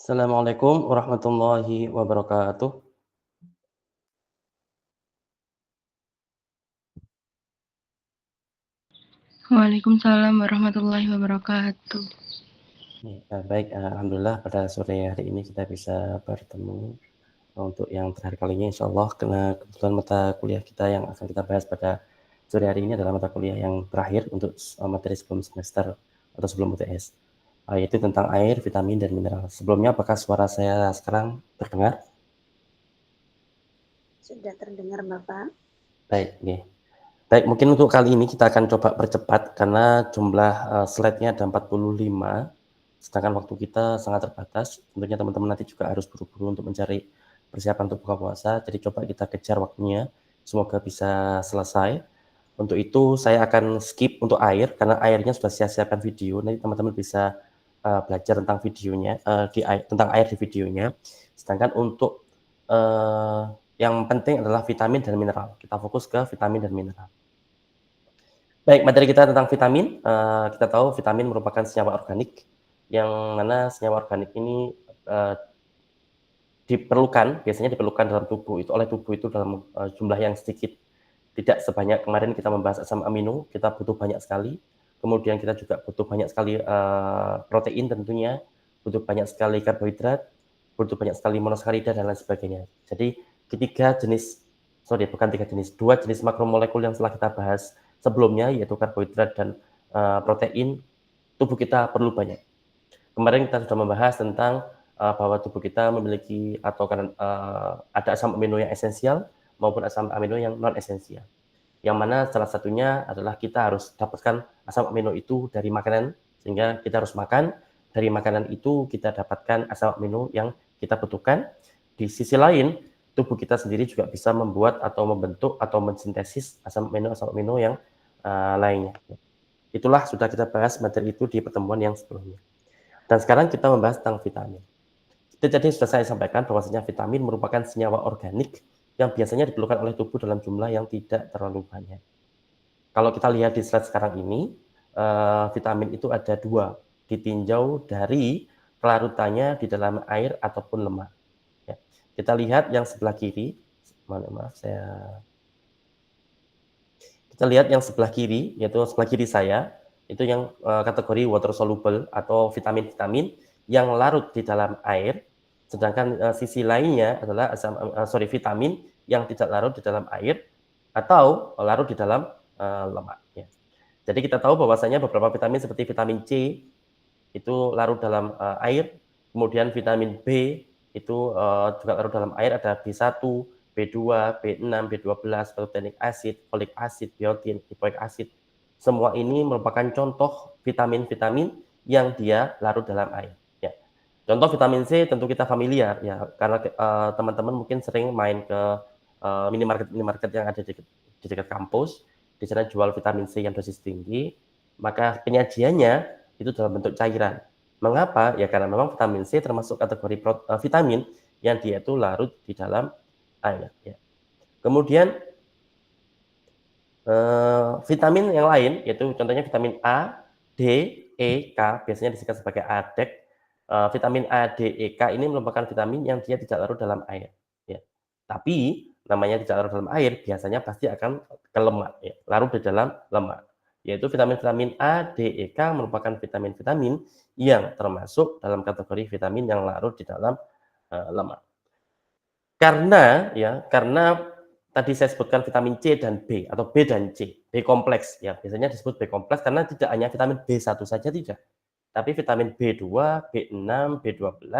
Assalamualaikum warahmatullahi wabarakatuh. Waalaikumsalam warahmatullahi wabarakatuh. Baik, alhamdulillah pada sore hari ini kita bisa bertemu untuk yang terakhir kalinya insyaallah, karena kebetulan mata kuliah kita yang akan kita bahas pada sore hari ini adalah mata kuliah yang terakhir untuk materi sebelum semester atau sebelum UTS, yaitu tentang air, vitamin, dan mineral. Sebelumnya apakah suara saya sekarang terdengar? Sudah terdengar, Bapak. Baik, nggih. Baik, mungkin untuk kali ini kita akan coba percepat karena jumlah slide-nya ada 45, sedangkan waktu kita sangat terbatas. Tentunya teman-teman nanti juga harus buru-buru untuk mencari persiapan untuk buka puasa, jadi coba kita kejar waktunya, semoga bisa selesai. Untuk itu saya akan skip untuk air, karena airnya sudah saya siapkan video, nanti teman-teman bisa belajar tentang videonya, tentang air di videonya. Sedangkan untuk yang penting adalah vitamin dan mineral, kita fokus ke vitamin dan mineral. Baik, materi kita tentang vitamin. Kita tahu vitamin merupakan senyawa organik, yang mana senyawa organik ini biasanya diperlukan dalam tubuh oleh tubuh itu dalam jumlah yang sedikit. Tidak sebanyak kemarin kita membahas asam amino, kita butuh banyak sekali. Kemudian kita juga butuh banyak sekali protein tentunya, butuh banyak sekali karbohidrat, butuh banyak sekali monosakarida dan lain sebagainya. Jadi dua jenis makromolekul yang telah kita bahas sebelumnya, yaitu karbohidrat dan protein, tubuh kita perlu banyak. Kemarin kita sudah membahas tentang bahwa tubuh kita memiliki ada asam amino yang esensial maupun asam amino yang non esensial. Yang mana salah satunya adalah kita harus dapatkan asam amino itu dari makanan, sehingga kita harus makan. Dari makanan itu kita dapatkan asam amino yang kita butuhkan. Di sisi lain, tubuh kita sendiri juga bisa membuat atau membentuk atau mensintesis asam amino yang lainnya. Itulah sudah kita bahas materi itu di pertemuan yang sebelumnya. Dan sekarang kita membahas tentang vitamin. Jadi sudah saya sampaikan bahwasanya vitamin merupakan senyawa organik yang biasanya diperlukan oleh tubuh dalam jumlah yang tidak terlalu banyak. Kalau kita lihat di slide sekarang ini, vitamin itu ada dua, ditinjau dari kelarutannya di dalam air ataupun lemak. Ya. Kita lihat yang sebelah kiri, kita lihat yang sebelah kiri, yaitu sebelah kiri saya, itu yang kategori water soluble atau vitamin-vitamin yang larut di dalam air, sedangkan sisi lainnya adalah vitamin yang tidak larut di dalam air atau larut di dalam lemak. Ya. Jadi kita tahu bahwasanya beberapa vitamin seperti vitamin C itu larut dalam air, kemudian vitamin B itu juga larut dalam air, ada B1, B2, B6, B12, pantothenic acid, folic acid, biotin, lipoic acid. Semua ini merupakan contoh vitamin-vitamin yang dia larut dalam air. Ya. Contoh vitamin C tentu kita familiar ya, karena teman-teman mungkin sering main ke minimarket yang ada di dekat kampus. Di sana jual vitamin C yang dosis tinggi, maka penyajiannya itu dalam bentuk cairan. Mengapa? Ya karena memang vitamin C termasuk kategori vitamin yang dia itu larut di dalam air. Ya. Kemudian vitamin yang lain, yaitu contohnya vitamin A, D, E, K, biasanya disingkat sebagai ADEK. Vitamin A, D, E, K ini merupakan vitamin yang dia tidak larut dalam air. Ya. Tapi namanya tidak larut dalam air, biasanya pasti akan ke lemak, ya, larut di dalam lemak. Yaitu vitamin-vitamin A, D, E, K merupakan vitamin-vitamin yang termasuk dalam kategori vitamin yang larut di dalam lemak. Karena tadi saya sebutkan vitamin C dan B atau B dan C, B kompleks ya, biasanya disebut B kompleks karena tidak hanya vitamin B1 saja tidak, tapi vitamin B2, B6, B12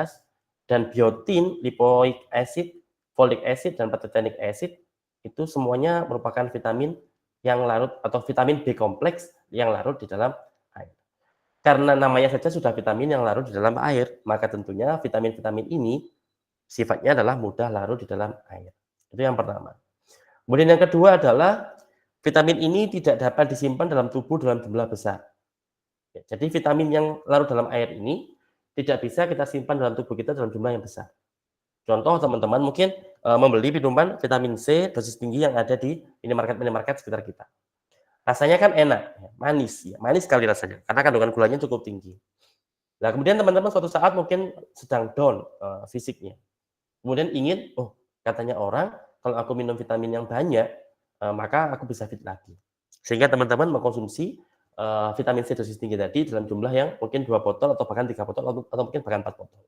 dan biotin, lipoic acid, folic acid dan pantothenic acid itu semuanya merupakan vitamin yang larut atau vitamin B kompleks yang larut di dalam air. Karena namanya saja sudah vitamin yang larut di dalam air, maka tentunya vitamin-vitamin ini sifatnya adalah mudah larut di dalam air. Itu yang pertama. Kemudian yang kedua adalah vitamin ini tidak dapat disimpan dalam tubuh dalam jumlah besar. Ya, jadi vitamin yang larut dalam air ini tidak bisa kita simpan dalam tubuh kita dalam jumlah yang besar. Contoh teman-teman mungkin membeli minuman vitamin C dosis tinggi yang ada di minimarket sekitar kita. Rasanya kan enak, manis sekali rasanya karena kandungan gulanya cukup tinggi. Nah, kemudian teman-teman suatu saat mungkin sedang down fisiknya. Kemudian ingin, oh katanya orang kalau aku minum vitamin yang banyak, maka aku bisa fit lagi. Sehingga teman-teman mengkonsumsi vitamin C dosis tinggi tadi dalam jumlah yang mungkin 2 botol atau bahkan 3 botol atau mungkin bahkan 4 botol.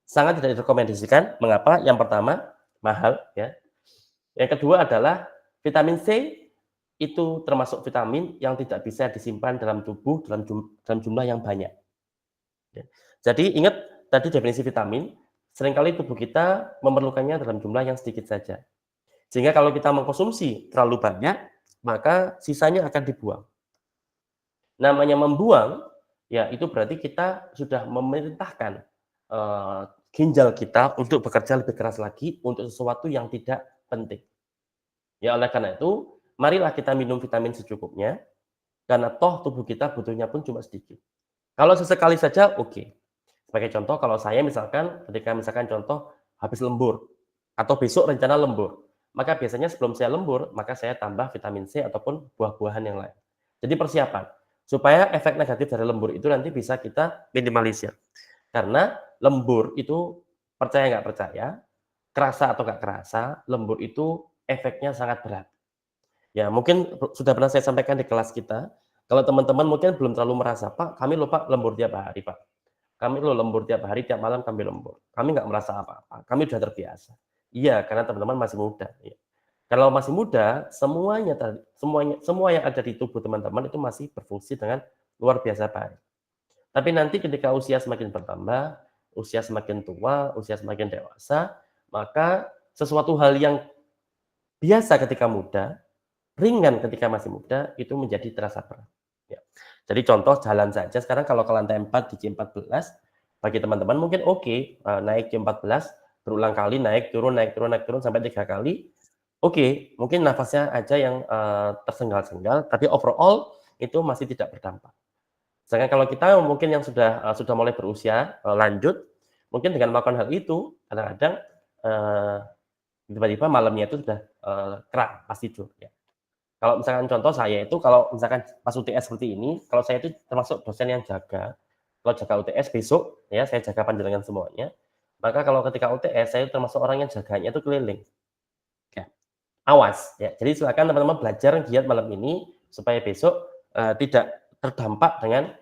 Sangat tidak direkomendasikan. Mengapa? Yang pertama, mahal ya. Yang kedua adalah vitamin C itu termasuk vitamin yang tidak bisa disimpan dalam tubuh dalam jumlah yang banyak. Ya. Jadi ingat tadi definisi vitamin, seringkali tubuh kita memerlukannya dalam jumlah yang sedikit saja. Sehingga kalau kita mengkonsumsi terlalu banyak, maka sisanya akan dibuang. Namanya membuang, ya itu berarti kita sudah memerintahkan ginjal kita untuk bekerja lebih keras lagi untuk sesuatu yang tidak penting. Ya oleh karena itu, marilah kita minum vitamin secukupnya, karena toh tubuh kita butuhnya pun cuma sedikit. Kalau sesekali saja, oke. Sebagai contoh, kalau saya misalkan, ketika misalkan contoh habis lembur, atau besok rencana lembur, maka biasanya sebelum saya lembur, maka saya tambah vitamin C ataupun buah-buahan yang lain. Jadi persiapan, supaya efek negatif dari lembur itu nanti bisa kita minimalisir. Karena lembur itu, percaya nggak percaya, kerasa atau nggak kerasa, lembur itu efeknya sangat berat. Ya, mungkin sudah pernah saya sampaikan di kelas kita, kalau teman-teman mungkin belum terlalu merasa, "Pak, kami loh Pak lembur tiap hari Pak. Kami loh lembur tiap hari, tiap malam kami lembur. Kami nggak merasa apa-apa, kami sudah terbiasa." Iya, karena teman-teman masih muda, ya. Kalau masih muda, semua yang ada di tubuh teman-teman itu masih berfungsi dengan luar biasa baik. Tapi nanti ketika usia semakin bertambah, usia semakin tua, usia semakin dewasa, maka sesuatu hal yang biasa ketika muda, ringan ketika masih muda, itu menjadi terasa berat. Ya. Jadi contoh jalan saja sekarang kalau ke lantai 4 di J14, bagi teman-teman mungkin oke, naik J14, berulang kali naik turun sampai 3 kali, oke, mungkin nafasnya aja yang tersengal-sengal, tapi overall itu masih tidak berdampak. Sedangkan kalau kita mungkin yang sudah mulai berusia lanjut, mungkin dengan melakukan hal itu, kadang-kadang tiba-tiba malamnya itu sudah kram pas tidur. Ya. Kalau misalkan contoh saya itu kalau misalkan pas UTS seperti ini, kalau saya itu termasuk dosen yang jaga. Kalau jaga UTS besok, ya saya jaga panjenengan semuanya. Maka kalau ketika UTS, saya termasuk orang yang jaganya itu keliling. Ya. Awas, ya. Jadi silakan teman-teman belajar giat malam ini supaya besok tidak terdampak dengan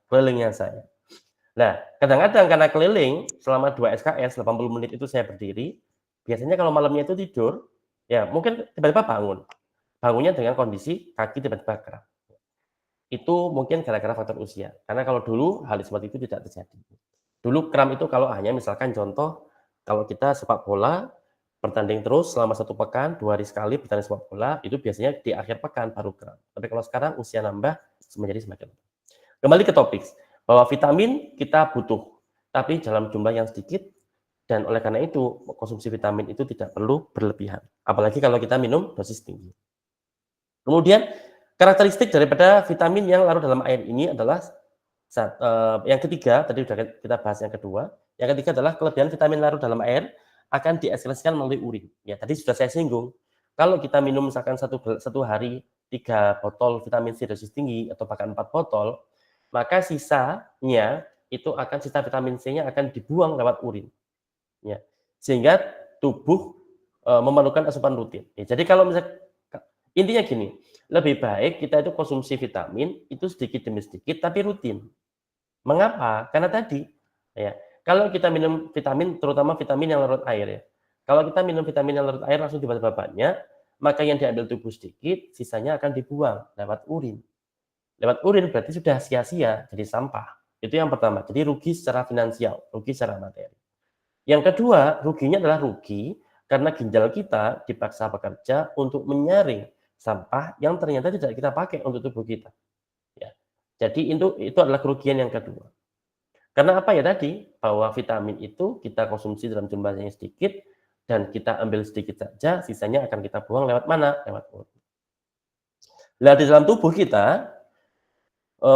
kelilingnya saya. Nah, kadang-kadang karena keliling selama 2 SKS 80 menit itu saya berdiri, biasanya kalau malamnya itu tidur, ya mungkin tiba-tiba bangun. Bangunnya dengan kondisi kaki tiba-tiba kram. Itu mungkin gara-gara faktor usia. Karena kalau dulu hal seperti itu tidak terjadi. Dulu kram itu kalau hanya misalkan contoh, kalau kita sepak bola, bertanding terus selama 1 pekan, 2 hari sekali bertanding sepak bola, itu biasanya di akhir pekan baru kram. Tapi kalau sekarang usia nambah, menjadi semakin. Kembali ke topik, bahwa vitamin kita butuh, tapi dalam jumlah yang sedikit, dan oleh karena itu konsumsi vitamin itu tidak perlu berlebihan. Apalagi kalau kita minum dosis tinggi. Kemudian karakteristik daripada vitamin yang larut dalam air ini adalah yang ketiga, tadi sudah kita bahas yang kedua. Yang ketiga adalah kelebihan vitamin larut dalam air akan diekskresikan melalui urin. Ya, tadi sudah saya singgung. Kalau kita minum misalkan satu hari 3 botol vitamin C dosis tinggi atau bahkan 4 botol, maka sisanya itu akan sisa vitamin C-nya akan dibuang lewat urin. Ya. Sehingga tubuh memerlukan asupan rutin. Ya, jadi kalau misalnya intinya gini, lebih baik kita itu konsumsi vitamin itu sedikit demi sedikit tapi rutin. Mengapa? Karena tadi ya, kalau kita minum vitamin terutama vitamin yang larut air ya. Kalau kita minum vitamin yang larut air langsung tiba-tiba banyak, maka yang diambil tubuh sedikit, sisanya akan dibuang lewat urin. Lewat urin berarti sudah sia-sia jadi sampah. Itu yang pertama. Jadi rugi secara finansial, rugi secara materi. Yang kedua, ruginya adalah rugi karena ginjal kita dipaksa bekerja untuk menyaring sampah yang ternyata tidak kita pakai untuk tubuh kita. Ya. Jadi itu adalah kerugian yang kedua. Karena apa ya tadi? Bahwa vitamin itu kita konsumsi dalam jumlah yang sedikit dan kita ambil sedikit saja, sisanya akan kita buang lewat mana? Lewat urin. Nah, di dalam tubuh kita,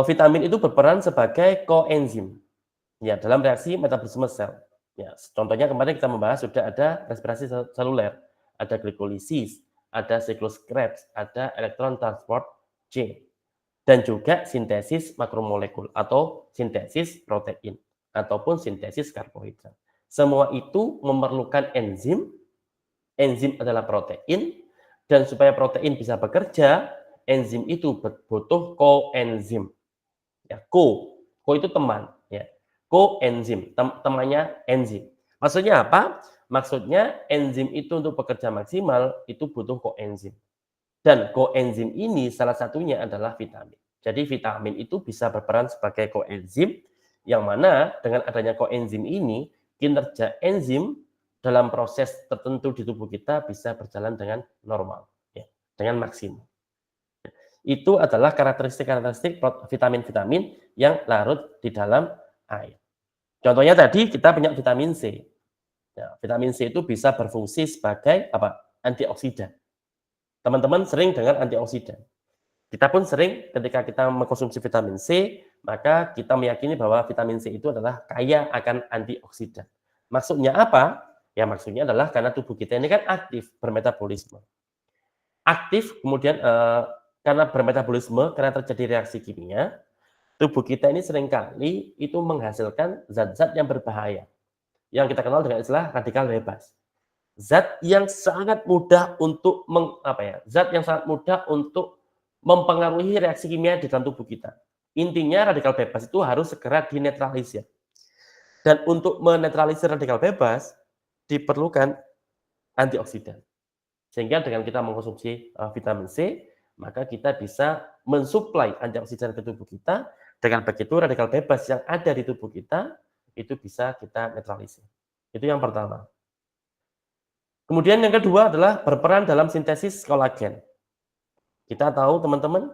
vitamin itu berperan sebagai koenzim ya dalam reaksi metabolisme sel. Ya, contohnya kemarin kita membahas sudah ada respirasi seluler, ada glikolisis, ada siklus Krebs, ada elektron transport chain. dan juga sintesis makromolekul atau sintesis protein ataupun sintesis karbohidrat. Semua itu memerlukan enzim. Enzim adalah protein, dan supaya protein bisa bekerja, enzim itu butuh koenzim. Ya, ko itu teman, ya. Koenzim, temannya enzim. Maksudnya apa? Maksudnya enzim itu untuk bekerja maksimal itu butuh koenzim. Dan koenzim ini salah satunya adalah vitamin. Jadi vitamin itu bisa berperan sebagai koenzim, yang mana dengan adanya koenzim ini, kinerja enzim dalam proses tertentu di tubuh kita bisa berjalan dengan normal, ya, dengan maksimum. Itu adalah karakteristik-karakteristik vitamin-vitamin yang larut di dalam air. Contohnya tadi kita punya vitamin C. Ya, vitamin C itu bisa berfungsi sebagai apa? Antioksidan. Teman-teman sering dengar antioksidan. Kita pun sering ketika kita mengkonsumsi vitamin C, maka kita meyakini bahwa vitamin C itu adalah kaya akan antioksidan. Maksudnya apa? Ya maksudnya adalah karena tubuh kita ini kan aktif bermetabolisme. Aktif kemudian karena bermetabolisme, karena terjadi reaksi kimia, tubuh kita ini seringkali itu menghasilkan zat-zat yang berbahaya, yang kita kenal dengan istilah radikal bebas. Zat yang sangat mudah untuk zat yang sangat mudah untuk mempengaruhi reaksi kimia di dalam tubuh kita. Intinya radikal bebas itu harus segera dinetralisir. Dan untuk menetralisir radikal bebas diperlukan antioksidan. Sehingga dengan kita mengkonsumsi vitamin C, maka kita bisa mensuplai antioksidan ke tubuh kita. Dengan begitu radikal bebas yang ada di tubuh kita itu bisa kita netralisir. Itu yang pertama. Kemudian yang kedua adalah berperan dalam sintesis kolagen. Kita tahu teman-teman,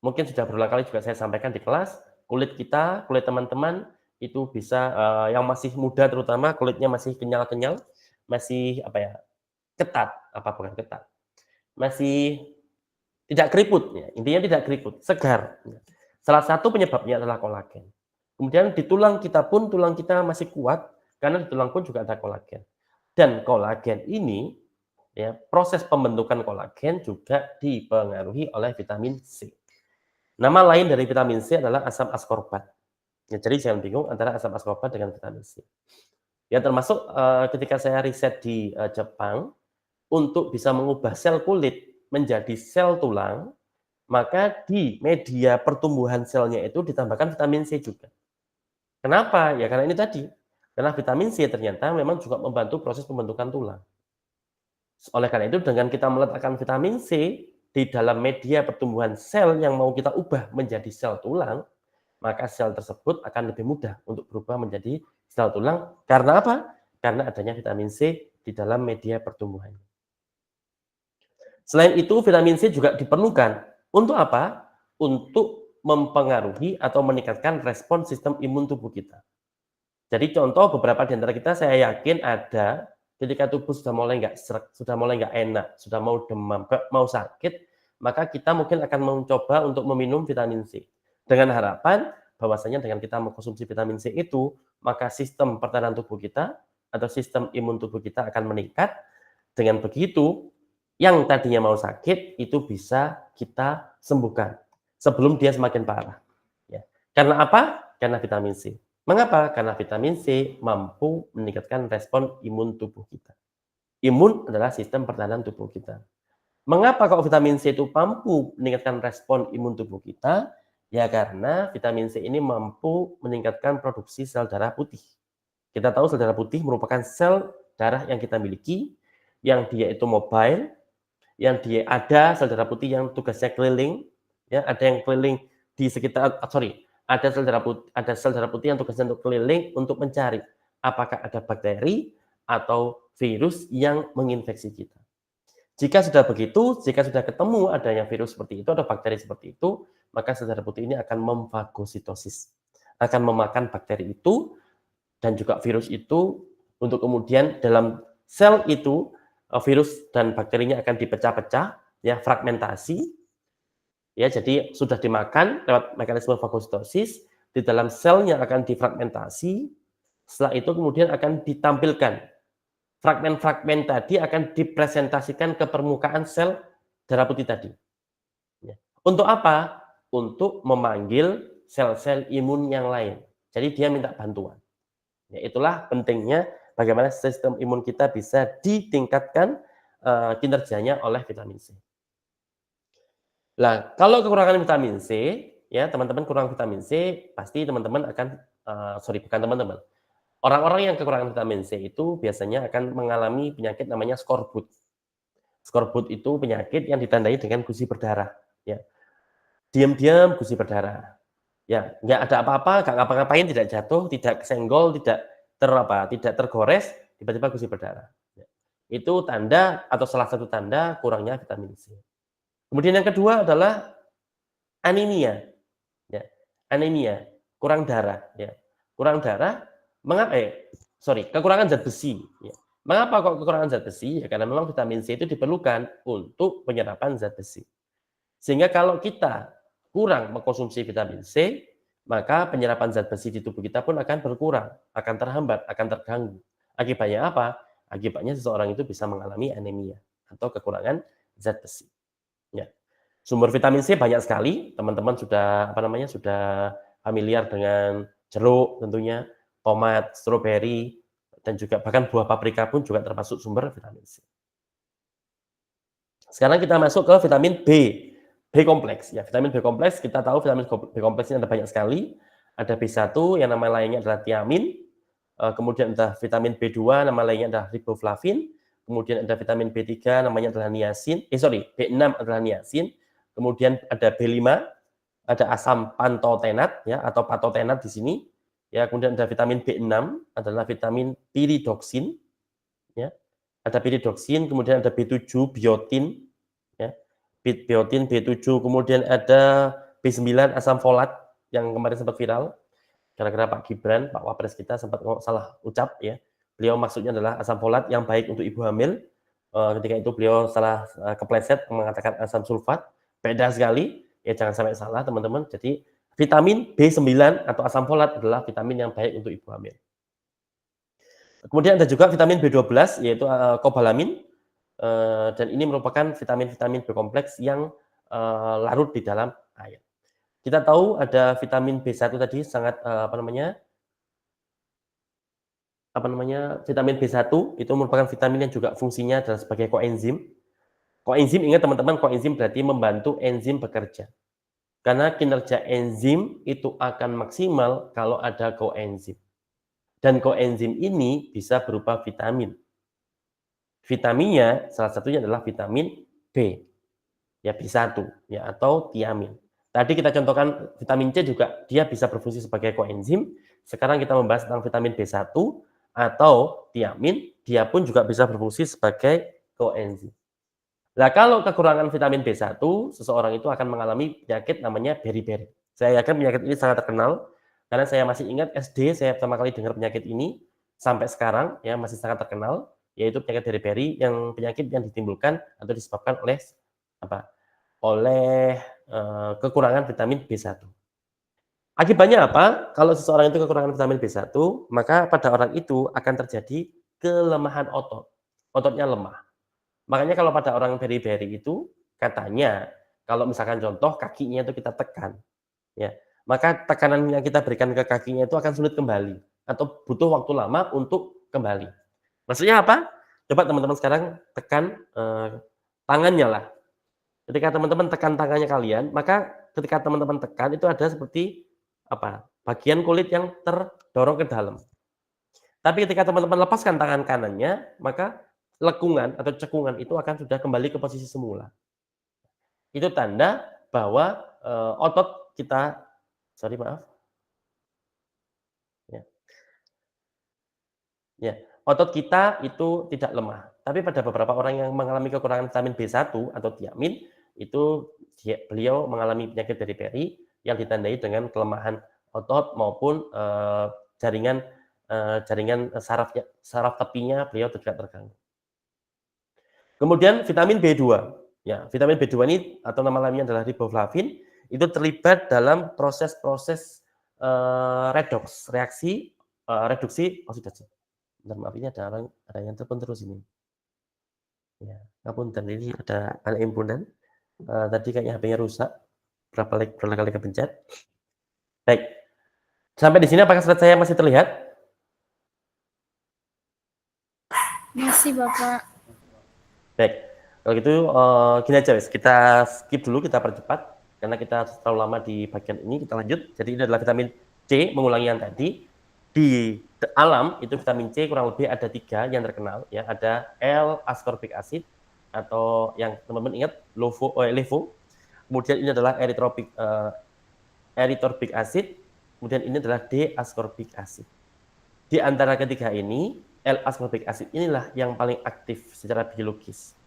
mungkin sudah berulang kali juga saya sampaikan di kelas, kulit kita, kulit teman-teman itu bisa yang masih muda terutama kulitnya masih kenyal-kenyal, masih ketat, bukan ketat, masih tidak keriput, ya. Intinya tidak keriput, segar. Salah satu penyebabnya adalah kolagen. Kemudian di tulang kita pun, tulang kita masih kuat, karena di tulang pun juga ada kolagen. Dan kolagen ini, ya, proses pembentukan kolagen juga dipengaruhi oleh vitamin C. Nama lain dari vitamin C adalah asam askorbat. Ya, jadi jangan bingung antara asam askorbat dengan vitamin C. Ya, termasuk ketika saya riset di Jepang, untuk bisa mengubah sel kulit menjadi sel tulang, maka di media pertumbuhan selnya itu ditambahkan vitamin C juga. Kenapa? Ya karena ini tadi. Karena vitamin C ternyata memang juga membantu proses pembentukan tulang. Oleh karena itu dengan kita meletakkan vitamin C di dalam media pertumbuhan sel yang mau kita ubah menjadi sel tulang, maka sel tersebut akan lebih mudah untuk berubah menjadi sel tulang. Karena apa? Karena adanya vitamin C di dalam media pertumbuhan. Selain itu, vitamin C juga diperlukan untuk apa? Untuk mempengaruhi atau meningkatkan respon sistem imun tubuh kita. Jadi contoh beberapa di antara kita saya yakin ada ketika tubuh sudah mulai nggak serak, sudah mulai nggak enak, sudah mau demam, mau sakit, maka kita mungkin akan mencoba untuk meminum vitamin C. Dengan harapan bahwasanya dengan kita mengkonsumsi vitamin C itu, maka sistem pertahanan tubuh kita atau sistem imun tubuh kita akan meningkat. Dengan begitu, yang tadinya mau sakit itu bisa kita sembuhkan sebelum dia semakin parah. Ya. Karena apa? Karena vitamin C. Mengapa? Karena vitamin C mampu meningkatkan respon imun tubuh kita. Imun adalah sistem pertahanan tubuh kita. Mengapa kalau vitamin C itu mampu meningkatkan respon imun tubuh kita? Ya karena vitamin C ini mampu meningkatkan produksi sel darah putih. Kita tahu sel darah putih merupakan sel darah yang kita miliki, yang dia itu mobile, yang dia ada sel darah putih yang tugasnya keliling, ya ada yang keliling di sekitar, ada sel darah putih yang tugasnya untuk keliling untuk mencari apakah ada bakteri atau virus yang menginfeksi kita. Jika sudah begitu, jika sudah ketemu adanya virus seperti itu atau bakteri seperti itu, maka sel darah putih ini akan memfagositosis, akan memakan bakteri itu dan juga virus itu, untuk kemudian dalam sel itu virus dan bakterinya akan dipecah-pecah, ya fragmentasi, ya jadi sudah dimakan lewat mekanisme fagositosis, di dalam selnya akan difragmentasi, setelah itu kemudian akan ditampilkan fragmen-fragmen tadi akan dipresentasikan ke permukaan sel darah putih tadi. Ya. Untuk apa? untuk memanggil sel-sel imun yang lain. Jadi dia minta bantuan. Ya, itulah pentingnya bagaimana sistem imun kita bisa ditingkatkan kinerjanya oleh vitamin C. Nah, kalau kekurangan vitamin C, ya teman-teman kurang vitamin C, pasti teman-teman akan, bukan teman-teman, orang-orang yang kekurangan vitamin C itu biasanya akan mengalami penyakit namanya skorbut. Skorbut itu penyakit yang ditandai dengan gusi berdarah, ya. Diam-diam gusi berdarah. Ya, nggak ada apa-apa, nggak ngapa-ngapain, tidak jatuh, tidak kesenggol, tidak tergores, tiba-tiba gusi berdarah. Ya. Itu tanda atau salah satu tanda kurangnya vitamin C. Kemudian yang kedua adalah anemia, ya. Anemia, kurang darah, ya. Kurang darah, kekurangan zat besi, ya. Mengapa kok kekurangan zat besi? Ya, karena memang vitamin C itu diperlukan untuk penyerapan zat besi. Sehingga kalau kita kurang mengkonsumsi vitamin C, maka penyerapan zat besi di tubuh kita pun akan berkurang, akan terhambat, akan terganggu. Akibatnya apa? Akibatnya seseorang itu bisa mengalami anemia atau kekurangan zat besi. Ya. Sumber vitamin C banyak sekali, teman-teman sudah familiar dengan jeruk tentunya, tomat, stroberi, dan juga bahkan buah paprika pun juga termasuk sumber vitamin C. Sekarang kita masuk ke vitamin B. B kompleks. Ya, vitamin B kompleks kita tahu vitamin B kompleks ini ada banyak sekali. Ada B1 yang nama lainnya adalah tiamin. Kemudian ada vitamin B2 nama lainnya adalah riboflavin. Kemudian ada vitamin B3 namanya adalah niacin. B6 adalah niacin. Kemudian ada B5, ada asam pantotenat ya atau patotenat di sini. Ya, kemudian ada vitamin B6 adalah vitamin piridoksin ya. Ada piridoksin, kemudian ada B7 biotin ya. Biotin B7, kemudian ada B9 asam folat yang kemarin sempat viral gara-gara Pak Gibran, Pak Wapres kita sempat salah ucap ya. Beliau maksudnya adalah asam folat yang baik untuk ibu hamil. Ketika itu beliau salah kepleset mengatakan asam sulfat. Beda sekali, ya jangan sampai salah teman-teman. Jadi vitamin B9 atau asam folat adalah vitamin yang baik untuk ibu hamil. Kemudian ada juga vitamin B12 yaitu kobalamin dan ini merupakan vitamin-vitamin B kompleks yang larut di dalam air. Kita tahu ada vitamin B1 tadi sangat vitamin B1 itu merupakan vitamin yang juga fungsinya adalah sebagai koenzim. Koenzim, ingat teman-teman, koenzim berarti membantu enzim bekerja. Karena kinerja enzim itu akan maksimal kalau ada koenzim. Dan koenzim ini bisa berupa vitamin. Vitaminnya salah satunya adalah vitamin B. Ya B1 ya atau tiamin. Tadi kita contohkan vitamin C juga dia bisa berfungsi sebagai koenzim. Sekarang kita membahas tentang vitamin B1 atau tiamin, dia pun juga bisa berfungsi sebagai koenzim. Nah, kalau kekurangan vitamin B1, seseorang itu akan mengalami penyakit namanya beriberi. Saya yakin penyakit ini sangat terkenal karena saya masih ingat SD saya pertama kali dengar penyakit ini sampai sekarang ya masih sangat terkenal, yaitu penyakit beriberi yang penyakit yang ditimbulkan atau disebabkan oleh kekurangan vitamin B1. Akibatnya apa? Kalau seseorang itu kekurangan vitamin B1, maka pada orang itu akan terjadi kelemahan otot. Ototnya lemah. Makanya kalau pada orang beriberi itu katanya kalau misalkan contoh kakinya itu kita tekan, ya, maka tekanan yang kita berikan ke kakinya itu akan sulit kembali atau butuh waktu lama untuk kembali. Maksudnya apa? Coba teman-teman sekarang tekan tangannya lah. Ketika teman-teman tekan tangannya kalian, maka ketika teman-teman tekan itu ada seperti bagian kulit yang terdorong ke dalam. Tapi ketika teman-teman lepaskan tangan kanannya, maka lekungan atau cekungan itu akan sudah kembali ke posisi semula. Itu tanda bahwa otot kita, otot kita itu tidak lemah. Tapi pada beberapa orang yang mengalami kekurangan vitamin B1 atau tiamin, itu beliau mengalami penyakit beriberi yang ditandai dengan kelemahan otot maupun jaringan saraf tepinya beliau tidak terganggu. Kemudian vitamin B2. Ya, vitamin B2 ini atau nama lainnya adalah riboflavin, itu terlibat dalam proses-proses reduksi oksidasi. Bentar, maaf ini ada yang telepon terus ini. Ya, ngapunten ini ada anak impunan. Tadi kayaknya HP-nya rusak. berapa kali kepencet. Baik. Sampai di sini apakah slide saya masih terlihat? Masih, Bapak. Baik. Kalau gitu gini aja wes, kita skip dulu, kita percepat karena kita terlalu lama di bagian ini, kita lanjut. Jadi ini adalah vitamin C, mengulangi yang tadi. Di alam itu vitamin C kurang lebih ada 3 yang terkenal ya, ada L-ascorbic acid atau yang teman-teman ingat LeVo. Kemudian ini adalah erythropic acid, kemudian ini adalah D-ascorbic acid. Di antara ketiga ini, L-ascorbic acid inilah yang paling aktif secara biologis.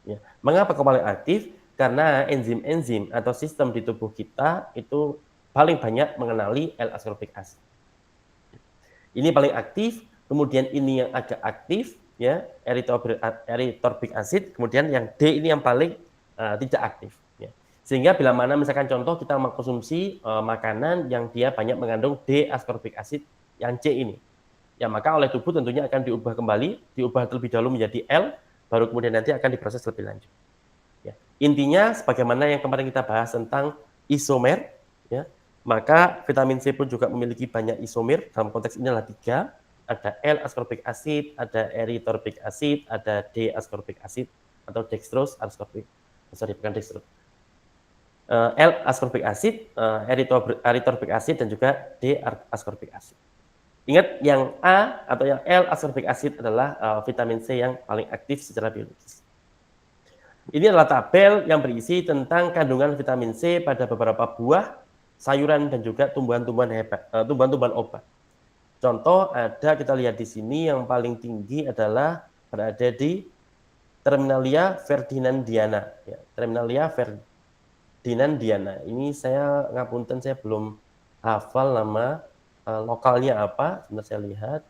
Ya. Mengapa kok paling aktif? Karena enzim-enzim atau sistem di tubuh kita itu paling banyak mengenali L-ascorbic acid. Ini paling aktif, kemudian ini yang agak aktif, ya, erythropic acid, kemudian yang D ini yang paling tidak aktif. Ya. Sehingga bila mana misalkan contoh kita mengkonsumsi makanan yang dia banyak mengandung D-ascorbic acid yang C ini, ya maka oleh tubuh tentunya akan diubah kembali, diubah terlebih dahulu menjadi L, baru kemudian nanti akan diproses lebih lanjut. Ya. Intinya, sebagaimana yang kemarin kita bahas tentang isomer, ya, maka vitamin C pun juga memiliki banyak isomer, dalam konteks ini adalah 3, ada L-ascorbic acid, ada erythropic acid, ada D-ascorbic acid, atau dextrose ascorbic, bukan dextrose. L-ascorbic acid, erythropic acid, dan juga D-ascorbic acid. Ingat, yang A atau yang L-ascorbic acid adalah vitamin C yang paling aktif secara biologis. Ini adalah tabel yang berisi tentang kandungan vitamin C pada beberapa buah, sayuran, dan juga tumbuhan-tumbuhan obat. Contoh ada, kita lihat di sini yang paling tinggi adalah berada di Terminalia ferdinandiana. Ya, Terminalia ferdinandiana. Ini saya ngapunten, saya belum hafal nama lokalnya apa. Sebentar saya lihat.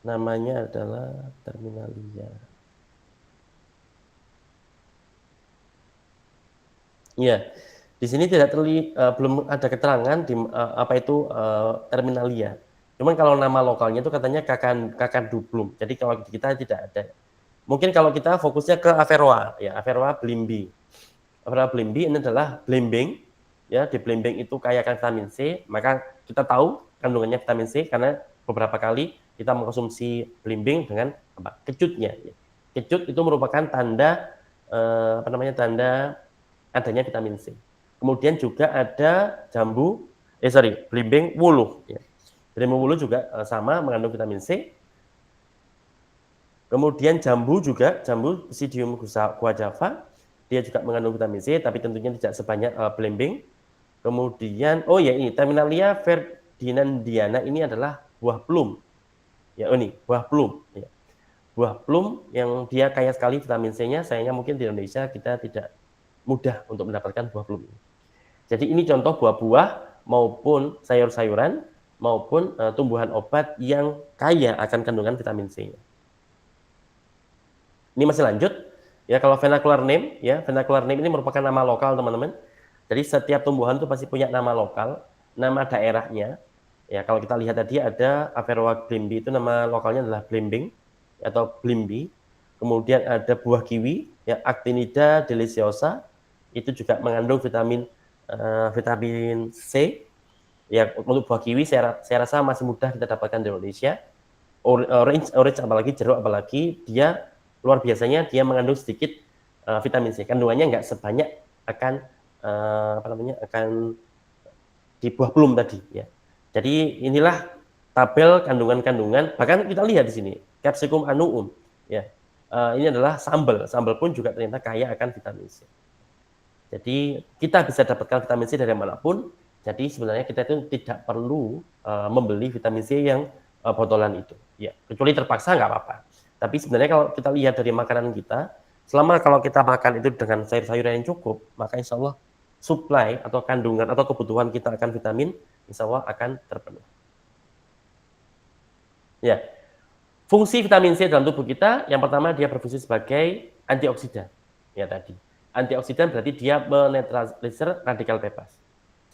Namanya adalah Terminalia. Iya, di sini belum ada keterangan di apa itu Terminalia. Cuman kalau nama lokalnya itu katanya Kakadubrum. Jadi kalau di kita tidak ada. Mungkin kalau kita fokusnya ke Averrhoa, ya Averrhoa blimbi. Averrhoa blimbi ini adalah belimbing, ya di belimbing itu kaya akan vitamin C. Maka kita tahu kandungannya vitamin C karena beberapa kali kita mengkonsumsi belimbing dengan kecutnya. Kecut itu merupakan tanda tanda adanya vitamin C. Kemudian juga ada belimbing wuluh. Ya. Belimbing wuluh juga sama mengandung vitamin C. Kemudian jambu Psidium guajava, dia juga mengandung vitamin C, tapi tentunya tidak sebanyak belimbing. Kemudian, ini Terminalia ferdinandiana ini adalah buah plum. Ya, ini buah plum. Ya. Buah plum yang dia kaya sekali vitamin C-nya, sayangnya mungkin di Indonesia kita tidak mudah untuk mendapatkan buah plum ini. Jadi ini contoh buah-buah maupun sayur-sayuran maupun tumbuhan obat yang kaya akan kandungan vitamin C-nya. Ini masih lanjut. Ya, kalau vernacular name ini merupakan nama lokal, teman-teman. Jadi setiap tumbuhan itu pasti punya nama lokal, nama daerahnya. Ya, kalau kita lihat tadi ada Averrhoa blimbi, itu nama lokalnya adalah blimbing atau blimbi. Kemudian ada buah kiwi, ya Actinida deliciosa, itu juga mengandung vitamin C. Ya, untuk buah kiwi saya rasa masih mudah kita dapatkan di Indonesia. Orange apalagi jeruk apalagi, dia luar biasanya dia mengandung sedikit vitamin C. Kandungannya nggak sebanyak akan akan di buah plum tadi, ya. Jadi inilah tabel kandungan-kandungan. Bahkan kita lihat di sini Capsicum annuum, ya. Ini adalah sambal pun juga ternyata kaya akan vitamin C. Jadi kita bisa dapatkan vitamin C dari manapun. Jadi sebenarnya kita itu tidak perlu membeli vitamin C yang botolan itu, ya. Kecuali terpaksa nggak apa-apa. Tapi sebenarnya kalau kita lihat dari makanan kita, selama kalau kita makan itu dengan sayur-sayuran yang cukup, maka insya Allah supply atau kandungan atau kebutuhan kita akan vitamin, insya Allah akan terpenuhi. Ya, fungsi vitamin C dalam tubuh kita, yang pertama dia berfungsi sebagai antioksidan. Ya tadi, antioksidan berarti dia menetralisir radikal bebas.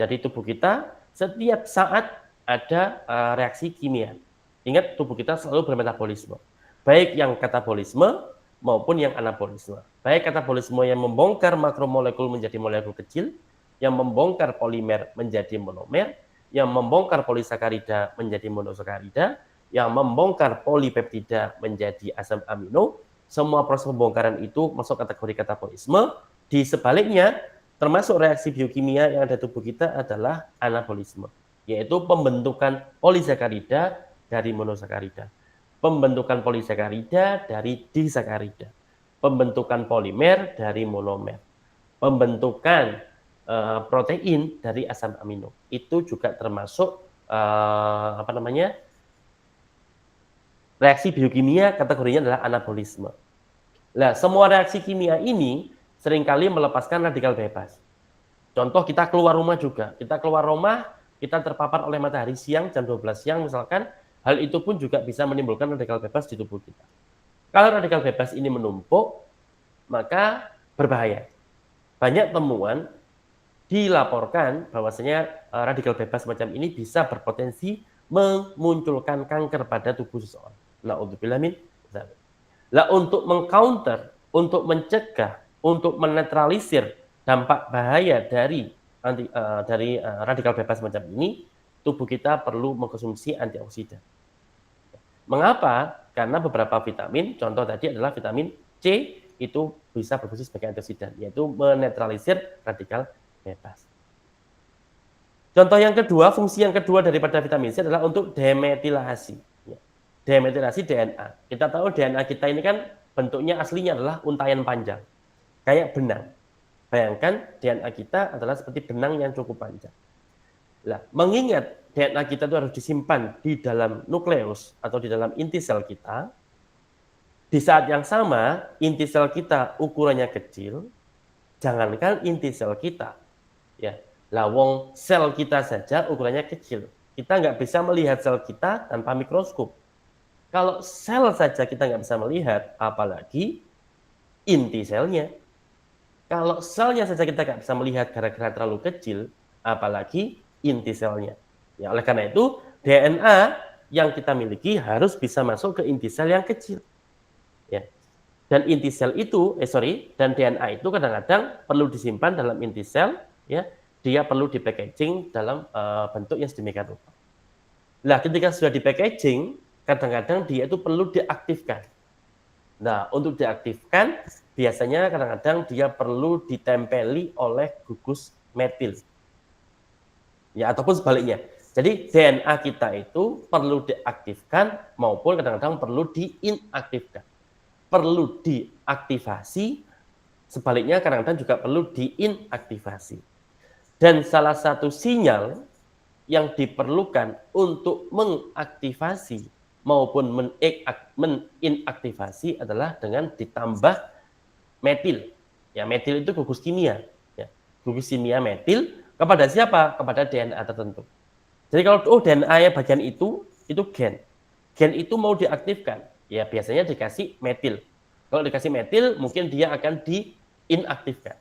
Jadi tubuh kita setiap saat ada reaksi kimia. Ingat, tubuh kita selalu bermetabolisme. Baik yang katabolisme maupun yang anabolisme. Baik katabolisme yang membongkar makromolekul menjadi molekul kecil, yang membongkar polimer menjadi monomer, yang membongkar polisakarida menjadi monosakarida, yang membongkar polipeptida menjadi asam amino. Semua proses pembongkaran itu masuk kategori katabolisme. Di sebaliknya, termasuk reaksi biokimia yang ada di tubuh kita adalah anabolisme, yaitu pembentukan polisakarida dari monosakarida, pembentukan polisakarida dari disakarida, pembentukan polimer dari monomer, pembentukan protein dari asam amino. Itu juga termasuk reaksi biokimia, kategorinya adalah anabolisme. Nah, semua reaksi kimia ini seringkali melepaskan radikal bebas. Contoh, kita keluar rumah juga. Kita keluar rumah, kita terpapar oleh matahari siang, jam 12 siang misalkan, hal itu pun juga bisa menimbulkan radikal bebas di tubuh kita. Kalau radikal bebas ini menumpuk, maka berbahaya. Banyak temuan dilaporkan bahwasanya radikal bebas semacam ini bisa berpotensi memunculkan kanker pada tubuh seseorang. Na'udzubillah min dzalik. Lah, untuk mengcounter, untuk mencegah, untuk menetralisir dampak bahaya dari radikal bebas semacam ini, tubuh kita perlu mengkonsumsi antioksidan. Mengapa? Karena beberapa vitamin, contoh tadi adalah vitamin C, itu bisa berfungsi sebagai antioksidan, yaitu menetralisir radikal bebas. Contoh yang kedua, fungsi yang kedua daripada vitamin C adalah untuk demetilasi. Demetilasi DNA. Kita tahu DNA kita ini kan bentuknya aslinya adalah untaian panjang, kayak benang. Bayangkan DNA kita adalah seperti benang yang cukup panjang. Nah, mengingat DNA kita itu harus disimpan di dalam nukleus atau di dalam inti sel kita, di saat yang sama inti sel kita ukurannya kecil, jangankan inti sel kita, ya, lawong sel kita saja ukurannya kecil. Kita nggak bisa melihat sel kita tanpa mikroskop. Kalau sel saja kita nggak bisa melihat, apalagi inti selnya. Kalau selnya saja kita nggak bisa melihat gara-gara terlalu kecil, apalagi inti selnya. Ya, oleh karena itu, DNA yang kita miliki harus bisa masuk ke inti sel yang kecil. Ya. Dan inti sel itu, dan DNA itu kadang-kadang perlu disimpan dalam inti sel, ya. Dia perlu di packaging dalam bentuk yang sedemikian rupa. Nah, ketika sudah di packaging, kadang-kadang dia itu perlu diaktifkan. Nah, untuk diaktifkan, biasanya kadang-kadang dia perlu ditempeli oleh gugus metil. Ya, ataupun sebaliknya. Jadi DNA kita itu perlu diaktifkan maupun kadang-kadang perlu diinaktifkan. Perlu diaktifasi, sebaliknya kadang-kadang juga perlu diinaktifasi. Dan salah satu sinyal yang diperlukan untuk mengaktifasi maupun meninaktivasi adalah dengan ditambah metil. Ya, metil itu gugus kimia. Ya, gugus kimia metil kepada siapa? Kepada DNA tertentu. Jadi kalau DNA bagian itu gen. Gen itu mau diaktifkan, ya biasanya dikasih metil. Kalau dikasih metil, mungkin dia akan diinaktifkan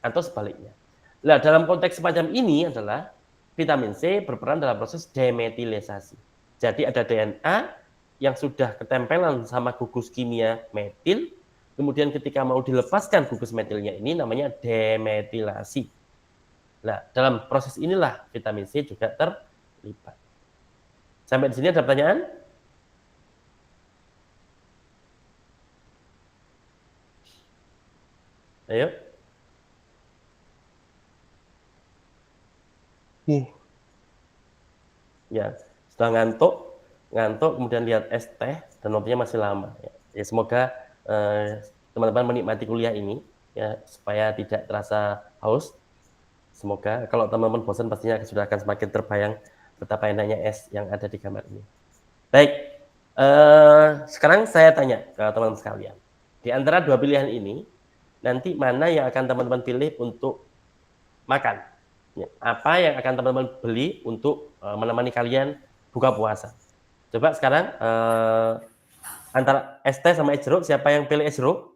atau sebaliknya. Nah, dalam konteks semacam ini adalah vitamin C berperan dalam proses demetilisasi. Jadi ada DNA yang sudah ketempelan sama gugus kimia metil, kemudian ketika mau dilepaskan gugus metilnya ini namanya demetilasi. Nah, dalam proses inilah vitamin C juga terlibat. Sampai di sini ada pertanyaan? Ayo. Ya, setelah ngantuk kemudian lihat es teh dan waktunya masih lama. Ya, semoga teman-teman menikmati kuliah ini ya supaya tidak terasa haus. Semoga kalau teman-teman bosan pastinya sudah akan semakin terbayang betapa enaknya es yang ada di kamar ini. Baik, sekarang saya tanya ke teman-teman sekalian. Di antara dua pilihan ini, nanti mana yang akan teman-teman pilih untuk makan? Ya, apa yang akan teman-teman beli untuk menemani kalian buka puasa? Coba sekarang antara es teh sama es jeruk, siapa yang pilih es jeruk?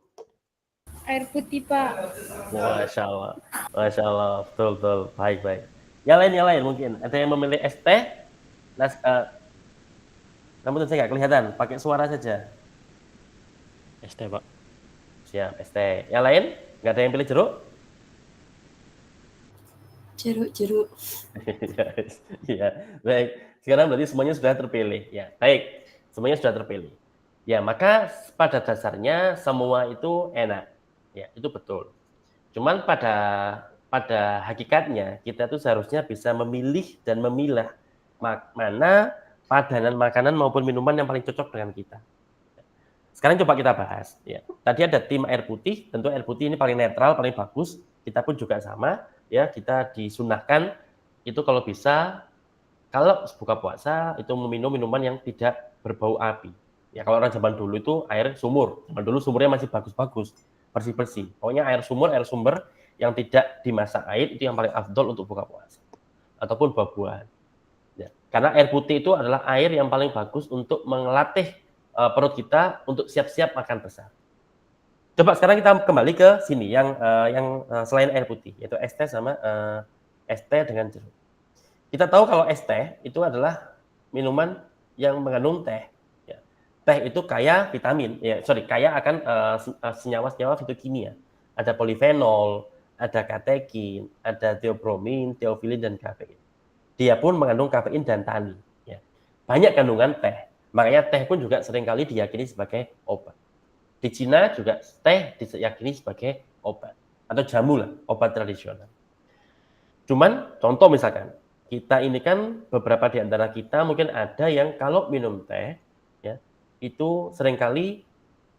Air putih, Pak. Masya Allah, Masya Allah, betul, baik. Yang lain mungkin ada yang memilih es teh, namun saya nggak kelihatan, pakai suara saja. Es teh, Pak. Siap, es teh. Yang lain? Nggak ada yang pilih jeruk? Jeruk. Iya, baik. Sekarang berarti semuanya sudah terpilih. Ya, baik. Semuanya sudah terpilih. Ya, maka pada dasarnya semua itu enak. Ya, itu betul. Cuman pada hakikatnya kita tuh seharusnya bisa memilih dan memilah mana padanan makanan maupun minuman yang paling cocok dengan kita. Sekarang coba kita bahas. Ya. Tadi ada tim air putih, tentu air putih ini paling netral, paling bagus. Kita pun juga sama, ya kita disunahkan itu kalau bisa, kalau buka puasa itu meminum minuman yang tidak berbau api. Ya kalau orang zaman dulu itu air sumur, zaman dulu sumurnya masih bagus-bagus, bersih-bersih. Pokoknya air sumber yang tidak dimasak air itu yang paling afdol untuk buka puasa. Ataupun buah-buahan. Ya. Karena air putih itu adalah air yang paling bagus untuk melatih perut kita untuk siap-siap makan besar. Coba sekarang kita kembali ke sini yang selain air putih, yaitu es teh sama es teh dengan jeruk. Kita tahu kalau es teh itu adalah minuman yang mengandung teh. Ya. Teh itu kaya vitamin, kaya akan senyawa-senyawa fitokimia. Ada polifenol, ada katekin, ada teobromin, teofilin, dan kafein. Dia pun mengandung kafein dan tanin. Ya. Banyak kandungan teh. Makanya teh pun juga seringkali diyakini sebagai obat. Di Cina juga teh diyakini sebagai obat. Atau jamu lah, obat tradisional. Cuman contoh misalkan, kita ini kan beberapa di antara kita mungkin ada yang kalau minum teh, ya, itu seringkali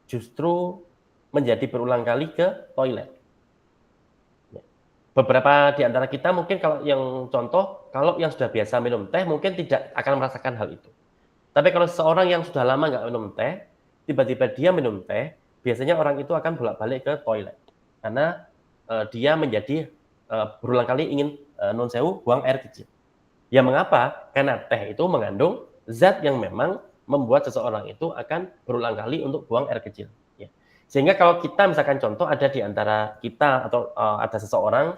justru menjadi berulang kali ke toilet. Beberapa di antara kita mungkin kalau yang contoh, kalau yang sudah biasa minum teh mungkin tidak akan merasakan hal itu. Tapi kalau seorang yang sudah lama nggak minum teh, tiba-tiba dia minum teh, biasanya orang itu akan bolak-balik ke toilet. Karena dia menjadi berulang kali ingin non sewu buang air kecil. Ya mengapa? Karena teh itu mengandung zat yang memang membuat seseorang itu akan berulang kali untuk buang air kecil. Ya. Sehingga kalau kita misalkan contoh ada di antara kita atau ada seseorang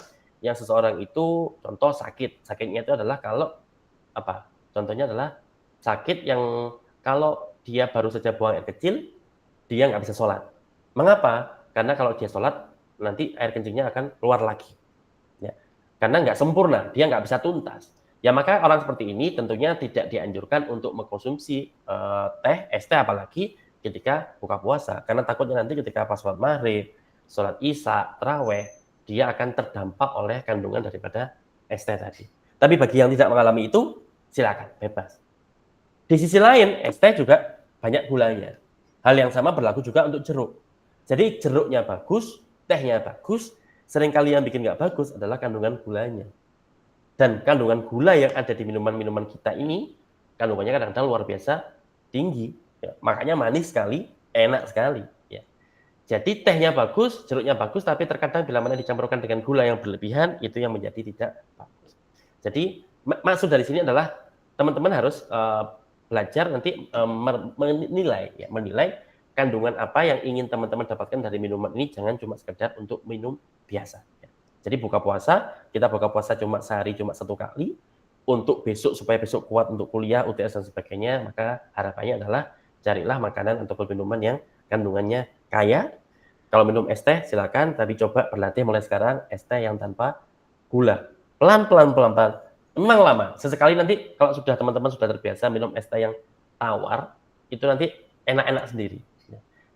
itu contoh sakitnya itu adalah kalau apa? Contohnya adalah sakit yang kalau dia baru saja buang air kecil, dia nggak bisa sholat. Mengapa? Karena kalau dia sholat, nanti air kencingnya akan keluar lagi. Ya. Karena nggak sempurna, dia nggak bisa tuntas. Ya maka orang seperti ini tentunya tidak dianjurkan untuk mengkonsumsi es teh apalagi ketika buka puasa. Karena takutnya nanti ketika pas sholat maghrib, sholat isya, taraweh, dia akan terdampak oleh kandungan daripada es teh tadi. Tapi bagi yang tidak mengalami itu, silakan, bebas. Di sisi lain, es teh juga banyak gulanya. Hal yang sama berlaku juga untuk jeruk. Jadi jeruknya bagus, tehnya bagus, seringkali yang bikin nggak bagus adalah kandungan gulanya. Dan kandungan gula yang ada di minuman-minuman kita ini, kandungannya kadang-kadang luar biasa tinggi. Ya, makanya manis sekali, enak sekali. Ya. Jadi tehnya bagus, jeruknya bagus, tapi terkadang bila mana dicampurkan dengan gula yang berlebihan, itu yang menjadi tidak bagus. Jadi maksud dari sini adalah teman-teman harus belajar nanti menilai kandungan apa yang ingin teman-teman dapatkan dari minuman ini, jangan cuma sekedar untuk minum biasa. Ya. Jadi buka puasa, kita buka puasa cuma sehari cuma 1 kali, untuk besok supaya besok kuat untuk kuliah, UTS dan sebagainya, maka harapannya adalah carilah makanan atau minuman yang kandungannya kaya. Kalau minum es teh silakan, tapi coba berlatih mulai sekarang es teh yang tanpa gula. Pelan-pelan. Memang lama. Sesekali nanti kalau sudah teman-teman sudah terbiasa minum es teh yang tawar, itu nanti enak-enak sendiri.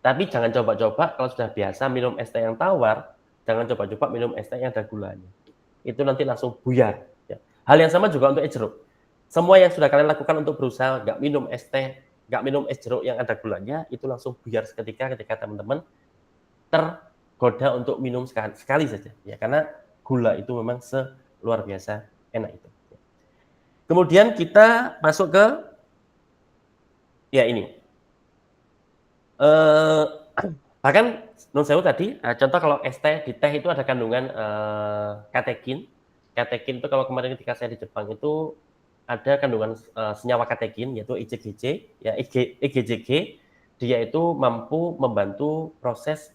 Tapi jangan coba-coba kalau sudah biasa minum es teh yang tawar, jangan coba-coba minum es teh yang ada gulanya. Itu nanti langsung buyar. Ya. Hal yang sama juga untuk es jeruk. Semua yang sudah kalian lakukan untuk berusaha nggak minum es teh, nggak minum es jeruk yang ada gulanya, itu langsung buyar seketika ketika teman-teman tergoda untuk minum sekali saja. Ya, karena gula itu memang luar biasa enak itu. Kemudian kita masuk ke ya ini. Bahkan non sewu tadi contoh kalau es teh, di teh itu ada kandungan katekin. Katekin itu kalau kemarin ketika saya di Jepang itu ada kandungan senyawa katekin yaitu EGZG. Dia itu mampu membantu proses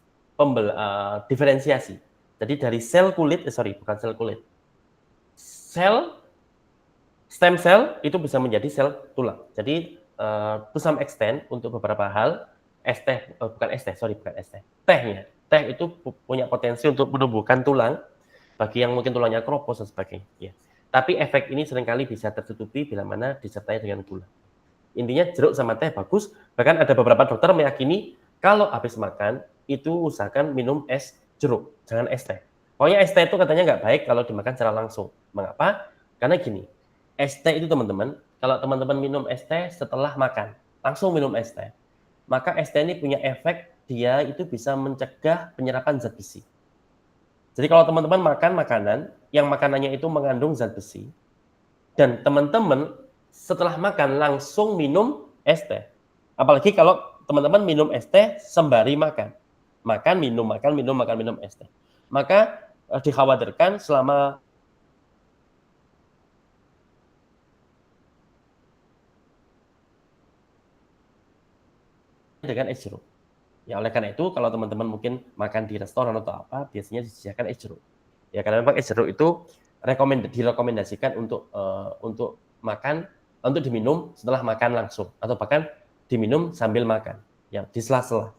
diferensiasi. Jadi dari sel kulit, bukan sel kulit. Stem cell itu bisa menjadi sel tulang. Jadi to some extent untuk beberapa hal tehnya teh itu punya potensi untuk menumbuhkan tulang, bagi yang mungkin tulangnya keropos dan sebagainya. Ya. Tapi efek ini seringkali bisa tertutupi bila mana disertai dengan gula. Intinya jeruk sama teh bagus, bahkan ada beberapa dokter meyakini kalau habis makan, itu usahakan minum es jeruk, jangan es teh. Pokoknya es teh itu katanya nggak baik kalau dimakan secara langsung. Mengapa? Karena gini, es teh itu teman-teman, kalau teman-teman minum es teh setelah makan, langsung minum es teh, maka es teh ini punya efek, dia itu bisa mencegah penyerapan zat besi. Jadi kalau teman-teman makan makanan, yang makanannya itu mengandung zat besi, dan teman-teman setelah makan langsung minum es teh. Apalagi kalau teman-teman minum es teh sembari makan. Makan, minum, makan, minum, makan, minum es teh. Maka dikhawatirkan selama dengan es jeruk. Ya oleh karena itu kalau teman-teman mungkin makan di restoran atau apa, biasanya disediakan es jeruk. Ya karena memang es jeruk itu direkomendasikan untuk makan, untuk diminum setelah makan langsung atau bahkan diminum sambil makan, ya di sela-sela.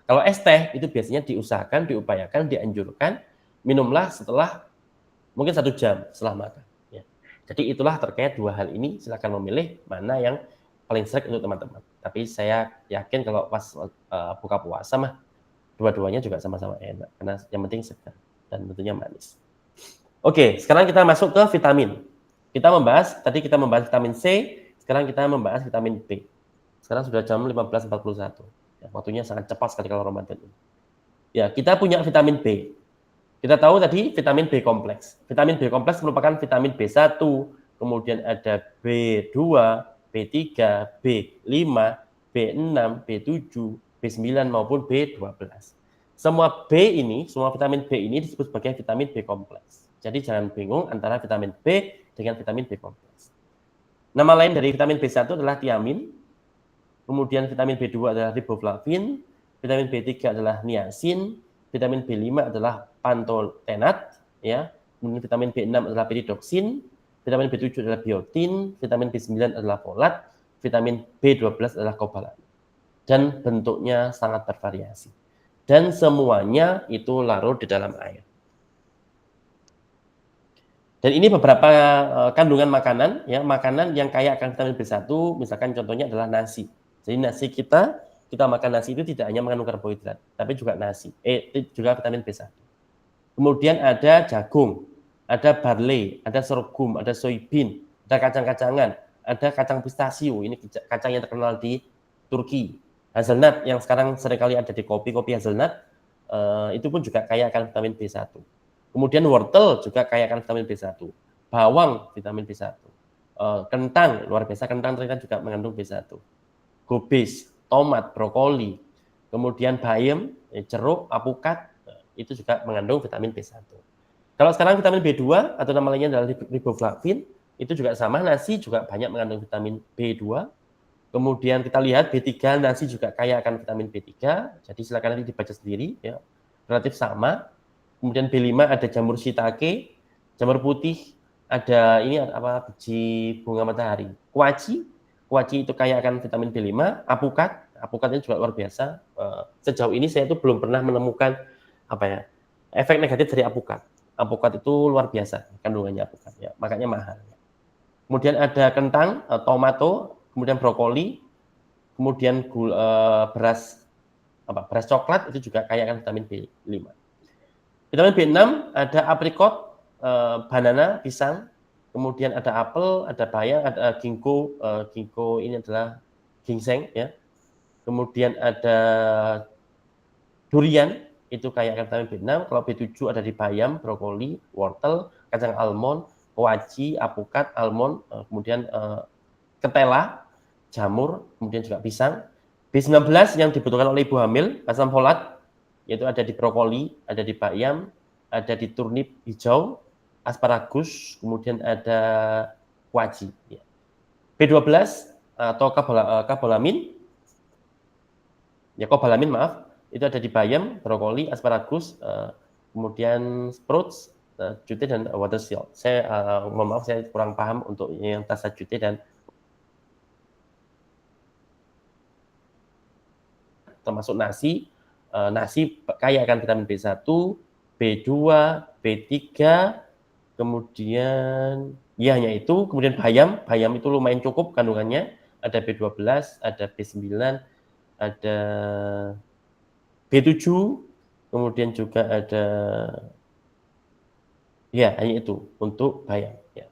Kalau es teh itu biasanya diusahakan, diupayakan, dianjurkan minumlah setelah mungkin 1 jam setelah makan. Ya. Jadi itulah terkait dua hal ini, silakan memilih mana yang paling sering untuk teman-teman. Tapi saya yakin kalau pas buka puasa mah dua-duanya juga sama-sama enak, karena yang penting segar dan tentunya manis. Oke, sekarang kita masuk ke vitamin. Tadi kita membahas vitamin C, sekarang kita membahas vitamin B. Sekarang sudah jam 15.41. Ya, waktunya sangat cepat sekali kalau Ramadan ini. Ya, kita punya vitamin B. Kita tahu tadi vitamin B kompleks. Vitamin B kompleks merupakan vitamin B1, kemudian ada B2, B3, B5, B6, B7, B9 maupun B12. Semua vitamin B ini disebut sebagai vitamin B kompleks. Jadi jangan bingung antara vitamin B dengan vitamin B kompleks. Nama lain dari vitamin B1 adalah tiamin, kemudian vitamin B2 adalah riboflavin, vitamin B3 adalah niacin, vitamin B5 adalah pantothenat, ya. Kemudian vitamin B6 adalah peridoksin, vitamin B7 adalah biotin, vitamin B9 adalah folat, vitamin B12 adalah kobalamin. Dan bentuknya sangat bervariasi. Dan semuanya itu larut di dalam air. Dan ini beberapa kandungan makanan, ya, makanan yang kaya akan vitamin B1, misalkan contohnya adalah nasi. Jadi nasi kita makan nasi itu tidak hanya mengandung karbohidrat, tapi juga juga vitamin B1. Kemudian ada jagung, ada barley, ada sorghum, ada soybean, ada kacang-kacangan, ada kacang pistasiu, ini kacang yang terkenal di Turki. Hazelnut yang sekarang seringkali ada di kopi hazelnut, itu pun juga kaya akan vitamin B1. Kemudian wortel juga kaya akan vitamin B1. Bawang vitamin B1. Kentang, luar biasa, kentang ternyata juga mengandung B1. Gobis, tomat, brokoli, kemudian bayam, jeruk, apukat, itu juga mengandung vitamin B1. Kalau sekarang vitamin B2 atau nama lainnya adalah riboflavin, itu juga sama, nasi juga banyak mengandung vitamin B2. Kemudian kita lihat B3, nasi juga kaya akan vitamin B3, jadi silakan nanti dibaca sendiri, ya, relatif sama. Kemudian B5 ada jamur shiitake, jamur putih, ada ini apa, biji bunga matahari. Kuaci itu kaya akan vitamin B5, apukatnya juga luar biasa. Sejauh ini saya itu belum pernah menemukan efek negatif dari apukat. Apukat itu luar biasa kandungannya apukat, ya, makanya mahal. Kemudian ada kentang, tomato, kemudian brokoli, kemudian beras coklat itu juga kaya akan vitamin B5. Vitamin B6 ada aprikot, banana, pisang, kemudian ada apel, ada bayam, ada ginkgo, ginkgo ini adalah ginseng, ya. Kemudian ada durian, itu kaya akan vitamin B6. Kalau B7 ada di bayam, brokoli, wortel, kacang almond, koaci, apukat, almond, kemudian ketela, jamur, kemudian juga pisang. B19 yang dibutuhkan oleh ibu hamil, asam folat, yaitu ada di brokoli, ada di bayam, ada di turnip hijau, asparagus, kemudian ada kuaci. B12 atau kobalamin, itu ada di bayam, brokoli, asparagus, kemudian sprouts, jute dan water seal. Saya mohon maaf, saya kurang paham untuk yang tasa jute dan termasuk nasi, nasi kaya akan vitamin B1, B2, B3, kemudian ya hanya itu, kemudian bayam itu lumayan cukup kandungannya, ada B12, ada B9, ada B7, kemudian juga ada ya hanya itu untuk bayam ya.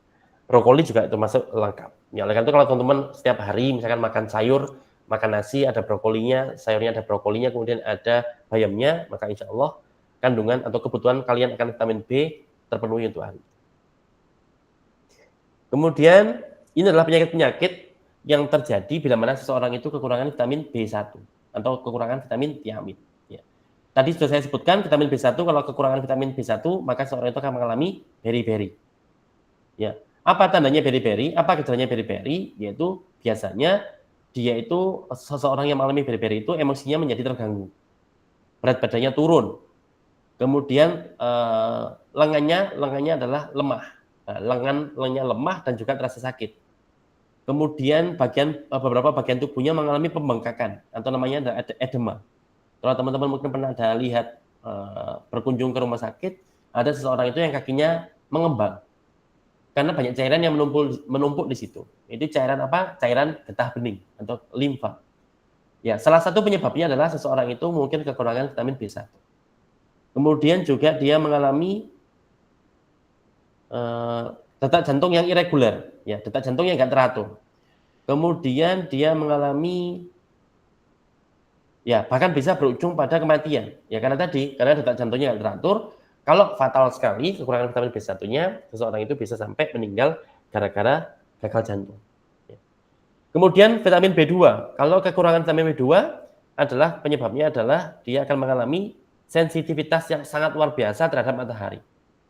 Brokoli juga termasuk lengkap. Ya, oleh karena itu kalau teman-teman setiap hari misalkan makan sayur, makan nasi ada brokolinya, sayurnya ada brokolinya, kemudian ada bayamnya, maka insya Allah kandungan atau kebutuhan kalian akan vitamin B terpenuhi untuk hari. Kemudian ini adalah penyakit-penyakit yang terjadi bila mana seseorang itu kekurangan vitamin B1 atau kekurangan vitamin tiamin. Ya. Tadi sudah saya sebutkan vitamin B1, kalau kekurangan vitamin B1 maka seseorang itu akan mengalami beri-beri. Ya. Apa tandanya beri-beri? Apa gejalanya beri-beri? Yaitu biasanya dia itu seseorang yang mengalami beri-beri itu emosinya menjadi terganggu, berat badannya turun, kemudian lengannya adalah lemah, lengannya lemah dan juga terasa sakit. Kemudian beberapa bagian tubuhnya mengalami pembengkakan atau namanya ada edema. Kalau teman-teman mungkin pernah ada lihat berkunjung ke rumah sakit, ada seseorang itu yang kakinya mengembang. Karena banyak cairan yang menumpuk di situ. Itu cairan apa? Cairan getah bening atau limfa. Ya, salah satu penyebabnya adalah seseorang itu mungkin kekurangan vitamin B1. Kemudian juga dia mengalami detak jantung yang irregular, ya, detak jantung yang enggak teratur. Kemudian dia mengalami ya bahkan bisa berujung pada kematian. Ya karena detak jantungnya enggak teratur. Kalau fatal sekali kekurangan vitamin B1-nya, seseorang itu bisa sampai meninggal gara-gara gagal jantung. Kemudian vitamin B2, kalau kekurangan vitamin B2 adalah penyebabnya adalah dia akan mengalami sensitivitas yang sangat luar biasa terhadap matahari.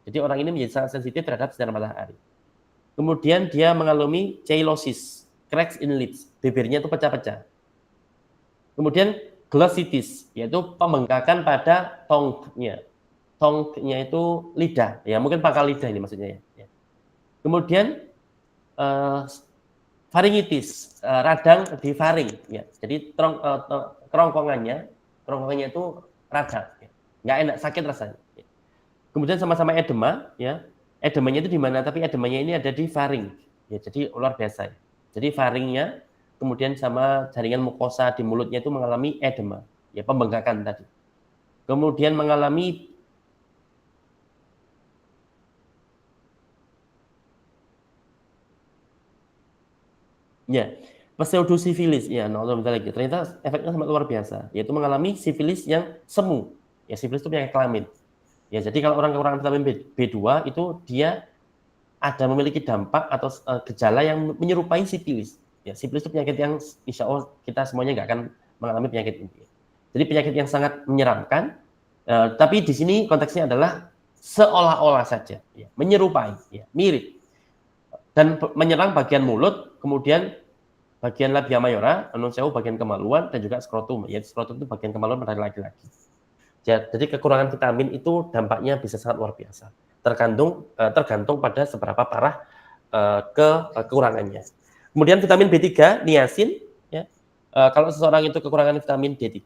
Jadi orang ini menjadi sangat sensitif terhadap sinar matahari. Kemudian dia mengalami cheilosis, cracks in lips, bibirnya itu pecah-pecah. Kemudian glossitis, yaitu pembengkakan pada tongue-nya. Tongue-nya itu lidah, ya mungkin pangkal lidah ini maksudnya ya. Kemudian faringitis, radang di faring, ya. Jadi kerongkongannya itu radang, ya. Nggak enak, sakit rasanya. Ya. Kemudian sama-sama edema, ya. Edemanya itu di mana? Tapi edemanya ini ada di faring, ya. Jadi luar biasa. Ya. Jadi faringnya, kemudian sama jaringan mukosa di mulutnya itu mengalami edema, ya pembengkakan tadi. Kemudian mengalami ya, pseudosifilis, ya, ternyata efeknya sangat luar biasa, yaitu mengalami sifilis yang semu. Ya, sifilis itu penyakit kelamin. Ya, jadi kalau orang kekurangan vitamin B2 itu dia ada memiliki dampak atau gejala yang menyerupai sifilis. Ya, sifilis itu penyakit yang insya Allah kita semuanya nggak akan mengalami penyakit ini. Jadi penyakit yang sangat menyeramkan, tapi di sini konteksnya adalah seolah-olah saja, ya, menyerupai, ya, mirip. Dan menyerang bagian mulut, kemudian bagian labia mayora, bagian kemaluan, dan juga skrotum. Ya, skrotum itu bagian kemaluan pada laki-laki. Jadi kekurangan vitamin itu dampaknya bisa sangat luar biasa. Tergantung pada seberapa parah kekurangannya. Kemudian vitamin B3, niacin. Ya, kalau seseorang itu kekurangan vitamin D3,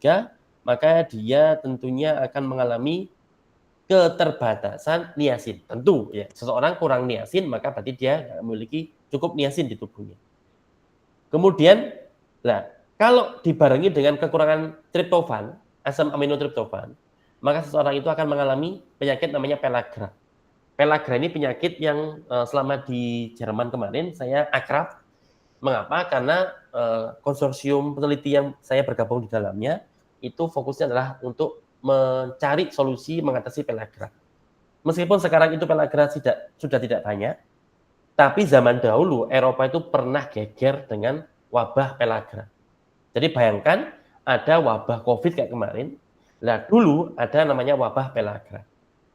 maka dia tentunya akan mengalami keterbatasan niacin. Tentu ya, seseorang kurang niacin maka berarti dia tidak memiliki cukup niacin di tubuhnya. Kemudian, kalau dibarengi dengan kekurangan triptofan, asam amino triptofan, maka seseorang itu akan mengalami penyakit namanya pellagra. Pellagra ini penyakit yang selama di Jerman kemarin saya akrab. Mengapa? Karena konsorsium peneliti yang saya bergabung di dalamnya itu fokusnya adalah untuk mencari solusi mengatasi pellagra. Meskipun sekarang itu pellagra sudah tidak banyak, tapi zaman dahulu Eropa itu pernah geger dengan wabah pellagra. Jadi bayangkan ada wabah COVID kayak kemarin, dulu ada namanya wabah pellagra.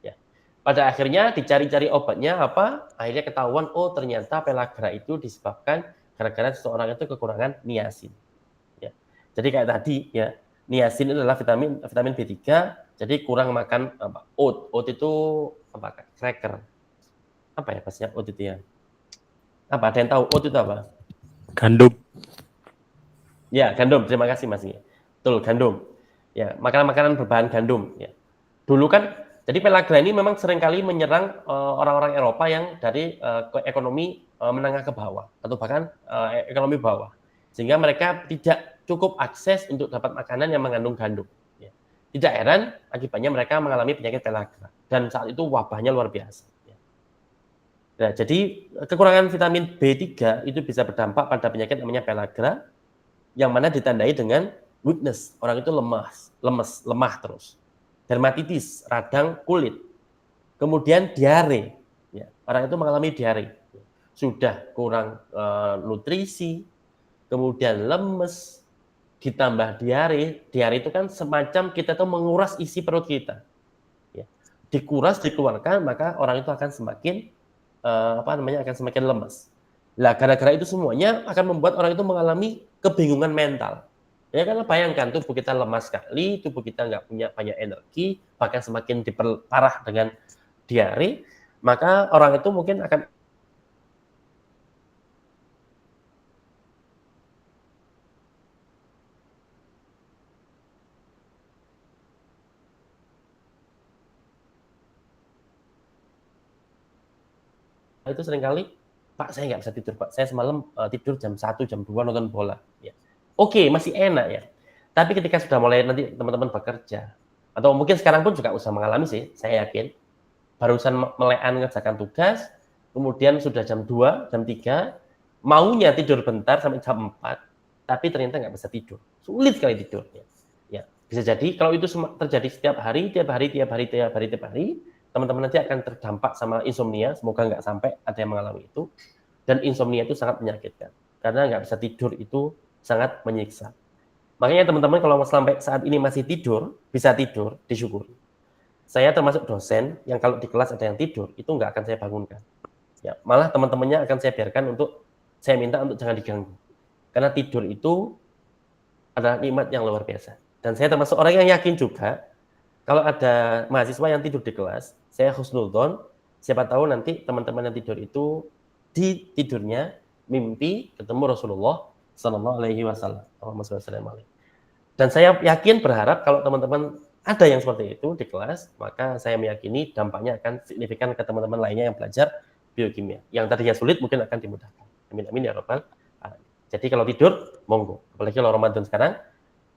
Ya. Pada akhirnya dicari-cari obatnya apa? Akhirnya ketahuan, oh ternyata pellagra itu disebabkan gara-gara seseorang itu kekurangan niacin. Ya. Jadi kayak tadi ya. Niacin adalah vitamin B3, jadi kurang makan oat. Oat itu apa? Cracker. Apa ya pastinya oat itu ya? Apa? Ada yang tahu oat itu apa? Gandum. Ya, gandum. Terima kasih Mas. Betul, gandum. Ya, makanan-makanan berbahan gandum. Ya. Dulu kan, jadi pellagra ini memang seringkali menyerang orang-orang Eropa yang dari ekonomi menengah ke bawah atau bahkan ekonomi bawah, sehingga mereka tidak cukup akses untuk dapat makanan yang mengandung gandum. Ya. Tidak heran akibatnya mereka mengalami penyakit pellagra dan saat itu wabahnya luar biasa. Ya. Nah, jadi kekurangan vitamin B3 itu bisa berdampak pada penyakit namanya pellagra yang mana ditandai dengan weakness, orang itu lemah terus. Dermatitis, radang kulit. Kemudian diare, ya, orang itu mengalami diare. Sudah kurang nutrisi, kemudian lemes, ditambah diare. Diare itu kan semacam kita tuh menguras isi perut kita. Ya. Dikuras, dikeluarkan, maka orang itu akan semakin akan semakin lemes. Nah, gara-gara itu semuanya akan membuat orang itu mengalami kebingungan mental. Ya karena bayangkan tubuh kita lemah sekali, tubuh kita nggak punya banyak energi, bahkan semakin diperparah dengan diare, maka orang itu mungkin akan itu seringkali, Pak saya nggak bisa tidur Pak, saya semalam tidur jam 1, jam 2 nonton bola. Ya. Oke, masih enak ya. Tapi ketika sudah mulai nanti teman-teman bekerja, atau mungkin sekarang pun juga usah mengalami sih, saya yakin, barusan melekan ngerjakan tugas, kemudian sudah jam 2, jam 3, maunya tidur bentar sampai jam 4, tapi ternyata nggak bisa tidur. Sulit sekali tidurnya. Ya, bisa jadi kalau itu terjadi setiap hari, teman-teman nanti akan terdampak sama insomnia, semoga nggak sampai ada yang mengalami itu. Dan insomnia itu sangat menyakitkan, karena nggak bisa tidur itu sangat menyiksa. Makanya teman-teman kalau sampai saat ini masih tidur, bisa tidur, disyukuri. Saya termasuk dosen yang kalau di kelas ada yang tidur, itu nggak akan saya bangunkan. Ya, malah teman-temannya akan saya biarkan saya minta untuk jangan diganggu. Karena tidur itu adalah nikmat yang luar biasa. Dan saya termasuk orang yang yakin juga, kalau ada mahasiswa yang tidur di kelas, saya husnudzon, siapa tahu nanti teman-teman yang tidur itu di tidurnya mimpi ketemu Rasulullah Sallallahu Alaihi Wasallam. Dan saya yakin berharap kalau teman-teman ada yang seperti itu di kelas, maka saya meyakini dampaknya akan signifikan ke teman-teman lainnya yang belajar biokimia. Yang tadinya sulit mungkin akan dimudahkan. Amin amin ya rabbal alamin. Jadi kalau tidur, monggo. Apalagi kalau Ramadan sekarang,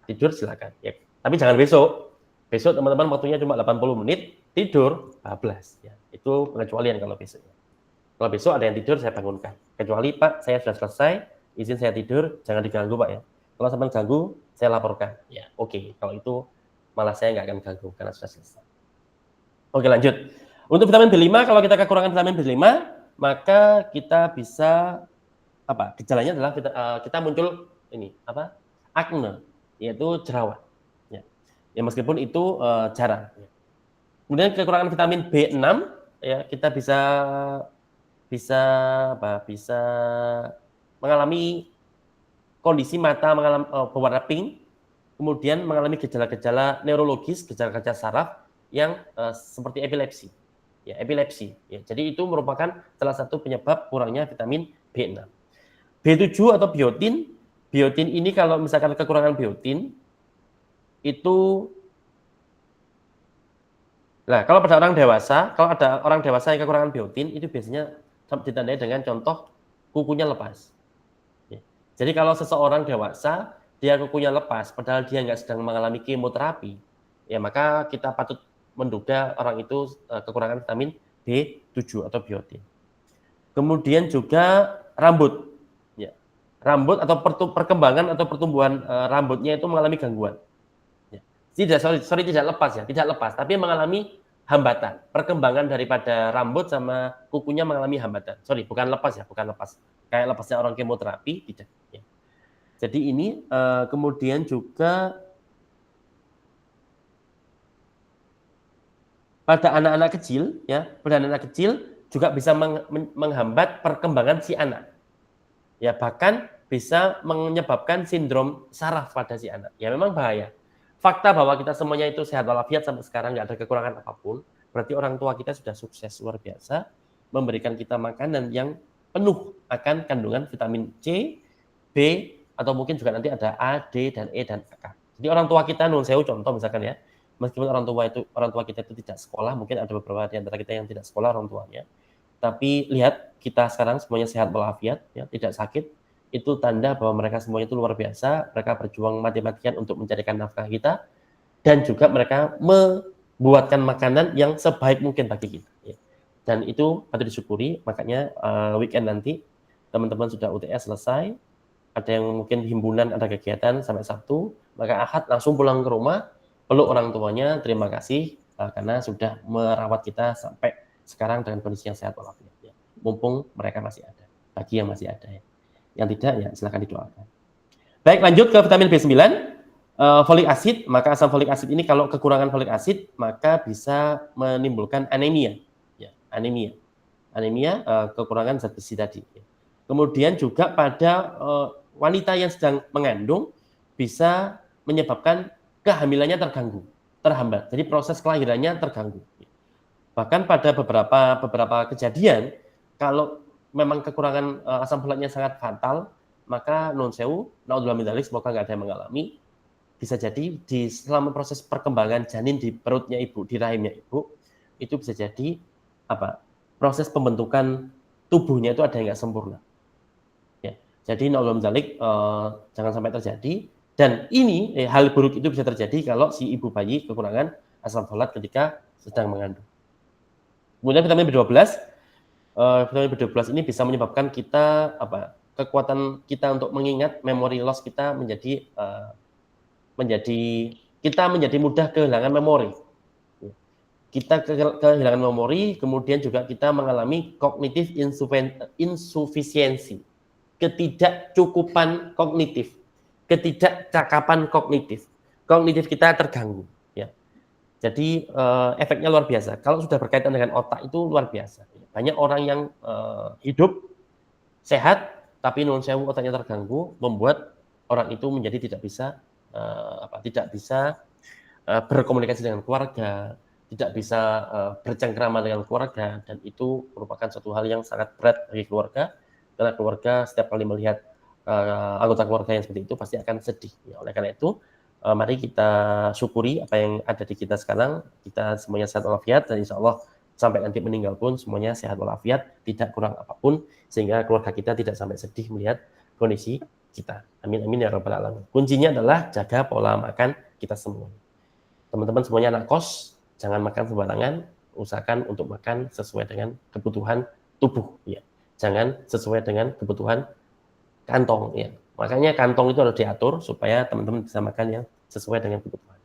tidur silakan. Ya. Tapi jangan besok. Besok teman-teman waktunya cuma 80 menit, tidur 12. Ya. Itu pengecualian kalau besoknya. Kalau besok ada yang tidur, saya bangunkan. Kecuali, Pak, saya sudah selesai, izin saya tidur, jangan diganggu, Pak ya. Kalau sampai ganggu, saya laporkan. Ya, oke. Kalau itu malah saya nggak akan ganggu karena sudah selesai. Oke, lanjut. Untuk vitamin B5, kalau kita kekurangan vitamin B5, maka kita bisa gejalanya adalah kita muncul acne, yaitu jerawat. Ya meskipun itu jarang. Kemudian kekurangan vitamin B6, ya kita bisa mengalami kondisi mata berwarna pink, kemudian mengalami gejala-gejala neurologis, gejala-gejala saraf yang seperti epilepsi. Ya, epilepsi. Ya, jadi itu merupakan salah satu penyebab kurangnya vitamin B6. B7 atau biotin. Biotin ini kalau misalkan kekurangan biotin, itu kalau pada orang dewasa, kalau ada orang dewasa yang kekurangan biotin, itu biasanya ditandai dengan contoh kukunya lepas. Ya. Jadi kalau seseorang dewasa, dia kukunya lepas, padahal dia nggak sedang mengalami kemoterapi, ya maka kita patut menduga orang itu kekurangan vitamin B7 atau biotin. Kemudian juga rambut. Ya. Rambut atau perkembangan atau pertumbuhan rambutnya itu mengalami gangguan. Tidak lepas ya, tidak lepas, tapi mengalami hambatan. Perkembangan daripada rambut sama kukunya mengalami hambatan. Bukan lepas ya, bukan lepas. Kayak lepasnya orang kemoterapi, tidak. Ya. Jadi ini kemudian juga pada anak-anak kecil, ya, pada anak-anak kecil juga bisa menghambat perkembangan si anak. Ya, bahkan bisa menyebabkan sindrom saraf pada si anak. Ya, memang bahaya. Fakta bahwa kita semuanya itu sehat walafiat sampai sekarang, nggak ada kekurangan apapun, berarti orang tua kita sudah sukses luar biasa, memberikan kita makanan yang penuh akan kandungan vitamin C, B, atau mungkin juga nanti ada A, D, dan E, dan K. Jadi orang tua kita, nun sewu contoh misalkan ya, meskipun orang tua kita itu tidak sekolah, mungkin ada beberapa di antara kita yang tidak sekolah orang tuanya, tapi lihat kita sekarang semuanya sehat walafiat, ya, tidak sakit, itu tanda bahwa mereka semuanya itu luar biasa, mereka berjuang mati-matian untuk mencarikan nafkah kita, dan juga mereka membuatkan makanan yang sebaik mungkin bagi kita. Ya. Dan itu patut disyukuri, makanya weekend nanti teman-teman sudah UTS selesai, ada yang mungkin himpunan ada kegiatan sampai Sabtu, maka Ahad langsung pulang ke rumah, peluk orang tuanya, terima kasih karena sudah merawat kita sampai sekarang dengan kondisi yang sehat walafiat. Ya. Mumpung mereka masih ada, bagi yang masih ada ya. Yang tidak ya silakan didoakan. Baik, lanjut ke vitamin B9, folik acid. Maka asam folik acid ini kalau kekurangan folik acid maka bisa menimbulkan anemia. Ya, anemia kekurangan zat besi tadi. Ya. Kemudian juga pada wanita yang sedang mengandung bisa menyebabkan kehamilannya terhambat. Jadi proses kelahirannya terganggu. Bahkan pada beberapa kejadian, kalau memang kekurangan asam folatnya sangat fatal, maka non sewu, naudzubillah min dzalik, semoga nggak ada yang mengalami, bisa jadi selama proses perkembangan janin di perutnya ibu, di rahimnya ibu, itu bisa jadi proses pembentukan tubuhnya itu ada yang nggak sempurna. Ya, jadi naudzubillah min dzalik, jangan sampai terjadi. Dan ini hal buruk itu bisa terjadi kalau si ibu bayi kekurangan asam folat ketika sedang mengandung. Kemudian vitamin B12 ini bisa menyebabkan kita kekuatan kita untuk mengingat, memory loss kita menjadi mudah kehilangan memori. Kita kehilangan memori, kemudian juga kita mengalami cognitive insufficiency, ketidakcukupan kognitif, ketidakcakapan kognitif. Kognitif kita terganggu. Jadi efeknya luar biasa. Kalau sudah berkaitan dengan otak itu luar biasa. Banyak orang yang hidup sehat, tapi non sewu otaknya terganggu, membuat orang itu menjadi tidak bisa berkomunikasi dengan keluarga, tidak bisa bercengkrama dengan keluarga, dan itu merupakan suatu hal yang sangat berat bagi keluarga, karena keluarga setiap kali melihat anggota keluarga yang seperti itu pasti akan sedih. Oleh karena itu, mari kita syukuri apa yang ada di kita sekarang, kita semuanya sehat walafiat, dan insya Allah sampai nanti meninggal pun semuanya sehat walafiat, tidak kurang apapun, sehingga keluarga kita tidak sampai sedih melihat kondisi kita. Amin amin ya rabbal alamin. Kuncinya adalah jaga pola makan kita semua. Teman-teman semuanya anak kos, jangan makan sembarangan, usahakan untuk makan sesuai dengan kebutuhan tubuh, ya. Jangan sesuai dengan kebutuhan kantong, ya. Makanya kantong itu harus diatur supaya teman-teman bisa makan yang sesuai dengan kebutuhan.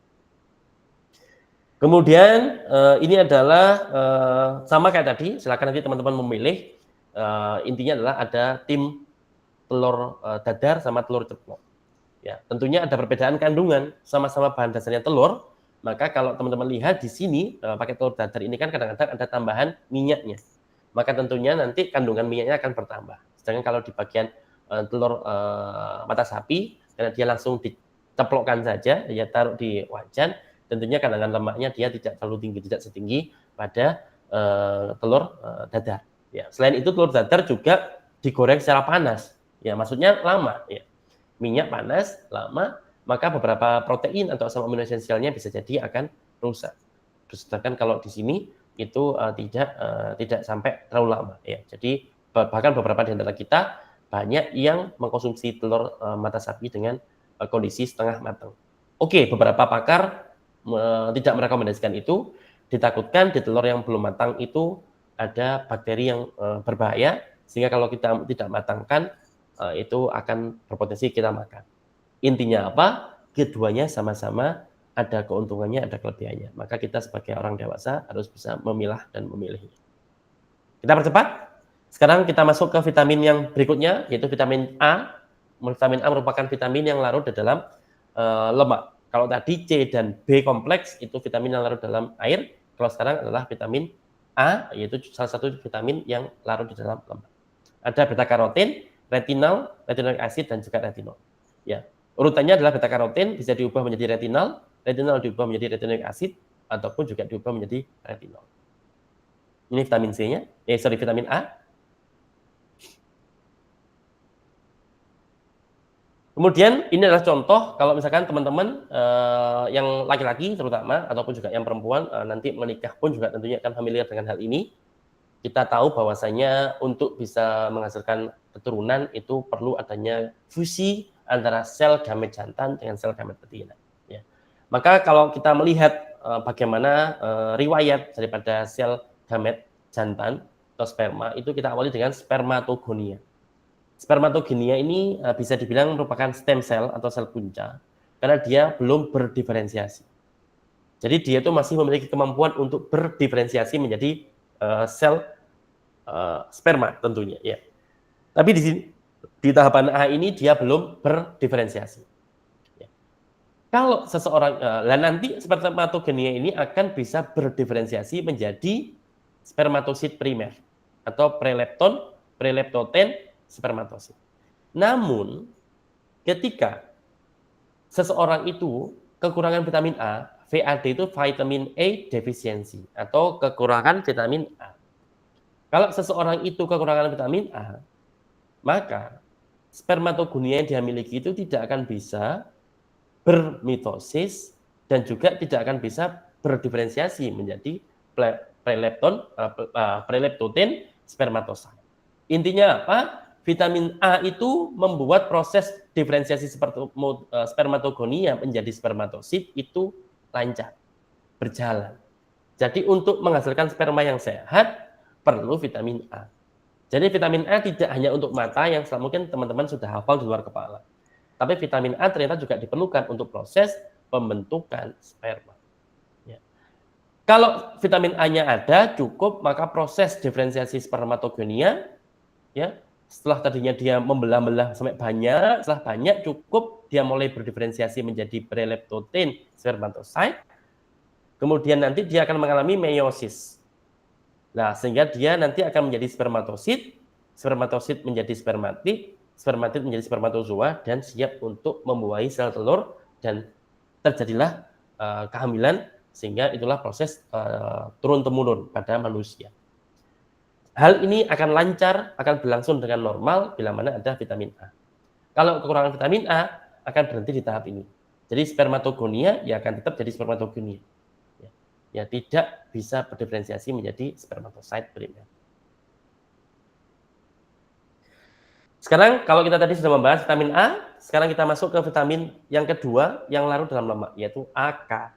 Kemudian ini adalah sama kayak tadi, silakan nanti teman-teman memilih. Intinya adalah ada tim telur dadar sama telur ceplok. Ya, tentunya ada perbedaan kandungan, sama-sama bahan dasarnya telur. Maka kalau teman-teman lihat di sini pakai telur dadar ini kan kadang-kadang ada tambahan minyaknya. Maka tentunya nanti kandungan minyaknya akan bertambah. Sedangkan kalau di bagian telur mata sapi, karena dia langsung diceplokkan saja, dia taruh di wajan, tentunya kandungan lemaknya dia tidak terlalu tinggi, tidak setinggi pada telur dadar. Ya, selain itu telur dadar juga digoreng secara panas, ya maksudnya lama, ya. Minyak panas lama, maka beberapa protein atau asam amino esensialnya bisa jadi akan rusak. Sedangkan kalau di sini itu tidak sampai terlalu lama, ya. Jadi bahkan beberapa di antara kita banyak yang mengkonsumsi telur mata sapi dengan kondisi setengah matang. Oke, beberapa pakar tidak merekomendasikan itu, ditakutkan di telur yang belum matang itu ada bakteri yang berbahaya, sehingga kalau kita tidak matangkan itu akan berpotensi kita makan. Intinya apa? Keduanya sama-sama ada keuntungannya, ada kelebihannya. Maka kita sebagai orang dewasa harus bisa memilah dan memilih. Kita percepat. Sekarang kita masuk ke vitamin yang berikutnya, yaitu vitamin A. Vitamin A merupakan vitamin yang larut di dalam lemak. Kalau tadi C dan B kompleks itu vitamin yang larut dalam air. Kalau sekarang adalah vitamin A, yaitu salah satu vitamin yang larut di dalam lemak. Ada beta karotin, retinol, retinoic acid, dan juga retinol. Ya, urutannya adalah beta karotin bisa diubah menjadi retinol diubah menjadi retinoic acid, ataupun juga diubah menjadi retinol. Ini vitamin C-nya, vitamin A. Kemudian ini adalah contoh kalau misalkan teman-teman yang laki-laki terutama ataupun juga yang perempuan nanti menikah pun juga tentunya akan familiar dengan hal ini. Kita tahu bahwasanya untuk bisa menghasilkan keturunan itu perlu adanya fusi antara sel gamet jantan dengan sel gamet betina. Ya. Maka kalau kita melihat bagaimana riwayat daripada sel gamet jantan atau sperma itu kita awali dengan spermatogonia. Spermatogenia ini bisa dibilang merupakan stem cell atau sel punca karena dia belum berdiferensiasi. Jadi dia itu masih memiliki kemampuan untuk berdiferensiasi menjadi sel sperma tentunya ya. Tapi di sini di tahapan A ini dia belum berdiferensiasi. Ya. Kalau seseorang nanti spermatogenia ini akan bisa berdiferensiasi menjadi spermatosit primer atau prelepton, preleptoten, spermatosit. Namun ketika seseorang itu kekurangan vitamin A, VAD itu vitamin A deficiency atau kekurangan vitamin A. Kalau seseorang itu kekurangan vitamin A, maka spermatogonia yang dia miliki itu tidak akan bisa bermitosis dan juga tidak akan bisa berdiferensiasi menjadi prelepton, preleptoten, spermatosit. Intinya apa? Vitamin A itu membuat proses diferensiasi spermatogonia menjadi spermatosit itu lancar, berjalan. Jadi untuk menghasilkan sperma yang sehat perlu vitamin A. Jadi vitamin A tidak hanya untuk mata yang mungkin teman-teman sudah hafal di luar kepala. Tapi vitamin A ternyata juga diperlukan untuk proses pembentukan sperma. Ya. Kalau vitamin A-nya ada cukup, maka proses diferensiasi spermatogonia ya, setelah tadinya dia membelah-belah sampai banyak, setelah banyak cukup dia mulai berdiferensiasi menjadi preleptoten spermatosit. Kemudian nanti dia akan mengalami meiosis. Nah, sehingga dia nanti akan menjadi spermatosit, spermatosit menjadi spermatid, spermatid menjadi spermatozoa dan siap untuk membuahi sel telur dan terjadilah kehamilan sehingga itulah proses turun-temurun pada manusia. Hal ini akan lancar, akan berlangsung dengan normal bila mana ada vitamin A. Kalau kekurangan vitamin A, akan berhenti di tahap ini. Jadi spermatogonia ya akan tetap jadi spermatogonia. Ya tidak bisa berdiferensiasi menjadi spermatosit primer. Sekarang kalau kita tadi sudah membahas vitamin A, sekarang kita masuk ke vitamin yang kedua yang larut dalam lemak, yaitu AK.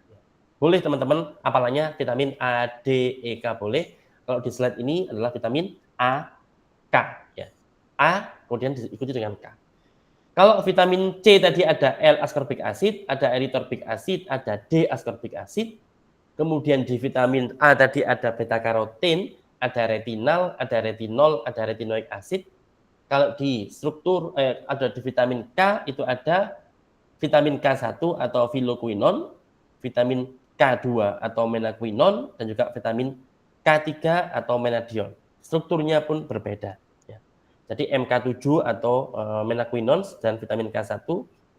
Boleh teman-teman hafalannya vitamin A, D, E, K boleh. Kalau di slide ini adalah vitamin A, K. Ya. A, kemudian diikuti dengan K. Kalau vitamin C tadi ada L-ascorbic acid, ada erythrobic acid, ada D-ascorbic acid. Kemudian di vitamin A tadi ada beta-karoten, ada retinal, ada retinol, ada retinoic acid. Kalau di struktur ada di vitamin K itu ada vitamin K1 atau phylloquinone, vitamin K2 atau menaquinone, dan juga vitamin K3 atau menadion. Strukturnya pun berbeda. Ya. Jadi MK7 atau menaquinone dan vitamin K1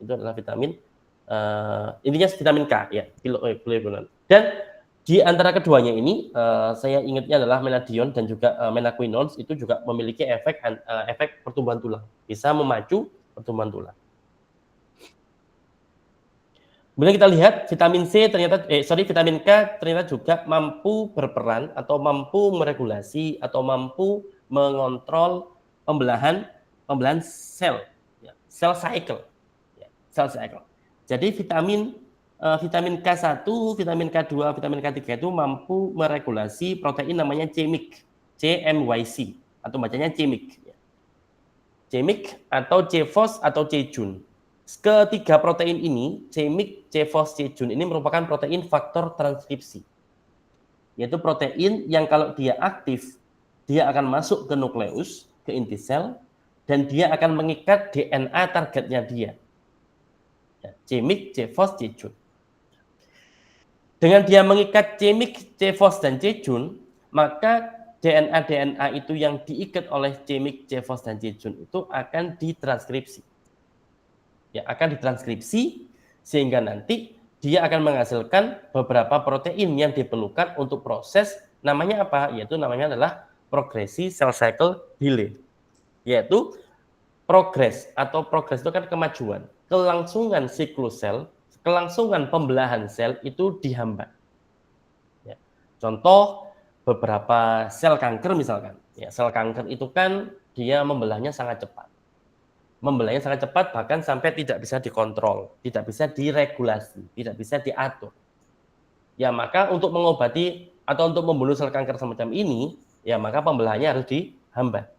itu adalah vitamin intinya vitamin K ya, phylloquinone. Dan di antara keduanya ini saya ingatnya adalah menadion dan juga menaquinone itu juga memiliki efek pertumbuhan tulang, bisa memacu pertumbuhan tulang. Kemudian kita lihat vitamin C ternyata vitamin K ternyata juga mampu berperan atau mampu meregulasi atau mampu mengontrol pembelahan sel, ya, cell cycle, ya, cell cycle. Jadi vitamin K1, vitamin K2, vitamin K3 itu mampu meregulasi protein namanya CMYC, CMYC atau bacanya CMYC. CMYC atau C-fos atau C-jun. Ketiga protein ini, CMYC, C-fos, C-jun ini merupakan protein faktor transkripsi. Yaitu protein yang kalau dia aktif, dia akan masuk ke nukleus, ke inti sel, dan dia akan mengikat DNA targetnya dia. CMYC, C-fos, C-jun. Dengan dia mengikat CMYC, C-fos, dan C-jun, maka DNA itu yang diikat oleh CMYC, C-fos, dan C-jun itu akan ditranskripsi. Ya, akan ditranskripsi sehingga nanti dia akan menghasilkan beberapa protein yang diperlukan untuk proses namanya apa? Yaitu namanya adalah progresi cell cycle delay. Yaitu progres itu kan kemajuan, kelangsungan siklus sel, kelangsungan pembelahan sel itu dihambat. Ya. Contoh beberapa sel kanker misalkan, ya, sel kanker itu kan dia membelahnya sangat cepat. Membelahnya sangat cepat bahkan sampai tidak bisa dikontrol, tidak bisa diregulasi, tidak bisa diatur. Ya, maka untuk mengobati atau untuk membunuh sel kanker semacam ini, ya maka pembelahannya harus dihambat.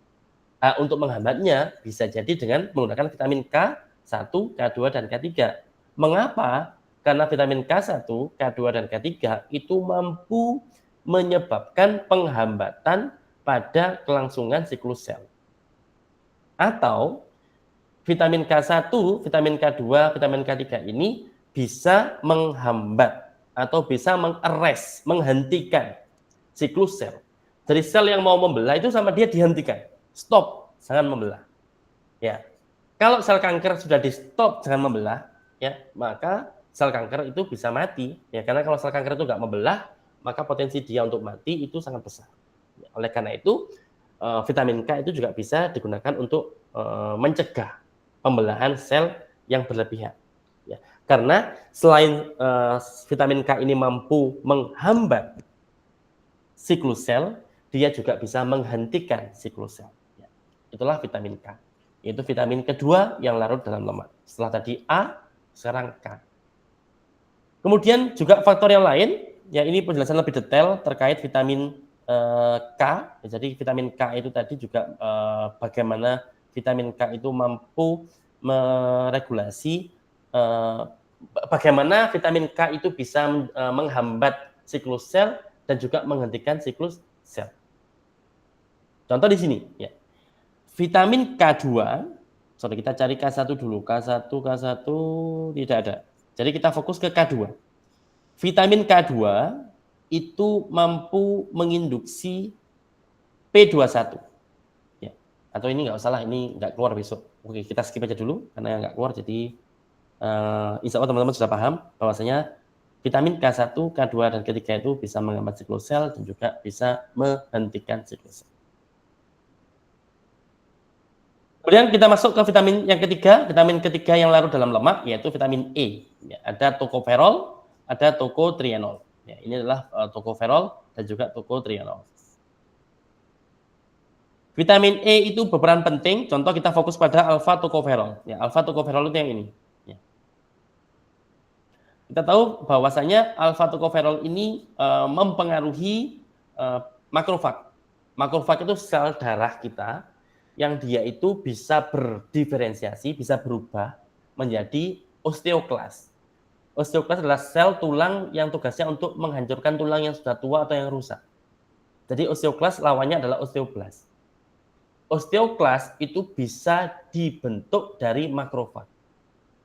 Untuk menghambatnya bisa jadi dengan menggunakan vitamin K1, K2, dan K3. Mengapa? Karena vitamin K1, K2, dan K3 itu mampu menyebabkan penghambatan pada kelangsungan siklus sel. Atau vitamin K1, vitamin K2, vitamin K3 ini bisa menghambat atau bisa mengeres, menghentikan siklus sel. Dari sel yang mau membelah itu sama dia dihentikan. Stop, jangan membelah. Ya. Kalau sel kanker sudah di stop jangan membelah, ya, maka sel kanker itu bisa mati. Ya, karena kalau sel kanker itu nggak membelah, maka potensi dia untuk mati itu sangat besar. Ya, oleh karena itu, vitamin K itu juga bisa digunakan untuk mencegah pembelahan sel yang berlebihan. Ya. Karena selain vitamin K ini mampu menghambat siklus sel, dia juga bisa menghentikan siklus sel. Ya. Itulah vitamin K. Itu vitamin kedua yang larut dalam lemak. Setelah tadi A, sekarang K. Kemudian juga faktor yang lain, ya ini penjelasan lebih detail terkait vitamin K. Jadi vitamin K itu tadi juga bagaimana vitamin K itu mampu meregulasi bagaimana vitamin K itu bisa menghambat siklus sel dan juga menghentikan siklus sel. Contoh di sini, ya. Vitamin K2, sorry kita cari K1 dulu. K1 tidak ada. Jadi kita fokus ke K2. Vitamin K2 itu mampu menginduksi P21. Ya. Atau ini nggak usah lah, ini nggak keluar besok. Oke, kita skip aja dulu karena nggak keluar. Jadi insya Allah teman-teman sudah paham bahwasanya vitamin K1, K2, dan K3 itu bisa menghambat siklus sel dan juga bisa menghentikan siklus sel. Kemudian kita masuk ke vitamin ketiga yang larut dalam lemak, yaitu vitamin E. Ya, ada tocopherol, ada tocotrienol. Ya, ini adalah tocopherol dan juga tocotrienol. Vitamin E itu berperan penting, contoh kita fokus pada alpha tocopherol. Ya, alpha tocopherol itu yang ini. Ya. Kita tahu bahwasanya alpha tocopherol ini mempengaruhi makrofag. Makrofag itu sel darah kita yang dia itu bisa berdiferensiasi, bisa berubah menjadi osteoklas. Osteoklas adalah sel tulang yang tugasnya untuk menghancurkan tulang yang sudah tua atau yang rusak. Jadi osteoklas lawannya adalah osteoblas. Osteoklas itu bisa dibentuk dari makrofag.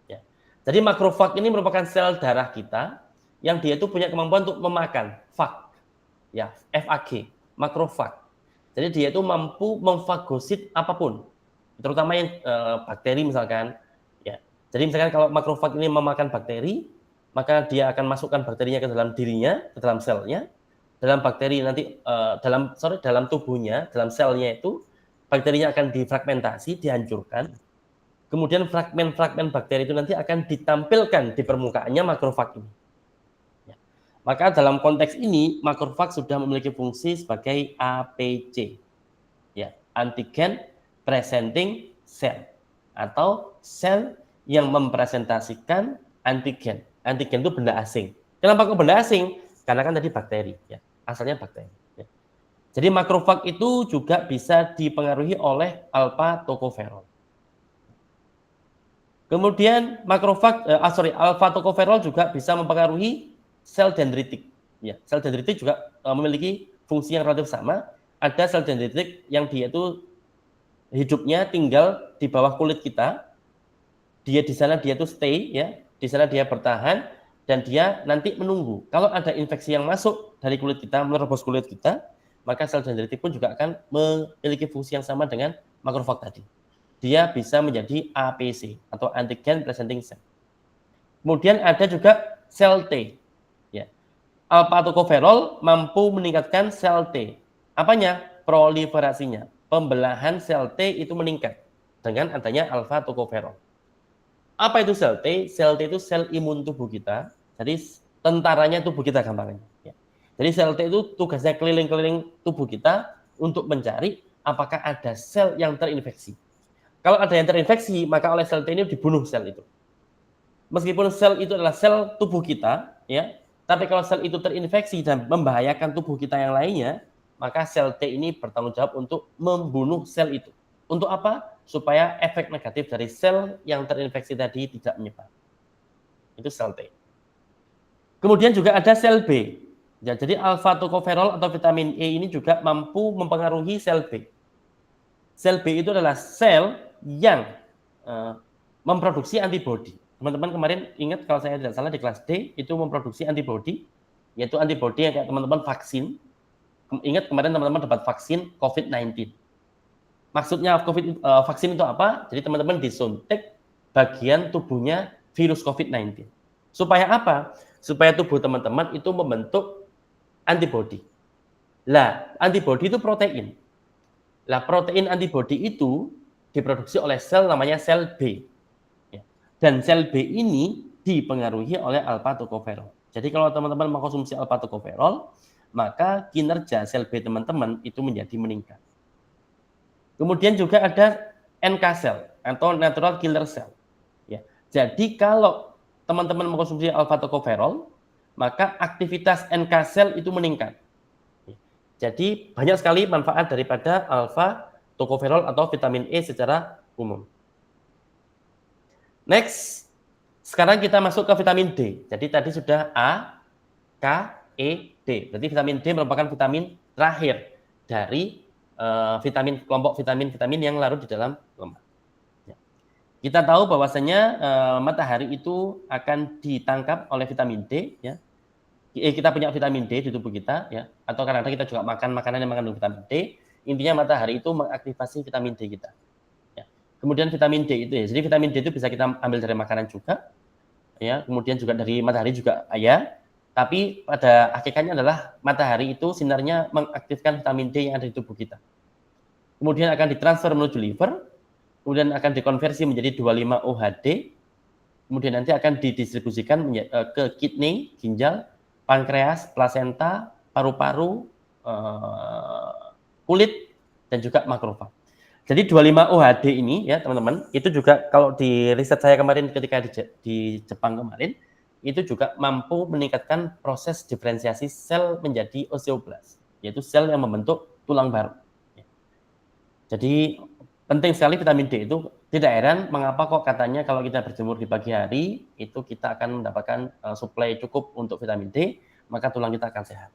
Ya. Jadi makrofag ini merupakan sel darah kita yang dia itu punya kemampuan untuk memakan fag. Ya, FAG, makrofag. Jadi dia itu mampu memfagosit apapun, terutama yang bakteri misalkan. Ya. Jadi misalkan kalau makrofag ini memakan bakteri, maka dia akan masukkan bakterinya ke dalam dirinya, ke dalam selnya. Dalam bakteri nanti dalam tubuhnya, dalam selnya itu bakterinya akan difragmentasi, dihancurkan. Kemudian fragmen-fragmen bakteri itu nanti akan ditampilkan di permukaannya makrofag ini. Maka dalam konteks ini, makrofag sudah memiliki fungsi sebagai APC, ya, antigen presenting cell, atau sel yang mempresentasikan antigen. Antigen itu benda asing. Kenapa kok benda asing? Karena kan tadi bakteri, ya, asalnya bakteri. Ya. Jadi makrofag itu juga bisa dipengaruhi oleh alpha tocopherol. Kemudian alpha tocopherol juga bisa mempengaruhi sel dendritik. Ya, sel dendritik juga memiliki fungsi yang relatif sama. Ada sel dendritik yang dia itu hidupnya tinggal di bawah kulit kita. Dia di sana dia itu stay, ya. Di sana dia bertahan dan dia nanti menunggu. Kalau ada infeksi yang masuk dari kulit kita, menerobos kulit kita, maka sel dendritik pun juga akan memiliki fungsi yang sama dengan makrofag tadi. Dia bisa menjadi APC atau antigen presenting cell. Kemudian ada juga sel T. Alpha tocopherol mampu meningkatkan sel T. Apanya? Proliferasinya. Pembelahan sel T itu meningkat dengan adanya alfa tokoferol. Apa itu sel T? Sel T itu sel imun tubuh kita. Jadi tentaranya tubuh kita gampangnya. Ya. Jadi sel T itu tugasnya keliling-keliling tubuh kita untuk mencari apakah ada sel yang terinfeksi. Kalau ada yang terinfeksi, maka oleh sel T ini dibunuh sel itu. Meskipun sel itu adalah sel tubuh kita, ya, tapi kalau sel itu terinfeksi dan membahayakan tubuh kita yang lainnya, maka sel T ini bertanggung jawab untuk membunuh sel itu. Untuk apa? Supaya efek negatif dari sel yang terinfeksi tadi tidak menyebar. Itu sel T. Kemudian juga ada sel B. Ya, jadi alfa tokoferol atau vitamin E ini juga mampu mempengaruhi sel B. Sel B itu adalah sel yang memproduksi antibodi. Teman-teman kemarin ingat kalau saya tidak salah di kelas D itu memproduksi antibodi, yaitu antibodi yang kayak teman-teman vaksin. Ingat kemarin teman-teman dapat vaksin COVID-19. Maksudnya vaksin itu apa? Jadi teman-teman disuntik bagian tubuhnya virus COVID-19. Supaya apa? Supaya tubuh teman-teman itu membentuk antibodi. Lah, antibodi itu protein. Lah, protein antibodi itu diproduksi oleh sel namanya sel B. Dan sel B ini dipengaruhi oleh alfa tokoferol. Jadi kalau teman-teman mengkonsumsi alfa tokoferol, maka kinerja sel B teman-teman itu menjadi meningkat. Kemudian juga ada NK cell atau natural killer cell. Ya. Jadi kalau teman-teman mengkonsumsi alfa tokoferol, maka aktivitas NK cell itu meningkat. Jadi banyak sekali manfaat daripada alfa tokoferol atau vitamin E secara umum. Next, sekarang kita masuk ke vitamin D. Jadi tadi sudah A, K, E, D. Berarti vitamin D merupakan vitamin terakhir dari kelompok vitamin-vitamin yang larut di dalam lemak. Ya. Kita tahu bahwasanya matahari itu akan ditangkap oleh vitamin D. Ya. Kita punya vitamin D di tubuh kita, ya. Atau kadang-kadang kita juga makan makanan yang mengandung vitamin D. Intinya matahari itu mengaktifasi vitamin D kita. Kemudian vitamin D itu ya, jadi vitamin D itu bisa kita ambil dari makanan juga, ya. Kemudian juga dari matahari juga ya. Tapi pada hakikatnya adalah matahari itu sinarnya mengaktifkan vitamin D yang ada di tubuh kita. Kemudian akan ditransfer menuju liver, kemudian akan dikonversi menjadi 25-OHD, kemudian nanti akan didistribusikan ke kidney, ginjal, pankreas, plasenta, paru-paru, kulit, dan juga makrofag. Jadi 25-OHD ini ya teman-teman, itu juga kalau di riset saya kemarin ketika di Jepang kemarin, itu juga mampu meningkatkan proses diferensiasi sel menjadi osteoblast, yaitu sel yang membentuk tulang baru. Jadi penting sekali vitamin D itu, tidak heran mengapa kok katanya kalau kita berjemur di pagi hari, itu kita akan mendapatkan suplai cukup untuk vitamin D, maka tulang kita akan sehat.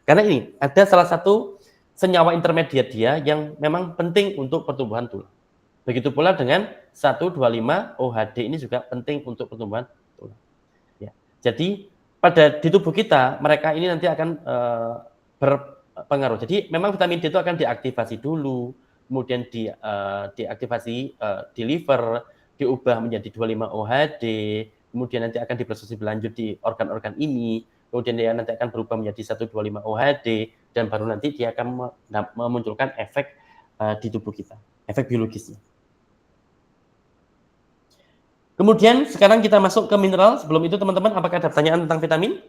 Karena ini, ada salah satu senyawa intermediat dia yang memang penting untuk pertumbuhan tulang. Begitu pula dengan 1,25-OHD ini juga penting untuk pertumbuhan tulang. Ya. Jadi di tubuh kita mereka ini nanti akan berpengaruh. Jadi memang vitamin D itu akan diaktifasi dulu, kemudian diaktifasi di liver, diubah menjadi 25-OHD, kemudian nanti akan diproses berlanjut di organ-organ ini. Kemudian dia nanti akan berubah menjadi 1,25-OHD, dan baru nanti dia akan memunculkan efek di tubuh kita, efek biologisnya. Kemudian sekarang kita masuk ke mineral. Sebelum itu teman-teman, apakah ada pertanyaan tentang vitamin?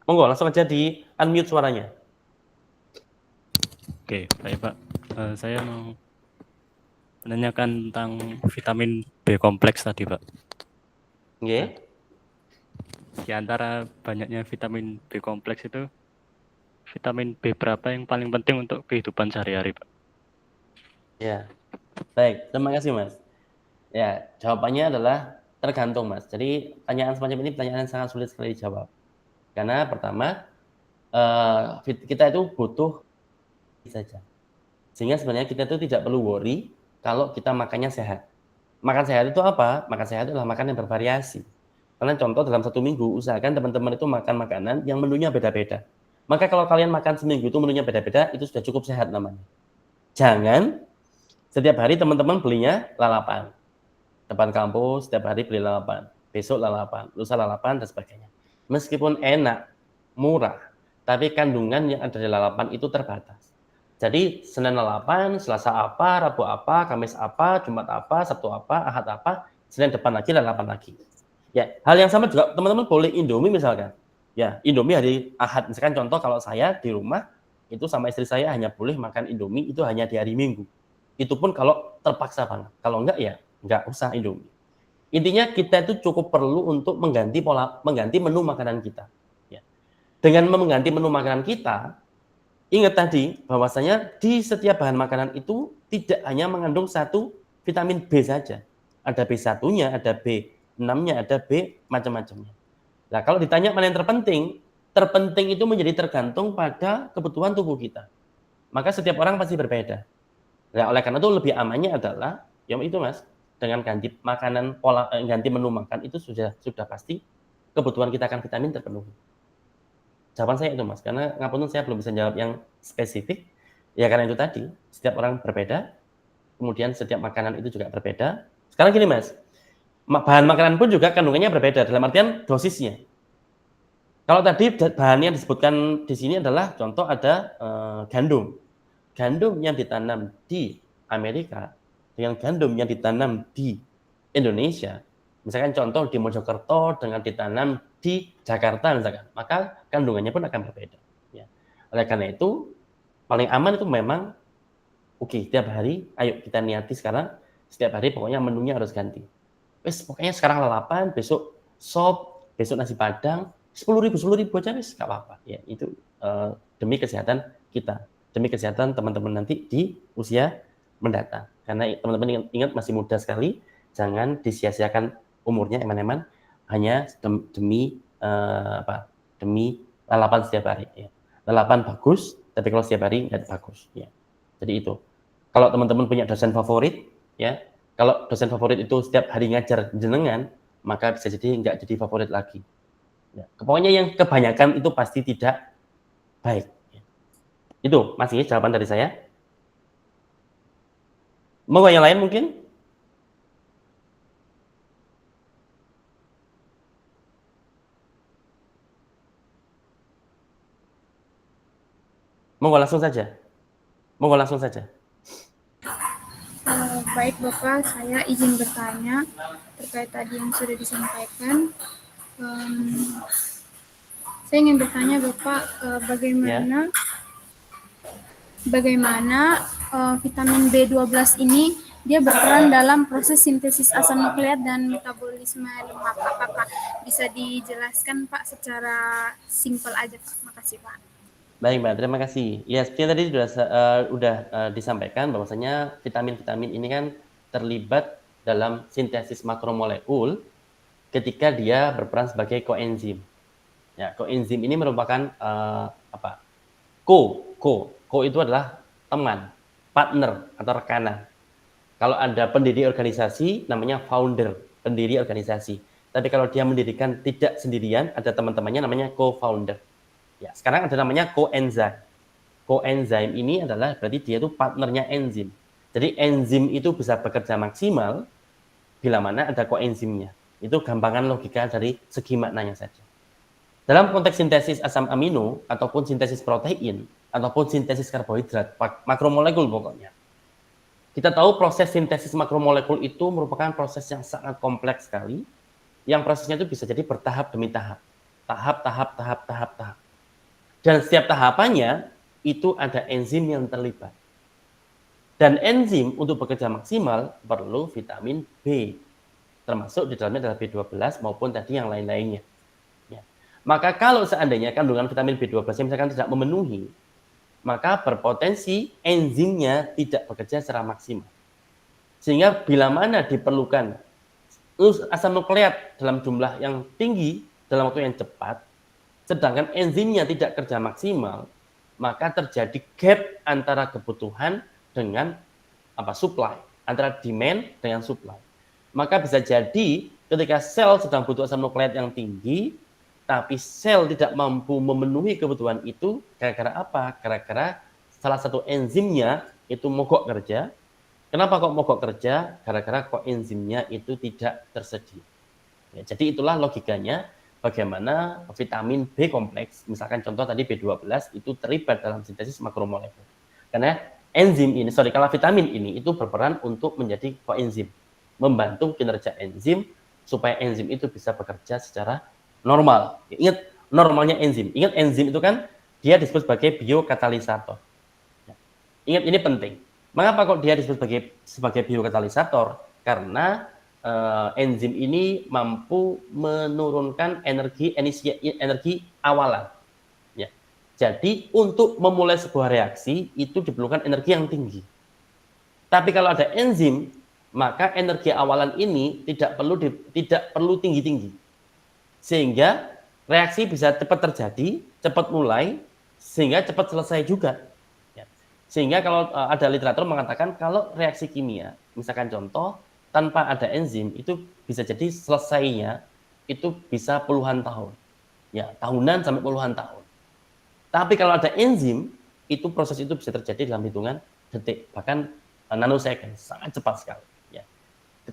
Monggo, langsung aja di unmute suaranya. Oke, baik Pak. Saya mau menanyakan tentang vitamin B kompleks tadi Pak. Oke. Di antara banyaknya vitamin B kompleks itu, vitamin B berapa yang paling penting untuk kehidupan sehari-hari Pak? Ya, baik. Terima kasih Mas. Ya, jawabannya adalah tergantung Mas. Jadi pertanyaan semacam ini pertanyaan yang sangat sulit sekali dijawab. Karena pertama, kita itu butuh saja. Sehingga sebenarnya kita itu tidak perlu worry kalau kita makannya sehat. Makan sehat itu apa? Makan sehat adalah makan yang bervariasi. Karena contoh dalam 1 minggu, usahakan teman-teman itu makan makanan yang menunya beda-beda. Maka kalau kalian makan seminggu itu menunya beda-beda, itu sudah cukup sehat namanya. Jangan setiap hari teman-teman belinya lalapan. Depan kampus, setiap hari beli lalapan. Besok lalapan, lusa lalapan, dan sebagainya. Meskipun enak, murah, tapi kandungan yang ada di lalapan itu terbatas. Jadi Senin 8, Selasa apa, Rabu apa, Kamis apa, Jumat apa, Sabtu apa, Ahad apa, Senin depan lagi dan 8 lagi. Ya, hal yang sama juga teman-teman boleh Indomie misalkan. Ya, Indomie hari Ahad. Misalkan contoh kalau saya di rumah itu sama istri saya hanya boleh makan Indomie itu hanya di hari Minggu. Itu pun kalau terpaksa banget. Kalau enggak ya enggak usah Indomie. Intinya kita itu cukup perlu untuk mengganti menu makanan kita. Ya. Dengan mengganti menu makanan kita, ingat tadi bahwasanya di setiap bahan makanan itu tidak hanya mengandung satu vitamin B saja. Ada B1-nya, ada B6-nya, ada B macam-macamnya. Nah, kalau ditanya mana yang terpenting itu menjadi tergantung pada kebutuhan tubuh kita. Maka setiap orang pasti berbeda. Nah, oleh karena itu lebih amannya adalah yang itu Mas, dengan ganti makanan ganti menu makan itu sudah pasti kebutuhan kita akan vitamin terpenuhi. Jawaban saya itu Mas, karena ngapunten saya belum bisa jawab yang spesifik. Ya karena itu tadi, setiap orang berbeda, kemudian setiap makanan itu juga berbeda. Sekarang gini Mas, bahan makanan pun juga kandungannya berbeda dalam artian dosisnya. Kalau tadi bahan yang disebutkan di sini adalah contoh ada gandum. Gandum yang ditanam di Amerika dengan gandum yang ditanam di Indonesia, misalkan contoh di Mojokerto dengan ditanam di Jakarta misalkan, maka kandungannya pun akan berbeda. Ya. Oleh karena itu, paling aman itu memang tiap hari, ayo kita niati sekarang, setiap hari pokoknya menunya harus ganti. Wes pokoknya sekarang lalapan, besok sop, besok nasi padang, 10.000 aja wes nggak apa-apa. Ya, itu demi kesehatan kita, demi kesehatan teman-teman nanti di usia mendatang. Karena teman-teman ingat masih muda sekali, jangan disia-siakan umurnya eman-eman hanya demi demi lalapan setiap hari. Ya. Lalapan bagus, tapi kalau setiap hari nggak bagus. Ya. Jadi itu. Kalau teman-teman punya dosen favorit, ya, kalau dosen favorit itu setiap hari ngajar jenengan, maka bisa jadi nggak jadi favorit lagi. Ya. Pokoknya yang kebanyakan itu pasti tidak baik. Ya. Itu masih jawaban dari saya. Mau yang lain mungkin? Monggo langsung saja. Monggo langsung saja. Baik Bapak, saya izin bertanya terkait tadi yang sudah disampaikan. Saya ingin bertanya Bapak, bagaimana vitamin B12 ini dia berperan dalam proses sintesis asam nukleat dan metabolisme lemak. Apakah bisa dijelaskan Pak secara simpel aja Pak? Makasih Pak. Baik Mbak, terima kasih. Ya seperti yang tadi sudah disampaikan bahwasanya vitamin-vitamin ini kan terlibat dalam sintesis makromolekul ketika dia berperan sebagai koenzim. Ya, koenzim ini merupakan Ko itu adalah teman, partner atau rekanan. Kalau ada pendiri organisasi namanya founder, pendiri organisasi. Tapi kalau dia mendirikan tidak sendirian, ada teman-temannya namanya co-founder. Ya, sekarang ada namanya coenzyme. Coenzyme ini adalah berarti dia itu partnernya enzim. Jadi enzim itu bisa bekerja maksimal bila mana ada coenzimnya. Itu gampangan logika dari segi maknanya saja. Dalam konteks sintesis asam amino ataupun sintesis protein ataupun sintesis karbohidrat, makromolekul pokoknya. Kita tahu proses sintesis makromolekul itu merupakan proses yang sangat kompleks sekali, yang prosesnya itu bisa jadi bertahap demi tahap. Tahap. Dan setiap tahapannya itu ada enzim yang terlibat. Dan enzim untuk bekerja maksimal perlu vitamin B. Termasuk di dalamnya adalah B12 maupun tadi yang lain-lainnya. Ya. Maka kalau seandainya kandungan vitamin B12 yang misalkan tidak memenuhi, maka berpotensi enzimnya tidak bekerja secara maksimal. Sehingga bila mana diperlukan asam nukleat dalam jumlah yang tinggi dalam waktu yang cepat, sedangkan enzimnya tidak kerja maksimal, maka terjadi gap antara kebutuhan dengan supply, antara demand dengan supply. Maka bisa jadi ketika sel sedang butuh asam nukleat yang tinggi, tapi sel tidak mampu memenuhi kebutuhan itu, gara-gara apa? Gara-gara salah satu enzimnya itu mogok kerja. Kenapa kok mogok kerja? Gara-gara koenzimnya itu tidak tersedia. Ya, jadi itulah logikanya bagaimana vitamin B kompleks, misalkan contoh tadi B12 itu terlibat dalam sintesis makromolekul. Karena kalau vitamin ini itu berperan untuk menjadi koenzim, membantu kinerja enzim supaya enzim itu bisa bekerja secara normal. Ingat normalnya enzim. Ingat enzim itu kan dia disebut sebagai biokatalisator. Ingat ini penting. Mengapa kok dia disebut sebagai biokatalisator? Karena enzim ini mampu menurunkan energi awalan. Ya. Jadi untuk memulai sebuah reaksi itu diperlukan energi yang tinggi. Tapi kalau ada enzim, maka energi awalan ini tidak perlu tinggi-tinggi. Sehingga reaksi bisa cepat terjadi, cepat mulai, sehingga cepat selesai juga. Ya. Sehingga kalau ada literatur mengatakan kalau reaksi kimia, misalkan contoh, tanpa ada enzim itu bisa jadi selesainya itu bisa puluhan tahun. Ya, tahunan sampai puluhan tahun. Tapi kalau ada enzim, itu proses itu bisa terjadi dalam hitungan detik, bahkan nanosecond, sangat cepat sekali. Ya.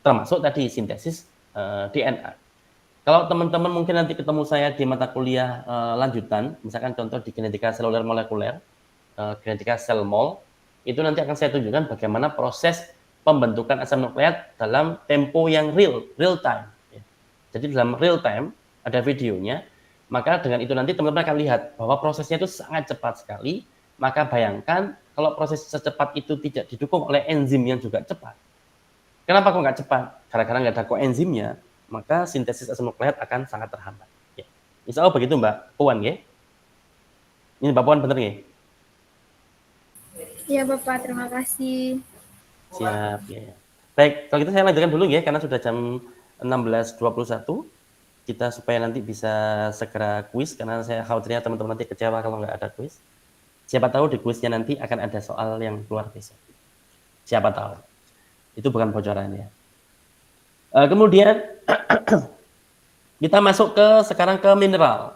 Termasuk tadi sintesis DNA. Kalau teman-teman mungkin nanti ketemu saya di mata kuliah lanjutan, misalkan contoh di genetika seluler molekuler, genetika sel mol, itu nanti akan saya tunjukkan bagaimana proses pembentukan asam nukleat dalam tempo yang real time. Ya. Jadi dalam real time ada videonya, maka dengan itu nanti teman-teman akan lihat bahwa prosesnya itu sangat cepat sekali. Maka bayangkan kalau proses secepat itu tidak didukung oleh enzim yang juga cepat. Kenapa kok nggak cepat? Karena nggak ada koenzimnya, maka sintesis asam nukleat akan sangat terhambat. Ya. Insya Allah begitu Mbak Puan ya. Ini Mbak Puan benar ya? Iya Bapak, terima kasih. Siap ya. Baik, kalau gitu saya lanjutkan dulu ya karena sudah jam 16.21. Kita supaya nanti bisa segera kuis karena saya khawatirnya teman-teman nanti kecewa kalau nggak ada kuis. Siapa tahu di kuisnya nanti akan ada soal yang keluar besok. Siapa tahu. Itu bukan bocoran ya. Kemudian kita masuk sekarang ke mineral.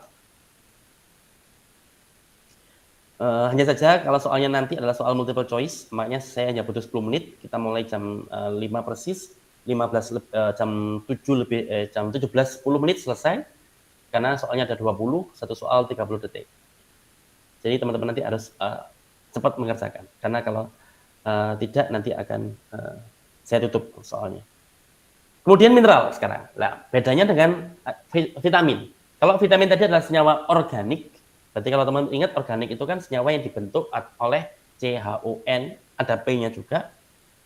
Hanya saja kalau soalnya nanti adalah soal multiple choice, makanya saya hanya butuh 10 menit. Kita mulai jam 5 persis, jam 17.10 menit selesai. Karena soalnya ada 20, satu soal 30 detik. Jadi teman-teman nanti harus cepat mengerjakan. Karena kalau tidak nanti akan saya tutup soalnya. Kemudian mineral sekarang. Nah, bedanya dengan vitamin. Kalau vitamin tadi adalah senyawa organik. Berarti kalau teman ingat organik itu kan senyawa yang dibentuk oleh CHON, ada P-nya juga.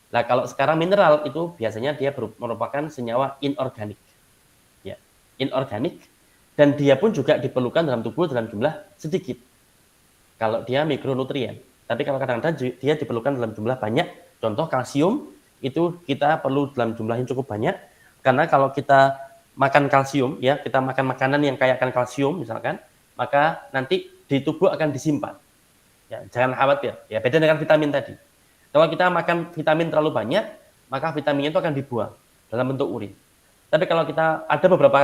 Nah, kalau sekarang mineral itu biasanya dia merupakan senyawa inorganik. Ya, inorganik dan dia pun juga diperlukan dalam tubuh dalam jumlah sedikit. Kalau dia mikronutrien. Tapi kalau kadang-kadang dia diperlukan dalam jumlah banyak. Contoh kalsium itu kita perlu dalam jumlah yang cukup banyak karena kalau kita makan kalsium ya, kita makan makanan yang kaya akan kalsium misalkan, maka nanti di tubuh akan disimpan. Ya, jangan khawatir. Ya, beda dengan vitamin tadi. Kalau kita makan vitamin terlalu banyak, maka vitaminnya itu akan dibuang dalam bentuk urin. Tapi kalau kita ada beberapa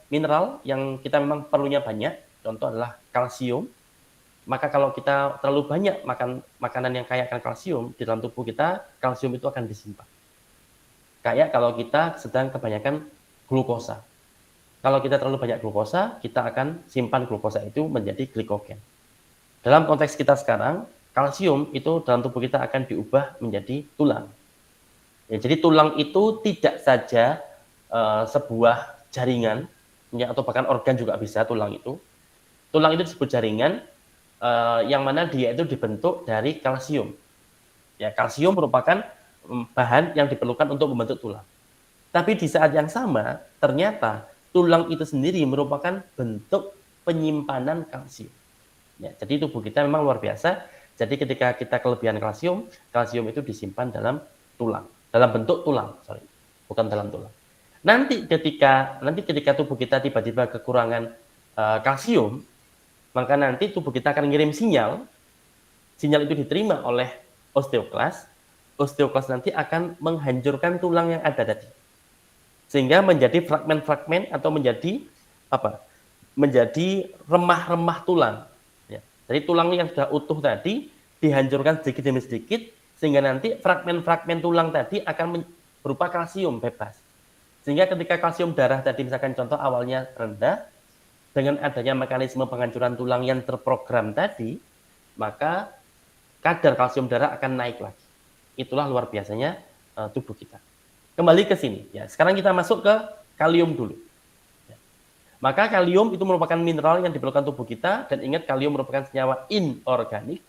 mineral yang kita memang perlunya banyak, contoh adalah kalsium, maka kalau kita terlalu banyak makan makanan yang kaya akan kalsium, di dalam tubuh kita, kalsium itu akan disimpan. Kayak kalau kita sedang kebanyakan glukosa. Kalau kita terlalu banyak glukosa, kita akan simpan glukosa itu menjadi glikogen. Dalam konteks kita sekarang, kalsium itu dalam tubuh kita akan diubah menjadi tulang. Ya, jadi tulang itu tidak saja sebuah jaringan, ya, atau bahkan organ juga bisa tulang itu. Tulang itu disebut jaringan, yang mana dia itu dibentuk dari kalsium. Ya, kalsium merupakan bahan yang diperlukan untuk membentuk tulang. Tapi di saat yang sama, ternyata tulang itu sendiri merupakan bentuk penyimpanan kalsium. Ya, jadi tubuh kita memang luar biasa. Jadi ketika kita kelebihan kalsium, kalsium itu disimpan dalam tulang, dalam bentuk tulang, bukan dalam tulang. Nanti ketika tubuh kita tiba-tiba kekurangan kalsium, maka nanti tubuh kita akan mengirim sinyal itu diterima oleh osteoklas nanti akan menghancurkan tulang yang ada tadi. Sehingga menjadi fragmen-fragmen atau menjadi remah-remah tulang. Ya. Jadi tulang yang sudah utuh tadi dihancurkan sedikit demi sedikit, sehingga nanti fragmen-fragmen tulang tadi akan berupa kalsium bebas. Sehingga ketika kalsium darah tadi misalkan contoh awalnya rendah, dengan adanya mekanisme penghancuran tulang yang terprogram tadi, maka kadar kalsium darah akan naik lagi. Itulah luar biasanya tubuh kita. Kembali ke sini. Ya, sekarang kita masuk ke kalium dulu. Ya. Maka kalium itu merupakan mineral yang diperlukan tubuh kita, dan ingat kalium merupakan senyawa inorganik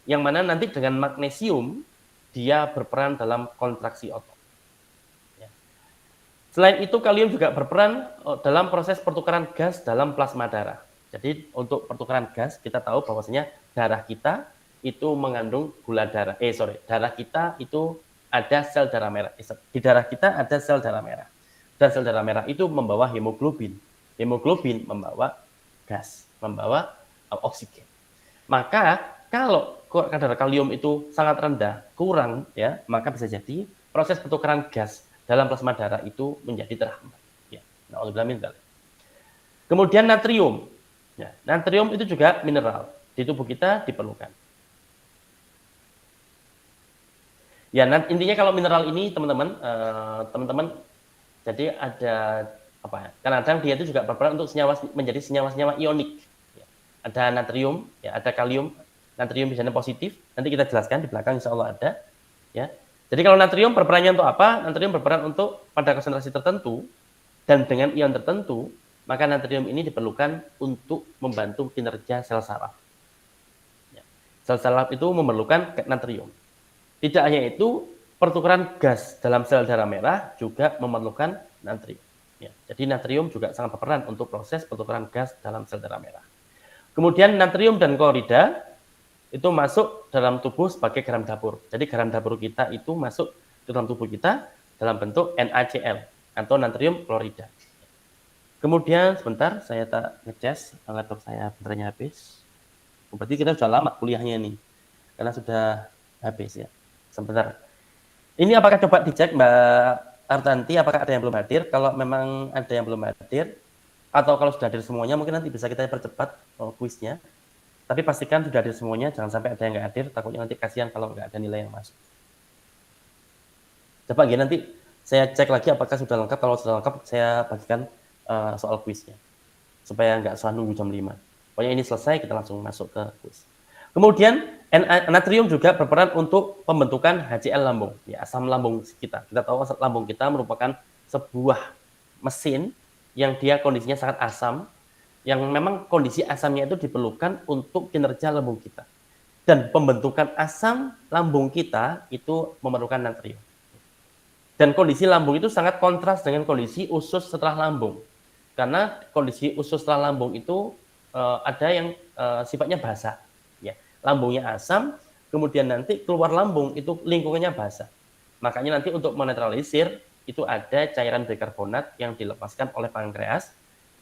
yang mana nanti dengan magnesium dia berperan dalam kontraksi otot. Ya. Selain itu kalium juga berperan dalam proses pertukaran gas dalam plasma darah. Jadi untuk pertukaran gas kita tahu bahwasanya darah kita itu mengandung gula darah. Darah kita itu ada sel darah merah. Di darah kita ada sel darah merah. Dan sel darah merah itu membawa hemoglobin. Hemoglobin membawa gas, membawa oksigen. Maka kalau kadar kalium itu sangat rendah, kurang ya, maka bisa jadi proses pertukaran gas dalam plasma darah itu menjadi terhambat. Ya. Kemudian natrium. Ya, natrium itu juga mineral di tubuh kita diperlukan. Ya, intinya kalau mineral ini teman-teman, jadi ada apa ya? Kadang-kadang dia itu juga berperan untuk menjadi senyawa-senyawa ionik. Ya. Ada natrium, ya, ada kalium. Natrium biasanya positif. Nanti kita jelaskan di belakang, insya Allah ada. Ya. Jadi kalau natrium berperannya untuk apa? Natrium berperan untuk pada konsentrasi tertentu dan dengan ion tertentu, maka natrium ini diperlukan untuk membantu kinerja sel saraf. Ya. Sel saraf itu memerlukan natrium. Tidak hanya itu, pertukaran gas dalam sel darah merah juga memerlukan natrium. Ya, jadi natrium juga sangat berperan untuk proses pertukaran gas dalam sel darah merah. Kemudian natrium dan klorida itu masuk dalam tubuh sebagai garam dapur. Jadi garam dapur kita itu masuk ke dalam tubuh kita dalam bentuk NaCl atau natrium klorida. Kemudian sebentar, saya tak ngecas, laptop saya baterainya habis. Berarti kita sudah lama kuliahnya nih, karena sudah habis ya. Sebentar. Ini apakah coba dicek Mbak Artanti, apakah ada yang belum hadir? Kalau memang ada yang belum hadir, atau kalau sudah hadir semuanya, mungkin nanti bisa kita percepat kuisnya. Tapi pastikan sudah hadir semuanya, jangan sampai ada yang nggak hadir, takutnya nanti kasihan kalau nggak ada nilai yang masuk. Coba nanti saya cek lagi apakah sudah lengkap. Kalau sudah lengkap, saya bagikan soal kuisnya. Supaya nggak usah nunggu jam 5. Pokoknya ini selesai, kita langsung masuk ke kuis. Kemudian natrium juga berperan untuk pembentukan HCl lambung, ya, asam lambung kita. Kita tahu asam lambung kita merupakan sebuah mesin yang dia kondisinya sangat asam, yang memang kondisi asamnya itu diperlukan untuk kinerja lambung kita. Dan pembentukan asam lambung kita itu memerlukan natrium. Dan kondisi lambung itu sangat kontras dengan kondisi usus setelah lambung. Karena kondisi usus setelah lambung itu ada yang sifatnya basah. Lambungnya asam, kemudian nanti keluar lambung itu lingkungannya basah. Makanya nanti untuk menetralisir itu ada cairan bikarbonat yang dilepaskan oleh pankreas.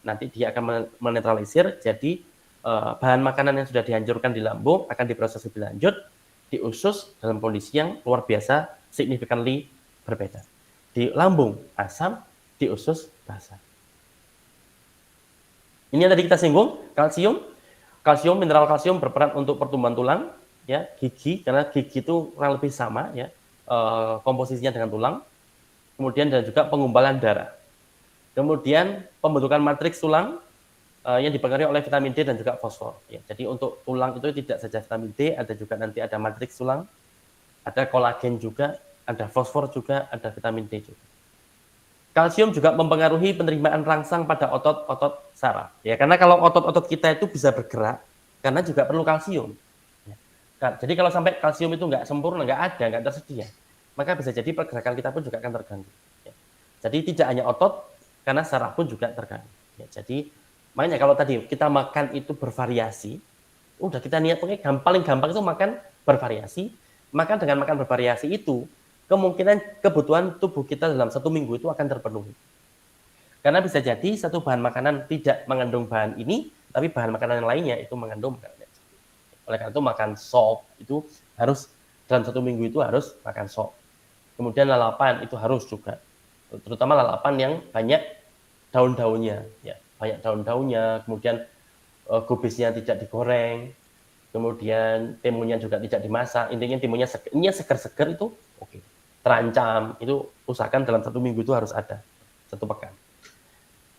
Nanti dia akan menetralisir, jadi bahan makanan yang sudah dihancurkan di lambung akan diproses lebih lanjut di usus dalam kondisi yang luar biasa, significantly berbeda. Di lambung asam, di usus basah. Ini yang tadi kita singgung, kalsium. Kalsium, mineral kalsium berperan untuk pertumbuhan tulang, ya, gigi, karena gigi itu kurang lebih sama, ya, komposisinya dengan tulang. Kemudian dan juga penggumpalan darah. Kemudian pembentukan matriks tulang yang dipengaruhi oleh vitamin D dan juga fosfor. Ya. Jadi untuk tulang itu tidak saja vitamin D, ada juga nanti ada matriks tulang, ada kolagen juga, ada fosfor juga, ada vitamin D juga. Kalsium juga mempengaruhi penerimaan rangsang pada otot-otot saraf. Ya, karena kalau otot-otot kita itu bisa bergerak, karena juga perlu kalsium. Ya. Jadi kalau sampai kalsium itu nggak sempurna, nggak tersedia, maka bisa jadi pergerakan kita pun juga akan terganggu. Ya. Jadi tidak hanya otot, karena saraf pun juga terganggu. Ya, jadi makanya kalau tadi kita makan itu bervariasi, udah kita niat paling gampang itu makan bervariasi, maka dengan makan bervariasi itu kemungkinan kebutuhan tubuh kita dalam 1 minggu itu akan terpenuhi. Karena bisa jadi satu bahan makanan tidak mengandung bahan ini, tapi bahan makanan yang lainnya itu mengandung makanan. Oleh karena itu makan sop itu harus dalam 1 minggu itu harus makan sop. Kemudian lalapan itu harus juga, terutama lalapan yang banyak daun-daunnya, ya, banyak daun-daunnya. Kemudian gubisnya tidak digoreng, kemudian timunnya juga tidak dimasak. Intinya timunnya segar-segar itu oke. Terancam itu usahakan dalam 1 minggu itu harus ada 1 pekan.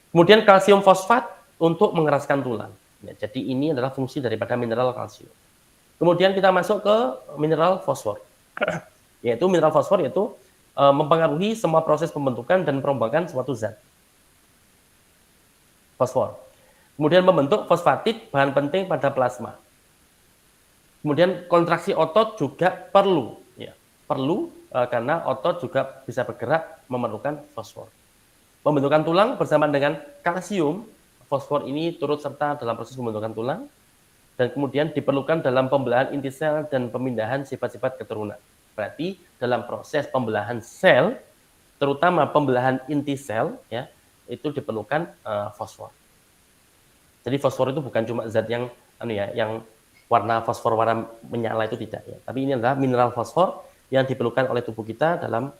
Kemudian kalsium fosfat untuk mengeraskan tulang. Ya, jadi ini adalah fungsi daripada mineral kalsium. Kemudian kita masuk ke mineral fosfor. Yaitu mineral fosfor yaitu mempengaruhi semua proses pembentukan dan perombakan suatu zat. Fosfor. Kemudian membentuk fosfatid, bahan penting pada plasma. Kemudian kontraksi otot juga perlu, ya, perlu karena otot juga bisa bergerak memerlukan fosfor. Pembentukan tulang bersama dengan kalsium, fosfor ini turut serta dalam proses pembentukan tulang dan kemudian diperlukan dalam pembelahan inti sel dan pemindahan sifat-sifat keturunan. Berarti dalam proses pembelahan sel, terutama pembelahan inti sel, ya, itu diperlukan fosfor. Jadi fosfor itu bukan cuma zat yang yang warna fosfor warna menyala itu tidak, ya. Tapi ini adalah mineral fosfor yang diperlukan oleh tubuh kita dalam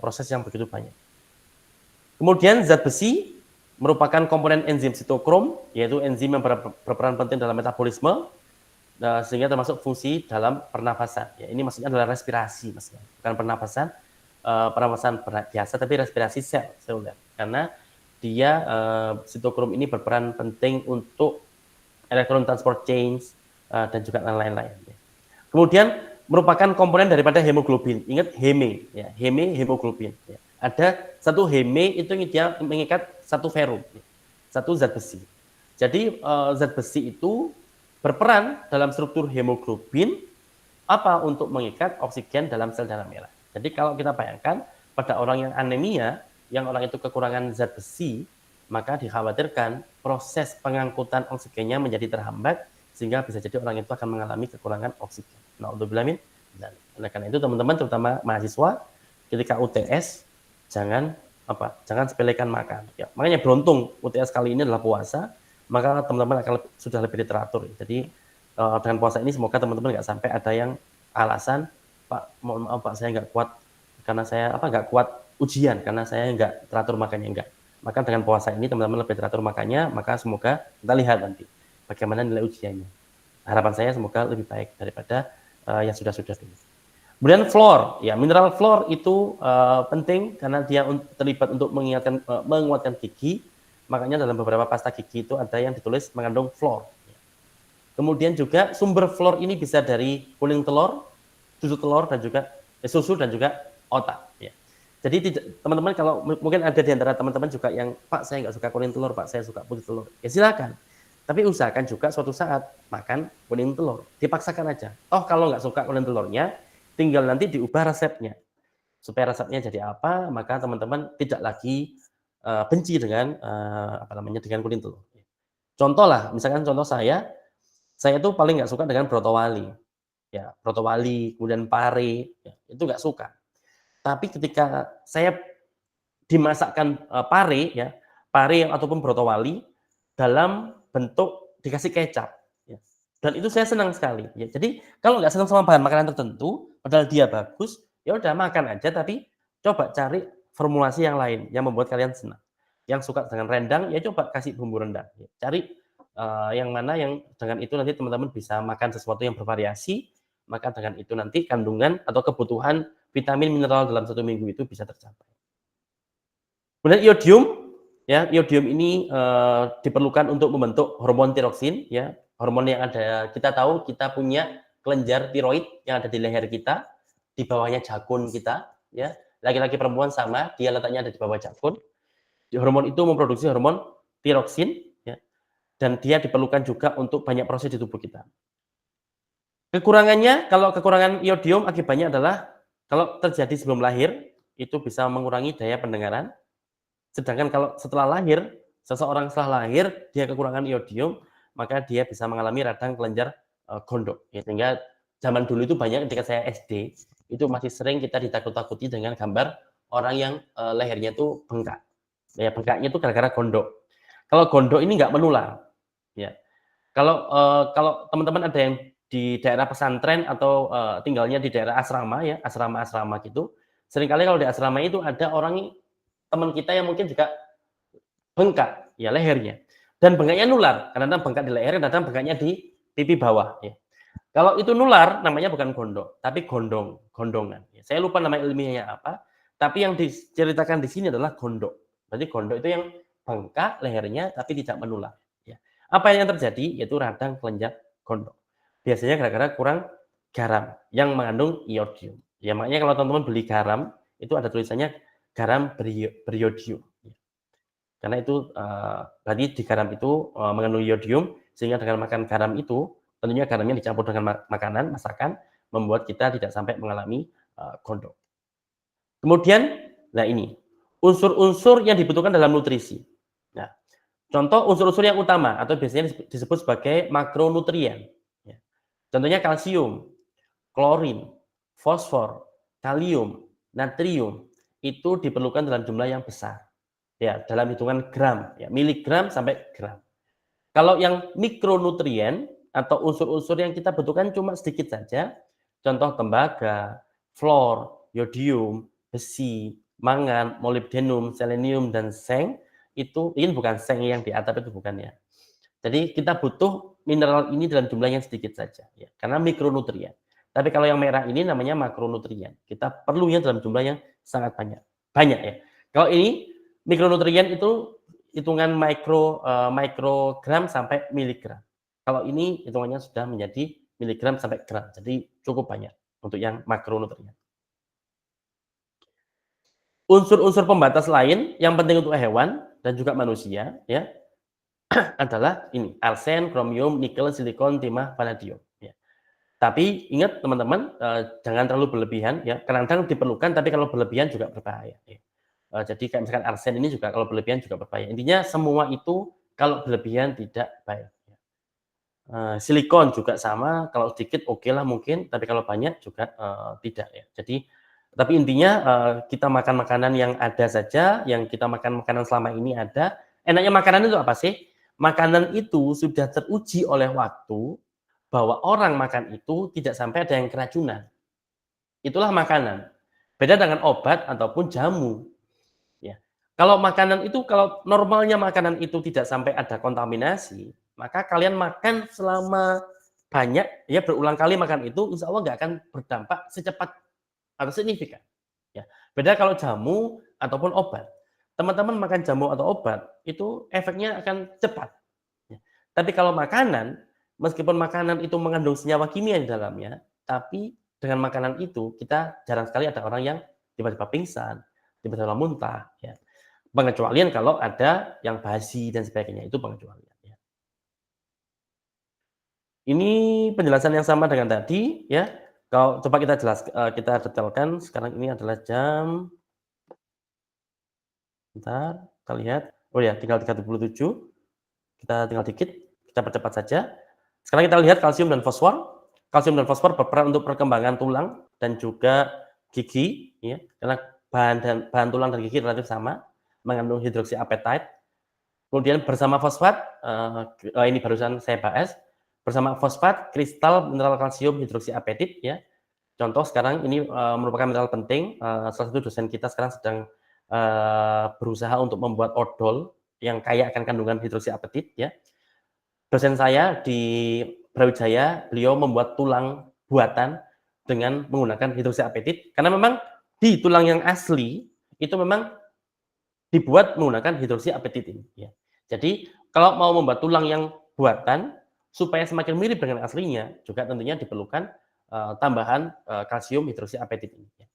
proses yang begitu banyak. Kemudian zat besi merupakan komponen enzim sitokrom, yaitu enzim yang berperan penting dalam metabolisme, sehingga termasuk fungsi dalam pernafasan. Ya, ini maksudnya adalah respirasi, maksudnya. Bukan pernafasan, pernafasan biasa, tapi respirasi seluler. Karena dia sitokrom ini berperan penting untuk elektron transport chains dan juga lain-lain. Kemudian merupakan komponen daripada hemoglobin. Ingat heme, ya, hemoglobin. Ya. Ada satu heme itu dia mengikat satu ferrum, ya, satu zat besi. Jadi zat besi itu berperan dalam struktur hemoglobin apa untuk mengikat oksigen dalam sel darah merah. Jadi kalau kita bayangkan pada orang yang anemia, yang orang itu kekurangan zat besi, maka dikhawatirkan proses pengangkutan oksigennya menjadi terhambat sehingga bisa jadi orang itu akan mengalami kekurangan oksigen. Na'udzubillah min dzalik. Oleh karena itu teman-teman terutama mahasiswa ketika UTS jangan sepelekan makan. Ya, makanya beruntung UTS kali ini adalah puasa, maka teman-teman akan sudah lebih literatur. Jadi dengan puasa ini semoga teman-teman nggak sampai ada yang alasan, Pak, mohon maaf Pak, saya nggak kuat karena saya nggak kuat ujian karena saya nggak teratur makannya, enggak. Maka dengan puasa ini teman-teman lebih teratur makannya, maka semoga kita lihat nanti bagaimana nilai ujiannya. Harapan saya semoga lebih baik daripada yang sudah-sudah dulu. Kemudian fluor, ya mineral fluor itu penting karena dia terlibat untuk menguatkan gigi. Makanya dalam beberapa pasta gigi itu ada yang ditulis mengandung fluor. Kemudian juga sumber fluor ini bisa dari kuning telur, susu telur dan juga susu dan juga otak. Ya. Jadi teman-teman kalau mungkin ada di antara teman-teman juga yang Pak saya nggak suka kuning telur, Pak saya suka putih telur. Ya silakan. Tapi usahakan juga suatu saat makan kuning telur. Dipaksakan aja. Oh kalau nggak suka kuning telurnya, tinggal nanti diubah resepnya. Supaya resepnya jadi apa, maka teman-teman tidak lagi benci dengan dengan kuning telur. Contoh lah, misalkan contoh saya tuh paling nggak suka dengan brotowali. Ya, brotowali, kemudian pare, ya, itu nggak suka. Tapi ketika saya dimasakkan pare ataupun brotowali dalam bentuk dikasih kecap, ya. Dan itu saya senang sekali. Ya. Jadi kalau nggak senang sama bahan makanan tertentu, padahal dia bagus, ya udah makan aja. Tapi coba cari formulasi yang lain yang membuat kalian senang. Yang suka dengan rendang, ya coba kasih bumbu rendang. Ya. Cari yang mana yang dengan itu nanti teman-teman bisa makan sesuatu yang bervariasi. Maka dengan itu nanti kandungan atau kebutuhan vitamin mineral dalam 1 minggu itu bisa tercapai. Kemudian iodium, ya iodium ini diperlukan untuk membentuk hormon tiroksin, ya hormon yang ada kita tahu kita punya kelenjar tiroid yang ada di leher kita, di bawahnya jakun kita, ya laki-laki perempuan sama, dia letaknya ada di bawah jakun. Hormon itu memproduksi hormon tiroksin, ya, dan dia diperlukan juga untuk banyak proses di tubuh kita. Kekurangannya, kalau kekurangan iodium akibatnya adalah kalau terjadi sebelum lahir itu bisa mengurangi daya pendengaran. Sedangkan kalau setelah lahir, seseorang setelah lahir dia kekurangan iodium, maka dia bisa mengalami radang kelenjar gondok. Ya, sehingga zaman dulu itu banyak ketika saya SD, itu masih sering kita ditakut-takuti dengan gambar orang yang lehernya itu bengkak. Ya, bengkaknya itu gara-gara gondok. Kalau gondok ini nggak menular. Ya. Kalau teman-teman ada yang di daerah pesantren atau tinggalnya di daerah asrama ya, asrama-asrama gitu, seringkali kalau di asrama itu ada orang teman kita yang mungkin juga bengkak ya lehernya dan bengkaknya nular karena bengkak di leher dan bengkaknya di pipi bawah ya. Kalau itu nular namanya bukan gondok tapi gondongan ya. Saya lupa nama ilmiahnya apa tapi yang diceritakan di sini adalah gondok. Berarti gondok itu yang bengkak lehernya tapi tidak menular ya. Apa yang terjadi yaitu radang kelenjar gondok. biasanya gara-gara kurang garam yang mengandung iodium. Ya makanya kalau teman-teman beli garam itu ada tulisannya garam beriodium. Karena itu berarti di garam itu mengandung iodium, sehingga dengan makan garam itu tentunya garamnya dicampur dengan makanan, masakan, membuat kita tidak sampai mengalami gondok. Kemudian, nah ini unsur-unsur yang dibutuhkan dalam nutrisi. Nah, contoh unsur-unsur yang utama atau biasanya disebut sebagai makronutrien. Ya. Contohnya kalsium, klorin, fosfor, kalium, natrium itu diperlukan dalam jumlah yang besar. Ya, dalam hitungan gram, ya, miligram sampai gram. Kalau yang mikronutrien atau unsur-unsur yang kita butuhkan cuma sedikit saja, contoh tembaga, fluor, yodium, besi, mangan, molibdenum, selenium, dan seng, itu ini bukan seng yang di atap itu bukan ya. Jadi kita butuh mineral ini dalam jumlah yang sedikit saja, ya, karena mikronutrien. Tapi kalau yang merah ini namanya makronutrien. Kita perlunya dalam jumlah yang sangat banyak ya. Kalau ini mikronutrien itu hitungan mikrogram sampai miligram. Kalau ini hitungannya sudah menjadi miligram sampai gram. Jadi cukup banyak untuk yang makronutrien. Unsur-unsur pembatas lain yang penting untuk hewan dan juga manusia ya adalah ini arsen, kromium, nikel, silikon, timah, vanadium. Ya. Tapi ingat teman-teman jangan terlalu berlebihan ya. Kadang-kadang diperlukan tapi kalau berlebihan juga berbahaya. Ya. Jadi kayak misalkan arsen ini juga kalau berlebihan juga berbahaya. Intinya semua itu kalau berlebihan tidak baik. Silikon juga sama, kalau sedikit oke lah mungkin, tapi kalau banyak juga tidak ya. Jadi tapi intinya kita makan makanan yang ada saja, yang kita makan makanan selama ini ada. Enaknya makanan itu apa sih? Makanan itu sudah teruji oleh waktu bahwa orang makan itu tidak sampai ada yang keracunan. Itulah makanan. Beda dengan obat ataupun jamu. Ya. Kalau makanan itu, kalau normalnya makanan itu tidak sampai ada kontaminasi, maka kalian makan selama banyak, ya berulang kali makan itu, insya Allah nggak akan berdampak secepat atau signifikan. Ya. Beda kalau jamu ataupun obat. Teman-teman makan jamu atau obat, itu efeknya akan cepat. Ya. Tapi kalau makanan, meskipun makanan itu mengandung senyawa kimia di dalamnya, tapi dengan makanan itu, kita jarang sekali ada orang yang tiba-tiba pingsan, tiba-tiba muntah. Ya. Pengecualian kalau ada yang basi dan sebagainya, itu pengecualian. Ya. Ini penjelasan yang sama dengan tadi, ya. Kalau coba kita kita detailkan. Sekarang ini adalah jam, bentar, kita lihat. Oh ya, tinggal 37. Kita tinggal dikit, kita percepat saja. Sekarang kita lihat kalsium dan fosfor. Kalsium dan fosfor berperan untuk perkembangan tulang dan juga gigi, ya. Karena bahan tulang dan gigi relatif sama, mengandung hidroksiapetit. Kemudian bersama fosfat, ini barusan saya bahas, bersama fosfat, kristal mineral kalsium hidroksiapetit ya. Contoh sekarang ini merupakan mineral penting. Salah satu dosen kita sekarang sedang berusaha untuk membuat odol yang kaya akan kandungan hidroksiapetit ya. Dosen saya di Brawijaya, beliau membuat tulang buatan dengan menggunakan hidroksiapetit karena memang di tulang yang asli itu memang dibuat menggunakan hidroksiapetit ini ya. Jadi kalau mau membuat tulang yang buatan supaya semakin mirip dengan aslinya juga tentunya diperlukan tambahan kalsium hidroksiapetit ini ya.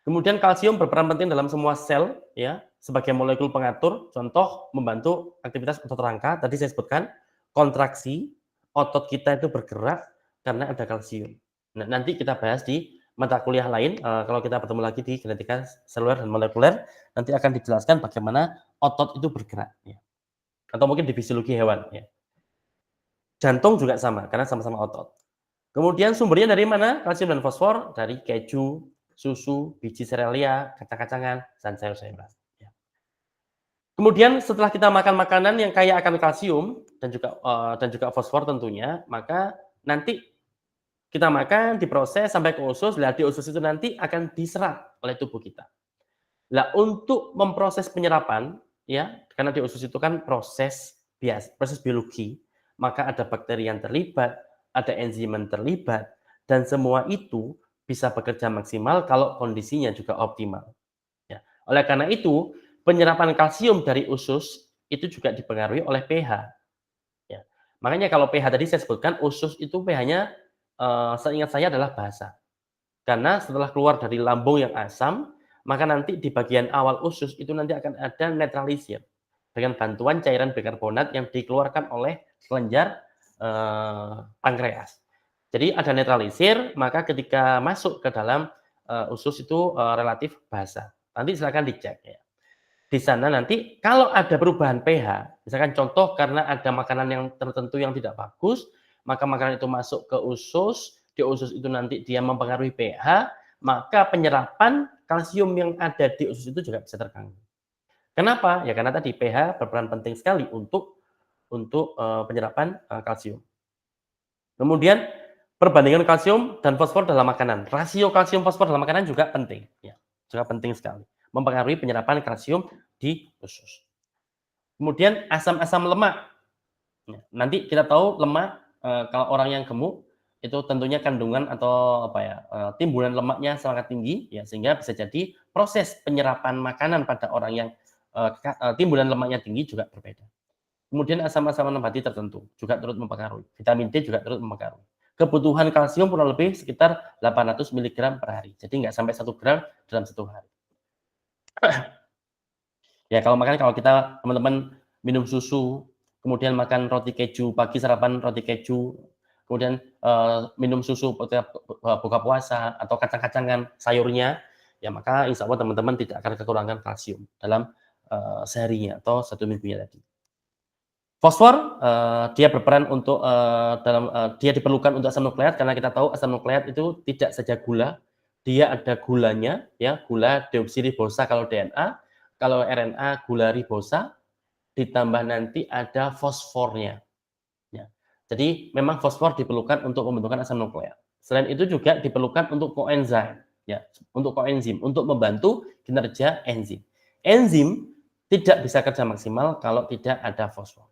Kemudian kalsium berperan penting dalam semua sel ya sebagai molekul pengatur, contoh membantu aktivitas otot rangka. Tadi saya sebutkan kontraksi otot kita itu bergerak karena ada kalsium. Nah, nanti kita bahas di mata kuliah lain, kalau kita bertemu lagi di genetika seluler dan molekuler, nanti akan dijelaskan bagaimana otot itu bergerak. Ya. Atau mungkin di fisiologi hewan. Ya. Jantung juga sama, karena sama-sama otot. Kemudian sumbernya dari mana? Kalsium dan fosfor dari keju, susu, biji serealia, kacang-kacangan, dan sayur-sayuran. Ya. Kemudian setelah kita makan makanan yang kaya akan kalsium dan juga fosfor tentunya, maka nanti kita makan, diproses sampai ke usus, di usus itu nanti akan diserap oleh tubuh kita. Nah, untuk memproses penyerapan, ya, karena di usus itu kan proses biologi, maka ada bakteri yang terlibat, ada enzim yang terlibat, dan semua itu bisa bekerja maksimal kalau kondisinya juga optimal. Ya. Oleh karena itu, penyerapan kalsium dari usus itu juga dipengaruhi oleh pH. Ya. Makanya kalau pH tadi saya sebutkan usus itu pH-nya seingat saya adalah basa. Karena setelah keluar dari lambung yang asam, maka nanti di bagian awal usus itu nanti akan ada netralisir dengan bantuan cairan bikarbonat yang dikeluarkan oleh kelenjar pankreas. Jadi ada netralisir, maka ketika masuk ke dalam usus itu relatif basa. Nanti silakan dicek ya. Di sana nanti kalau ada perubahan pH, misalkan contoh karena ada makanan yang tertentu yang tidak bagus, maka makanan itu masuk ke usus, di usus itu nanti dia mempengaruhi pH, maka penyerapan kalsium yang ada di usus itu juga bisa terganggu. Kenapa? Ya karena tadi pH berperan penting sekali untuk penyerapan kalsium. Kemudian perbandingan kalsium dan fosfor dalam makanan. Rasio kalsium fosfor dalam makanan juga penting, ya, juga penting sekali. Mempengaruhi penyerapan kalsium di usus. Kemudian asam-asam lemak. Nah, nanti kita tahu lemak kalau orang yang gemuk itu tentunya kandungan atau timbulan lemaknya sangat tinggi, ya sehingga bisa jadi proses penyerapan makanan pada orang yang timbulan lemaknya tinggi juga berbeda. Kemudian asam-asam nabati tertentu juga turut mempengaruhi. Vitamin D juga turut mempengaruhi. Kebutuhan kalsium kurang lebih sekitar 800 mg per hari. Jadi nggak sampai 1 gram dalam 1 hari. Ya kalau kita teman-teman minum susu, kemudian makan roti keju, pagi sarapan roti keju, kemudian minum susu buka puasa atau kacang-kacangan sayurnya, ya maka insya Allah teman-teman tidak akan kekurangan kalsium dalam seharinya atau 1 minggunya tadi. Fosfor dia berperan untuk dia diperlukan untuk asam nukleat karena kita tahu asam nukleat itu tidak saja gula, dia ada gulanya, ya gula deoksiribosa kalau DNA, kalau RNA gula ribosa, ditambah nanti ada fosfornya. Ya. Jadi memang fosfor diperlukan untuk pembentukan asam nukleat. Selain itu juga diperlukan untuk koenzim, ya, untuk koenzim, untuk membantu kinerja enzim. Enzim tidak bisa kerja maksimal kalau tidak ada fosfor.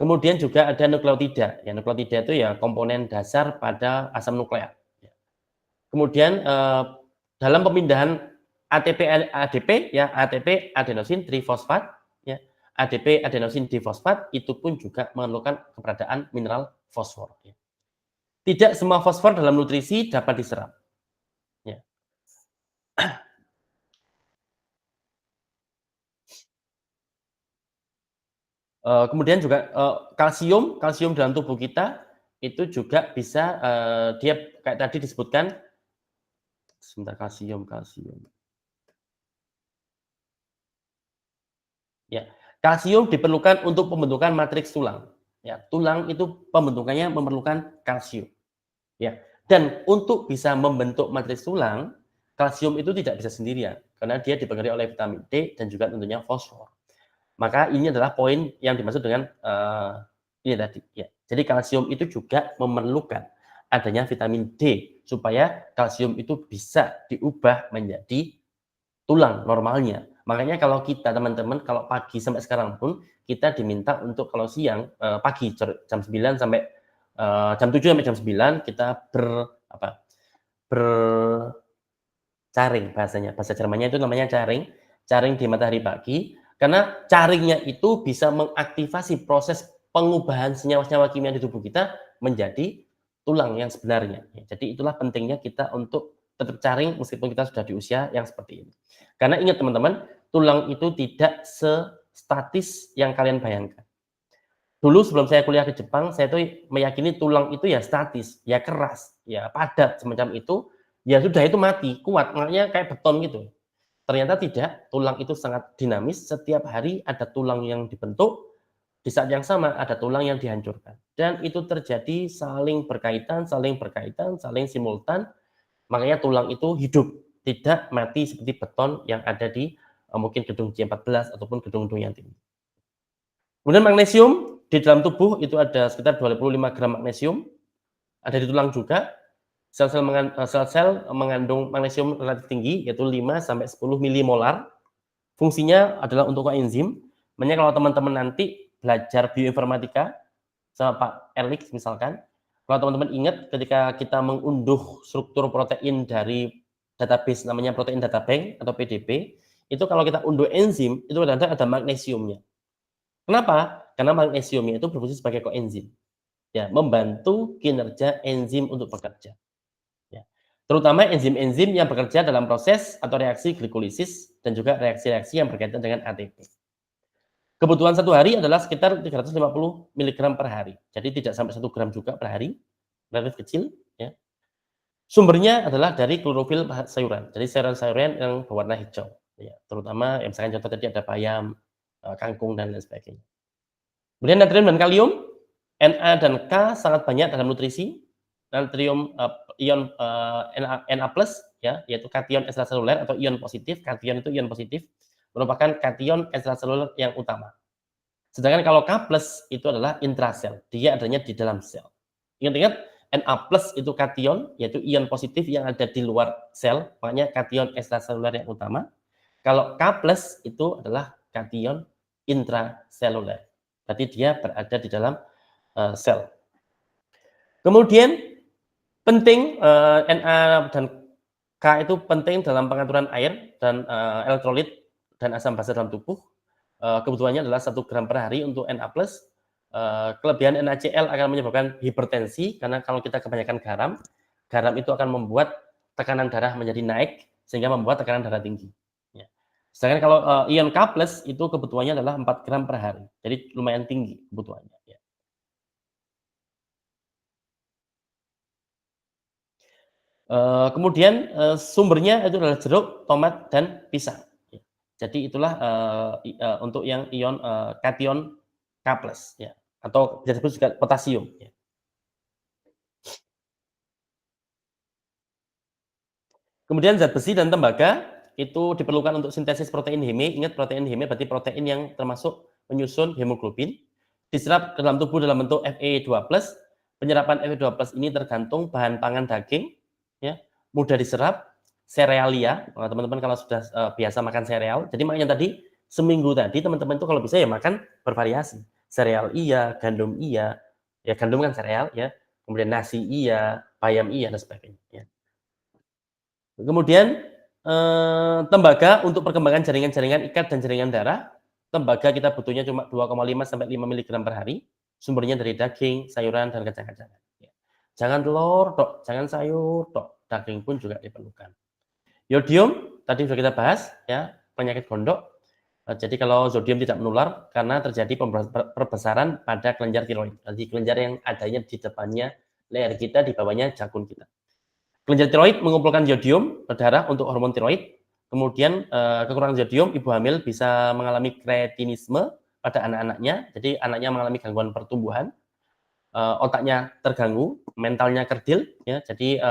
Kemudian juga ada nukleotida. Ya, nukleotida itu ya komponen dasar pada asam nukleat. Ya. Kemudian dalam pemindahan ATP ADP ya ATP adenosin trifosfat ya ADP adenosin difosfat itu pun juga memerlukan keberadaan mineral fosfor. Ya. Tidak semua fosfor dalam nutrisi dapat diserap. Ya. Kemudian juga kalsium dalam tubuh kita itu juga bisa dia kayak tadi disebutkan sebentar kalsium. Ya, kalsium diperlukan untuk pembentukan matriks tulang. Ya, tulang itu pembentukannya memerlukan kalsium. Ya, dan untuk bisa membentuk matriks tulang, kalsium itu tidak bisa sendirian karena dia dipengaruhi oleh vitamin D dan juga tentunya fosfor. Maka ini adalah poin yang dimaksud dengan ini tadi. Ya. Jadi kalsium itu juga memerlukan adanya vitamin D supaya kalsium itu bisa diubah menjadi tulang normalnya. Makanya kalau kita teman-teman kalau pagi sampai sekarang pun kita diminta untuk kalau siang pagi jam 9 sampai jam 7 sampai jam 9 kita bercaring bahasanya. Bahasa Jermannya itu namanya caring di matahari pagi. Karena caringnya itu bisa mengaktifasi proses pengubahan senyawa-senyawa kimia di tubuh kita menjadi tulang yang sebenarnya. Jadi itulah pentingnya kita untuk tetap caring meskipun kita sudah di usia yang seperti ini. Karena ingat teman-teman, tulang itu tidak sestatis yang kalian bayangkan. Dulu sebelum saya kuliah ke Jepang, saya tuh meyakini tulang itu ya statis, ya keras, ya padat semacam itu, ya sudah itu mati, kuat, makanya kayak beton gitu. Ternyata tidak, tulang itu sangat dinamis, setiap hari ada tulang yang dibentuk, di saat yang sama ada tulang yang dihancurkan. Dan itu terjadi saling berkaitan, saling simultan, makanya tulang itu hidup, tidak mati seperti beton yang ada di mungkin gedung C14 ataupun gedung-gedung yang tinggi. Kemudian magnesium, di dalam tubuh itu ada sekitar 25 gram magnesium, ada di tulang juga. Sel-sel mengandung magnesium relatif tinggi, yaitu 5 sampai 10 milimolar. Fungsinya adalah untuk koenzim. Makanya kalau teman-teman nanti belajar bioinformatika sama Pak Erlik misalkan, kalau teman-teman ingat ketika kita mengunduh struktur protein dari database namanya protein data bank atau PDB, itu kalau kita unduh enzim itu ada magnesiumnya. Kenapa? Karena magnesiumnya itu berfungsi sebagai koenzim, ya, membantu kinerja enzim untuk bekerja. Ya. Terutama enzim-enzim yang bekerja dalam proses atau reaksi glikolisis dan juga reaksi-reaksi yang berkaitan dengan ATP. Kebutuhan satu hari adalah sekitar 350 mg per hari. Jadi tidak sampai 1 gram juga per hari, relatif kecil. Ya. Sumbernya adalah dari klorofil sayuran, jadi sayuran-sayuran yang berwarna hijau. Ya. Terutama, ya, misalkan contoh tadi ada bayam, kangkung, dan lain sebagainya. Kemudian natrium dan kalium, Na dan K sangat banyak dalam nutrisi. Natrium ion Na+, ya, yaitu kation ekstraseluler atau ion positif. Kation itu ion positif, merupakan kation ekstraseluler yang utama. Sedangkan kalau K+ itu adalah intrasel, dia adanya di dalam sel. Ingat-ingat, Na+ itu kation, yaitu ion positif yang ada di luar sel, makanya kation ekstraseluler yang utama. Kalau K+ itu adalah kation intraseluler. Berarti dia berada di dalam sel. Kemudian penting Na dan K itu penting dalam pengaturan air dan elektrolit dan asam basa dalam tubuh. Kebutuhannya adalah 1 gram per hari untuk Na+. Kelebihan NaCl akan menyebabkan hipertensi karena kalau kita kebanyakan garam itu akan membuat tekanan darah menjadi naik sehingga membuat tekanan darah tinggi. Ya. Sedangkan kalau ion K+ itu kebutuhannya adalah 4 gram per hari. Jadi lumayan tinggi kebutuhannya. Ya. Kemudian sumbernya itu adalah jeruk, tomat, dan pisang. Jadi itulah untuk yang ion kation K+, ya, atau bisa disebut juga potasium. Ya. Kemudian zat besi dan tembaga itu diperlukan untuk sintesis protein heme. Ingat, protein heme berarti protein yang termasuk menyusun hemoglobin. Diserap ke dalam tubuh dalam bentuk Fe2+. Penyerapan Fe2+ ini tergantung bahan pangan daging, ya, mudah diserap, serealia. Teman-teman kalau sudah biasa makan sereal, jadi makanya tadi seminggu tadi teman-teman itu kalau bisa ya makan bervariasi. Sereal iya, gandum iya, ya gandum kan sereal ya, kemudian nasi iya, bayam iya, dan sebagainya. Ya. Kemudian tembaga untuk perkembangan jaringan-jaringan ikat dan jaringan darah. Tembaga kita butuhnya cuma 2,5 sampai 5 mg per hari. Sumbernya dari daging, sayuran, dan kacang-kacangan. Ya. Jangan telur, tok, jangan sayur, tok. Daging pun juga diperlukan. Yodium tadi sudah kita bahas, ya, penyakit gondok. Jadi kalau zodium tidak menular karena terjadi perbesaran pada kelenjar tiroid. Jadi kelenjar yang adanya di depannya leher kita, di bawahnya jakun kita. Kelenjar tiroid mengumpulkan yodium ke darah untuk hormon tiroid. Kemudian kekurangan yodium, ibu hamil bisa mengalami kretinisme pada anak-anaknya. Jadi anaknya mengalami gangguan pertumbuhan, otaknya terganggu, mentalnya kerdil. Ya. Jadi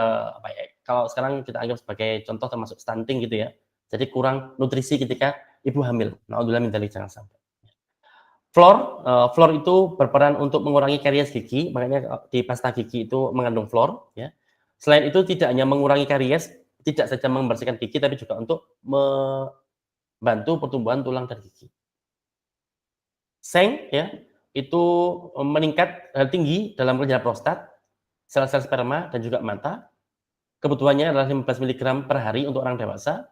kalau sekarang kita anggap sebagai contoh termasuk stunting gitu ya. Jadi kurang nutrisi ketika ibu hamil. Naudzubillah min dzalik, jangan sampai. Fluor itu berperan untuk mengurangi karies gigi, makanya di pasta gigi itu mengandung fluor. Ya. Selain itu tidak hanya mengurangi karies, tidak saja membersihkan gigi, tapi juga untuk membantu pertumbuhan tulang dan gigi. Seng, ya, itu meningkat tinggi dalam kelenjar prostat, sel-sel sperma, dan juga mata. Kebutuhannya adalah 15 mg per hari untuk orang dewasa.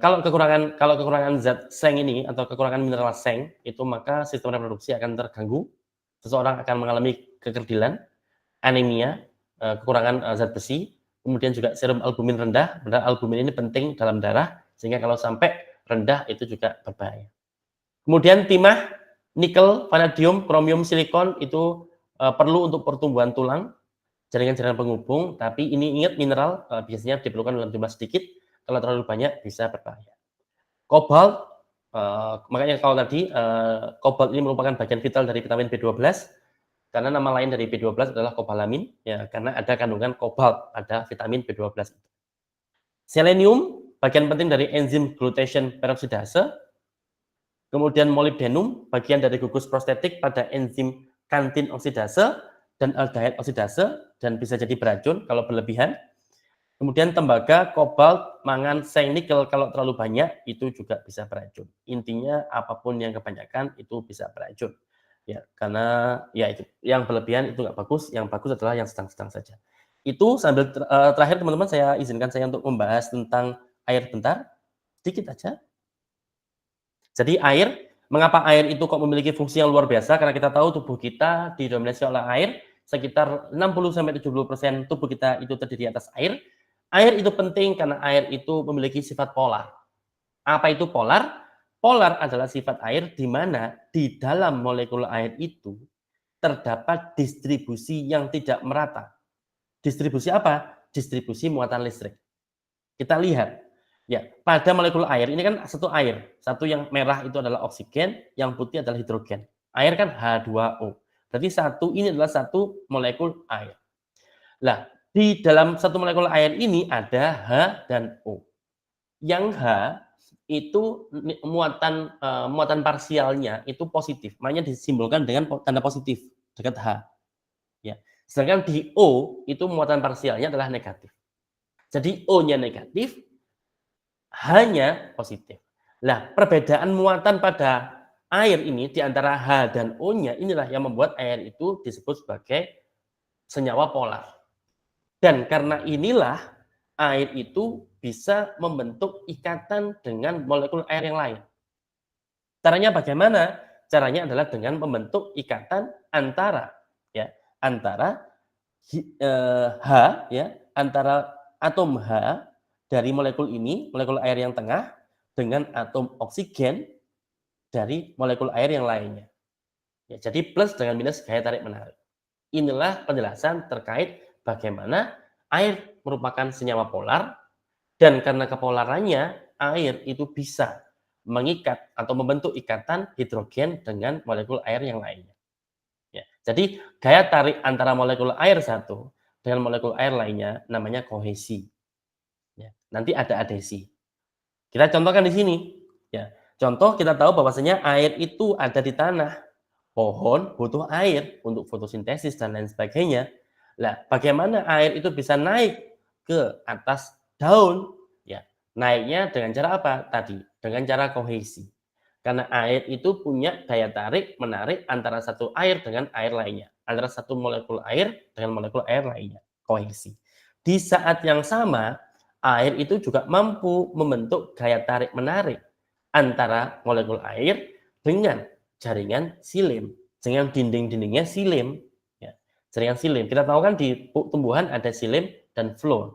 Kalau kekurangan zat seng ini atau kekurangan mineral seng itu, maka sistem reproduksi akan terganggu. Seseorang akan mengalami kekerdilan, anemia, kekurangan zat besi, kemudian juga serum albumin rendah. Padahal albumin ini penting dalam darah, sehingga kalau sampai rendah itu juga berbahaya. Kemudian timah, nikel, vanadium, kromium, silikon itu perlu untuk pertumbuhan tulang, jaringan-jaringan penghubung, tapi ini ingat mineral biasanya diperlukan dalam jumlah sedikit, kalau terlalu banyak bisa berbahaya. Kobalt, makanya kalau tadi kobalt ini merupakan bagian vital dari vitamin B12, karena nama lain dari B12 adalah kobalamin, ya, karena ada kandungan kobalt pada vitamin B12. Selenium, bagian penting dari enzim glutation peroksidase. Kemudian molybdenum, bagian dari gugus prostetik pada enzim kantin oksidase dan aldehyde oksidase, dan bisa jadi beracun kalau berlebihan. Kemudian tembaga, kobalt, mangan, seng, nikel kalau terlalu banyak itu juga bisa beracun. Intinya apapun yang kebanyakan itu bisa beracun. Ya, karena ya itu yang berlebihan itu nggak bagus, yang bagus adalah yang sedang-sedang saja. Itu sambil terakhir teman-teman, saya izinkan saya untuk membahas tentang air bentar, sedikit aja. Jadi air Mengapa air itu kok memiliki fungsi yang luar biasa? Karena kita tahu tubuh kita didominasi oleh air, sekitar 60-70% tubuh kita itu terdiri atas air. Air itu penting karena air itu memiliki sifat polar. Apa itu polar? Polar adalah sifat air di mana di dalam molekul air itu terdapat distribusi yang tidak merata. Distribusi apa? Distribusi muatan listrik. Kita lihat, ya, pada molekul air ini kan satu air, satu yang merah itu adalah oksigen, yang putih adalah hidrogen. Air kan H2O. Berarti satu ini adalah satu molekul air. Nah, di dalam satu molekul air ini ada H dan O. Yang H itu muatan parsialnya itu positif, makanya disimbolkan dengan tanda positif dekat H. Ya. Sedangkan di O itu muatan parsialnya adalah negatif. Jadi O-nya negatif, H-nya positif. Nah, perbedaan muatan pada air ini di antara H dan O-nya inilah yang membuat air itu disebut sebagai senyawa polar. Dan karena inilah air itu bisa membentuk ikatan dengan molekul air yang lain. Caranya bagaimana? Caranya adalah dengan membentuk ikatan antara H ya, antara atom H dari molekul ini, molekul air yang tengah dengan atom oksigen dari molekul air yang lainnya. Ya, jadi plus dengan minus gaya tarik menarik. Inilah penjelasan terkait bagaimana air merupakan senyawa polar dan karena kepolarannya air itu bisa mengikat atau membentuk ikatan hidrogen dengan molekul air yang lainnya. Ya, jadi gaya tarik antara molekul air satu dengan molekul air lainnya namanya kohesi. Ya, nanti ada adhesi. Kita contohkan di sini. Ya, contoh kita tahu bahwasanya air itu ada di tanah. Pohon butuh air untuk fotosintesis dan lain sebagainya. Nah, bagaimana air itu bisa naik ke atas daun? Ya, naiknya dengan cara apa? Tadi, dengan cara kohesi. Karena air itu punya daya tarik menarik antara satu air dengan air lainnya, antara satu molekul air dengan molekul air lainnya, kohesi. Di saat yang sama, air itu juga mampu membentuk gaya tarik menarik antara molekul air dengan jaringan silim, dengan dinding-dindingnya silim. Ya, jaringan silim. Kita tahu kan di tumbuhan ada silim dan floem.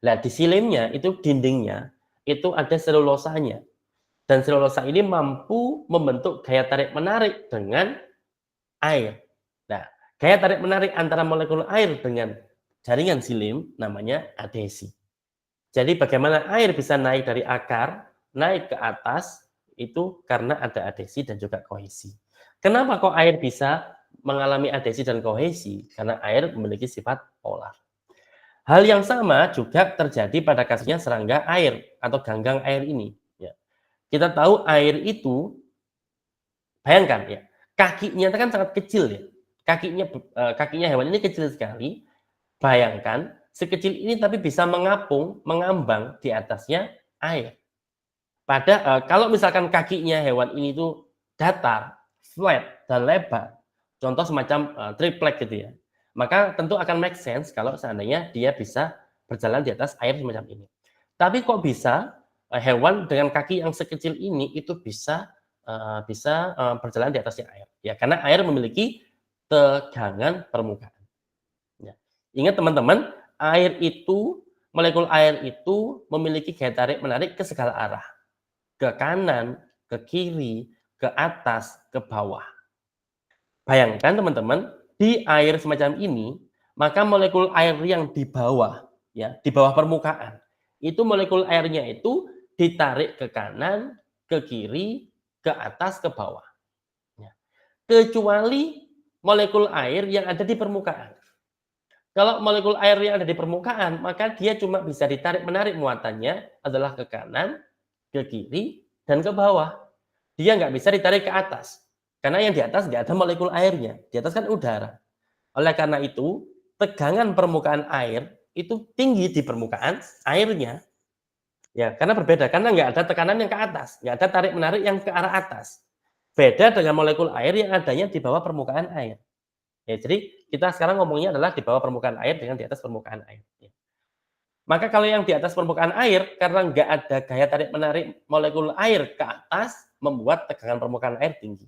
Nah, di silimnya itu dindingnya itu ada selulosanya. Dan selulosa ini mampu membentuk gaya tarik menarik dengan air. Nah, gaya tarik menarik antara molekul air dengan jaringan silim namanya adhesi. Jadi bagaimana air bisa naik dari akar, naik ke atas, itu karena ada adhesi dan juga kohesi. Kenapa kok air bisa mengalami adhesi dan kohesi? Karena air memiliki sifat polar. Hal yang sama juga terjadi pada kasusnya serangga air atau ganggang air ini. Kita tahu air itu, bayangkan ya, kakinya kan sangat kecil ya. Kakinya hewan ini kecil sekali. Bayangkan sekecil ini tapi bisa mengapung, mengambang di atasnya air. Kalau misalkan kakinya hewan ini itu datar, flat dan lebar, contoh semacam triplek gitu ya, maka tentu akan make sense kalau seandainya dia bisa berjalan di atas air semacam ini. Tapi kok bisa hewan dengan kaki yang sekecil ini itu bisa berjalan di atasnya air? Ya, karena air memiliki tegangan permukaan. Ya. Ingat teman-teman, molekul air itu memiliki gaya tarik menarik ke segala arah, ke kanan, ke kiri, ke atas, ke bawah. Bayangkan teman-teman, di air semacam ini, maka molekul air yang di bawah, ya, di bawah permukaan, itu molekul airnya itu ditarik ke kanan, ke kiri, ke atas, ke bawah. Ya. Kecuali molekul air yang ada di permukaan. Kalau molekul air yang ada di permukaan, maka dia cuma bisa ditarik-menarik muatannya adalah ke kanan, ke kiri, dan ke bawah. Dia nggak bisa ditarik ke atas. Karena yang di atas nggak ada molekul airnya. Di atas kan udara. Oleh karena itu, tegangan permukaan air itu tinggi di permukaan airnya. Ya, karena berbeda, karena nggak ada tekanan yang ke atas, nggak ada tarik menarik yang ke arah atas. Beda dengan molekul air yang adanya di bawah permukaan air. Ya, jadi kita sekarang ngomongnya adalah di bawah permukaan air dengan di atas permukaan air. Ya. Maka kalau yang di atas permukaan air, karena nggak ada gaya tarik-menarik molekul air ke atas, membuat tegangan permukaan air tinggi.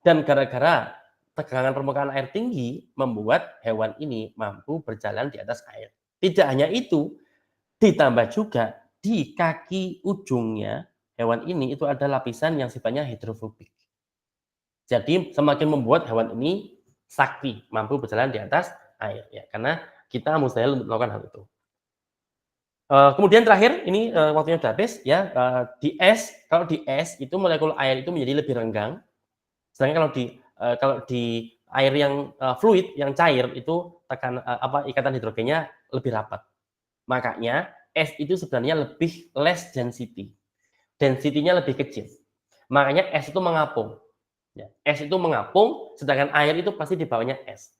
Dan gara-gara tegangan permukaan air tinggi, membuat hewan ini mampu berjalan di atas air. Tidak hanya itu, ditambah juga di kaki ujungnya hewan ini itu ada lapisan yang sifatnya hidrofobik. Jadi semakin membuat hewan ini sakti, mampu berjalan di atas air. Ya, karena kita mustahil melakukan hal itu. Kemudian terakhir ini waktunya sudah habis ya, di es, kalau di es itu molekul air itu menjadi lebih renggang, sedangkan kalau di air yang fluid, yang cair itu ikatan hidrogennya lebih rapat. Makanya es itu sebenarnya lebih less density. Density-nya lebih kecil. Makanya es itu mengapung. Ya, es itu mengapung, sedangkan air itu pasti di bawahnya es.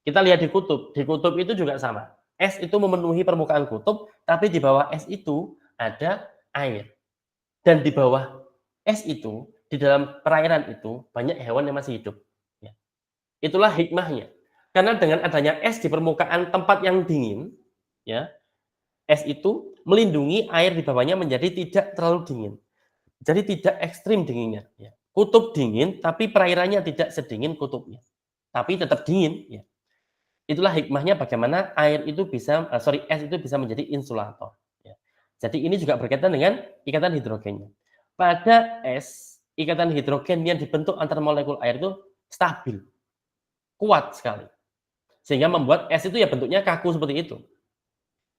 Kita lihat di kutub itu juga sama. Es itu memenuhi permukaan kutub, tapi di bawah es itu ada air. Dan di bawah es itu, di dalam perairan itu, banyak hewan yang masih hidup. Ya. Itulah hikmahnya. Karena dengan adanya es di permukaan tempat yang dingin, ya, es itu melindungi air di bawahnya menjadi tidak terlalu dingin. Jadi tidak ekstrim dinginnya. Ya. Kutub dingin, tapi perairannya tidak sedingin kutubnya. Tapi tetap dingin. Ya. Itulah hikmahnya bagaimana es itu bisa menjadi insulator. Ya. Jadi ini juga berkaitan dengan ikatan hidrogennya. Pada es, ikatan hidrogen yang dibentuk antar molekul air itu stabil, kuat sekali. Sehingga membuat es itu ya bentuknya kaku seperti itu.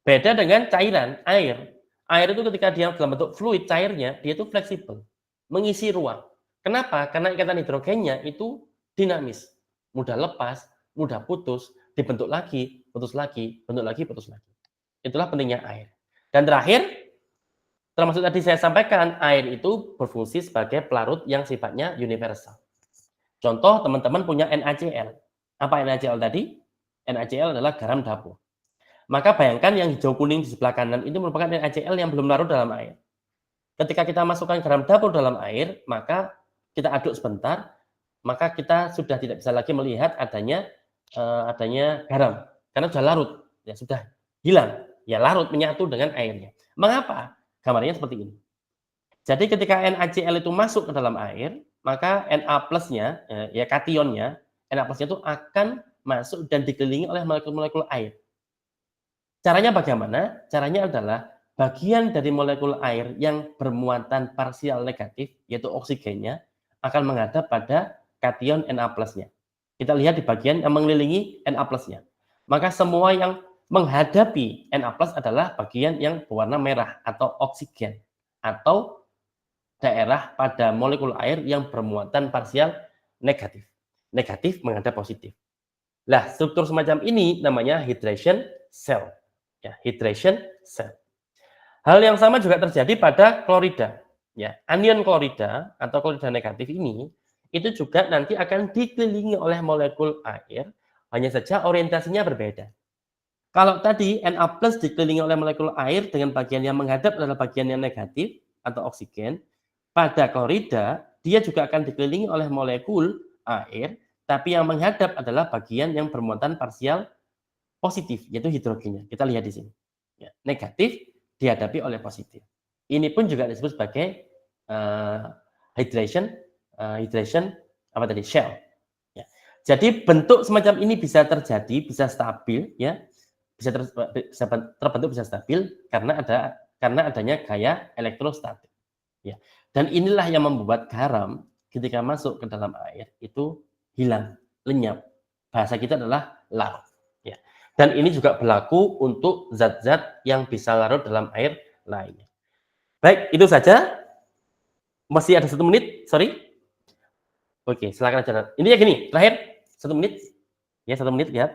Beda dengan cairan, air. Air itu ketika dia dalam bentuk fluid, cairnya, dia itu fleksibel, mengisi ruang. Kenapa? Karena ikatan hidrogennya itu dinamis, mudah lepas, mudah putus, dibentuk lagi, putus lagi, bentuk lagi, putus lagi. Itulah pentingnya air. Dan terakhir, termasuk tadi saya sampaikan, air itu berfungsi sebagai pelarut yang sifatnya universal. Contoh, teman-teman punya NaCl. Apa NaCl tadi? NaCl adalah garam dapur. Maka bayangkan yang hijau kuning di sebelah kanan itu merupakan NaCl yang belum larut dalam air. Ketika kita masukkan garam dapur dalam air, maka kita aduk sebentar, maka kita sudah tidak bisa lagi melihat adanya garam karena sudah larut, ya sudah hilang, ya larut menyatu dengan airnya. Mengapa? Gambarnya seperti ini. Jadi ketika NaCl itu masuk ke dalam air, maka Na+-nya, ya kationnya, Na+-nya itu akan masuk dan dikelilingi oleh molekul-molekul air. Caranya bagaimana? Caranya adalah bagian dari molekul air yang bermuatan parsial negatif, yaitu oksigennya, akan menghadap pada kation Na+-nya. Kita lihat di bagian yang mengelilingi Na+-nya. Maka semua yang menghadapi Na+ adalah bagian yang berwarna merah atau oksigen, atau daerah pada molekul air yang bermuatan parsial negatif. Negatif menghadap positif. Nah, struktur semacam ini namanya hydration cell. Ya, hydration cell. Hal yang sama juga terjadi pada klorida. Ya, anion klorida atau klorida negatif ini itu juga nanti akan dikelilingi oleh molekul air, hanya saja orientasinya berbeda. Kalau tadi Na+ dikelilingi oleh molekul air dengan bagian yang menghadap adalah bagian yang negatif atau oksigen, pada klorida dia juga akan dikelilingi oleh molekul air, tapi yang menghadap adalah bagian yang bermuatan parsial positif, yaitu hidrogennya. Kita lihat di sini. Ya, negatif dihadapi oleh positif. Ini pun juga disebut sebagai hydration shell. Ya. Jadi bentuk semacam ini bisa terjadi, bisa stabil, ya, bisa terbentuk, bisa stabil karena adanya gaya elektrostatik. Ya. Dan inilah yang membuat garam ketika masuk ke dalam air itu hilang, lenyap. Bahasa kita adalah larut. Ya. Dan ini juga berlaku untuk zat-zat yang bisa larut dalam air lainnya. Baik, itu saja. Masih ada 1 menit, sorry. Oke, silakan aja. Ini ya gini, terakhir 1 menit. Ya, 1 menit, lihat.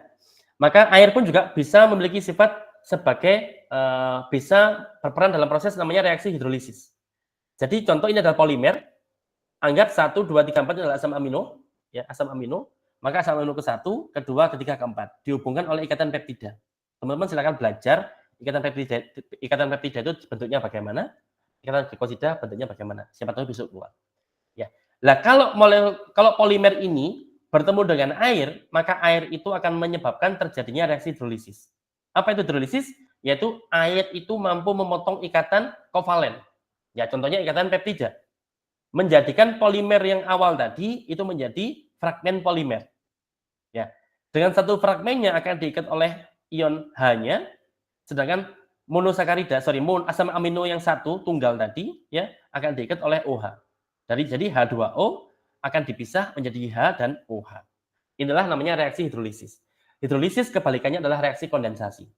Maka air pun juga bisa memiliki sifat sebagai bisa berperan dalam proses namanya reaksi hidrolisis. Jadi contoh ini adalah polimer. Anggap 1, 2, 3, 4 adalah asam amino, ya, asam amino. Maka asam amino ke-1, ke-2, ke-3, ke-4 dihubungkan oleh ikatan peptida. Teman-teman silakan belajar ikatan peptida itu bentuknya bagaimana, ikatan glikosida bentuknya bagaimana. Siapa tahu besok keluar. Ya. Nah, kalau polimer ini bertemu dengan air, maka air itu akan menyebabkan terjadinya reaksi hidrolisis. Apa itu hidrolisis? yaitu air itu mampu memotong ikatan kovalen. Ya, contohnya ikatan peptida. Menjadikan polimer yang awal tadi itu menjadi fragmen polimer. Ya, dengan satu fragmennya akan diikat oleh ion H-nya, sedangkan asam amino yang satu tunggal tadi ya akan diikat oleh OH. Jadi H2O akan dipisah menjadi H dan OH. Inilah namanya reaksi hidrolisis. Hidrolisis kebalikannya adalah reaksi kondensasi.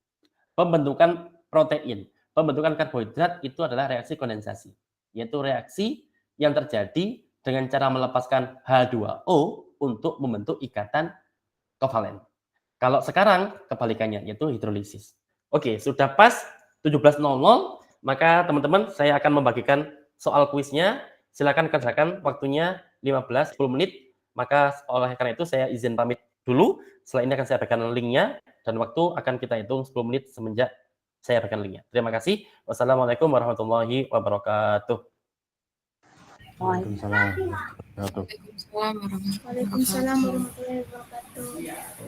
Pembentukan protein, pembentukan karbohidrat itu adalah reaksi kondensasi, yaitu reaksi yang terjadi dengan cara melepaskan H2O untuk membentuk ikatan kovalen. Kalau sekarang kebalikannya yaitu hidrolisis. Oke, sudah pas 17.00, maka teman-teman saya akan membagikan soal kuisnya. Silakan kerjakan, waktunya 15-10 menit. Maka oleh karena itu saya izin pamit dulu. Setelah ini akan saya berikan linknya dan waktu akan kita hitung 10 menit semenjak saya berikan linknya. Terima kasih. Wassalamualaikum warahmatullahi wabarakatuh. Waalaikumsalam. Waalaikumsalam warahmatullahi wabarakatuh.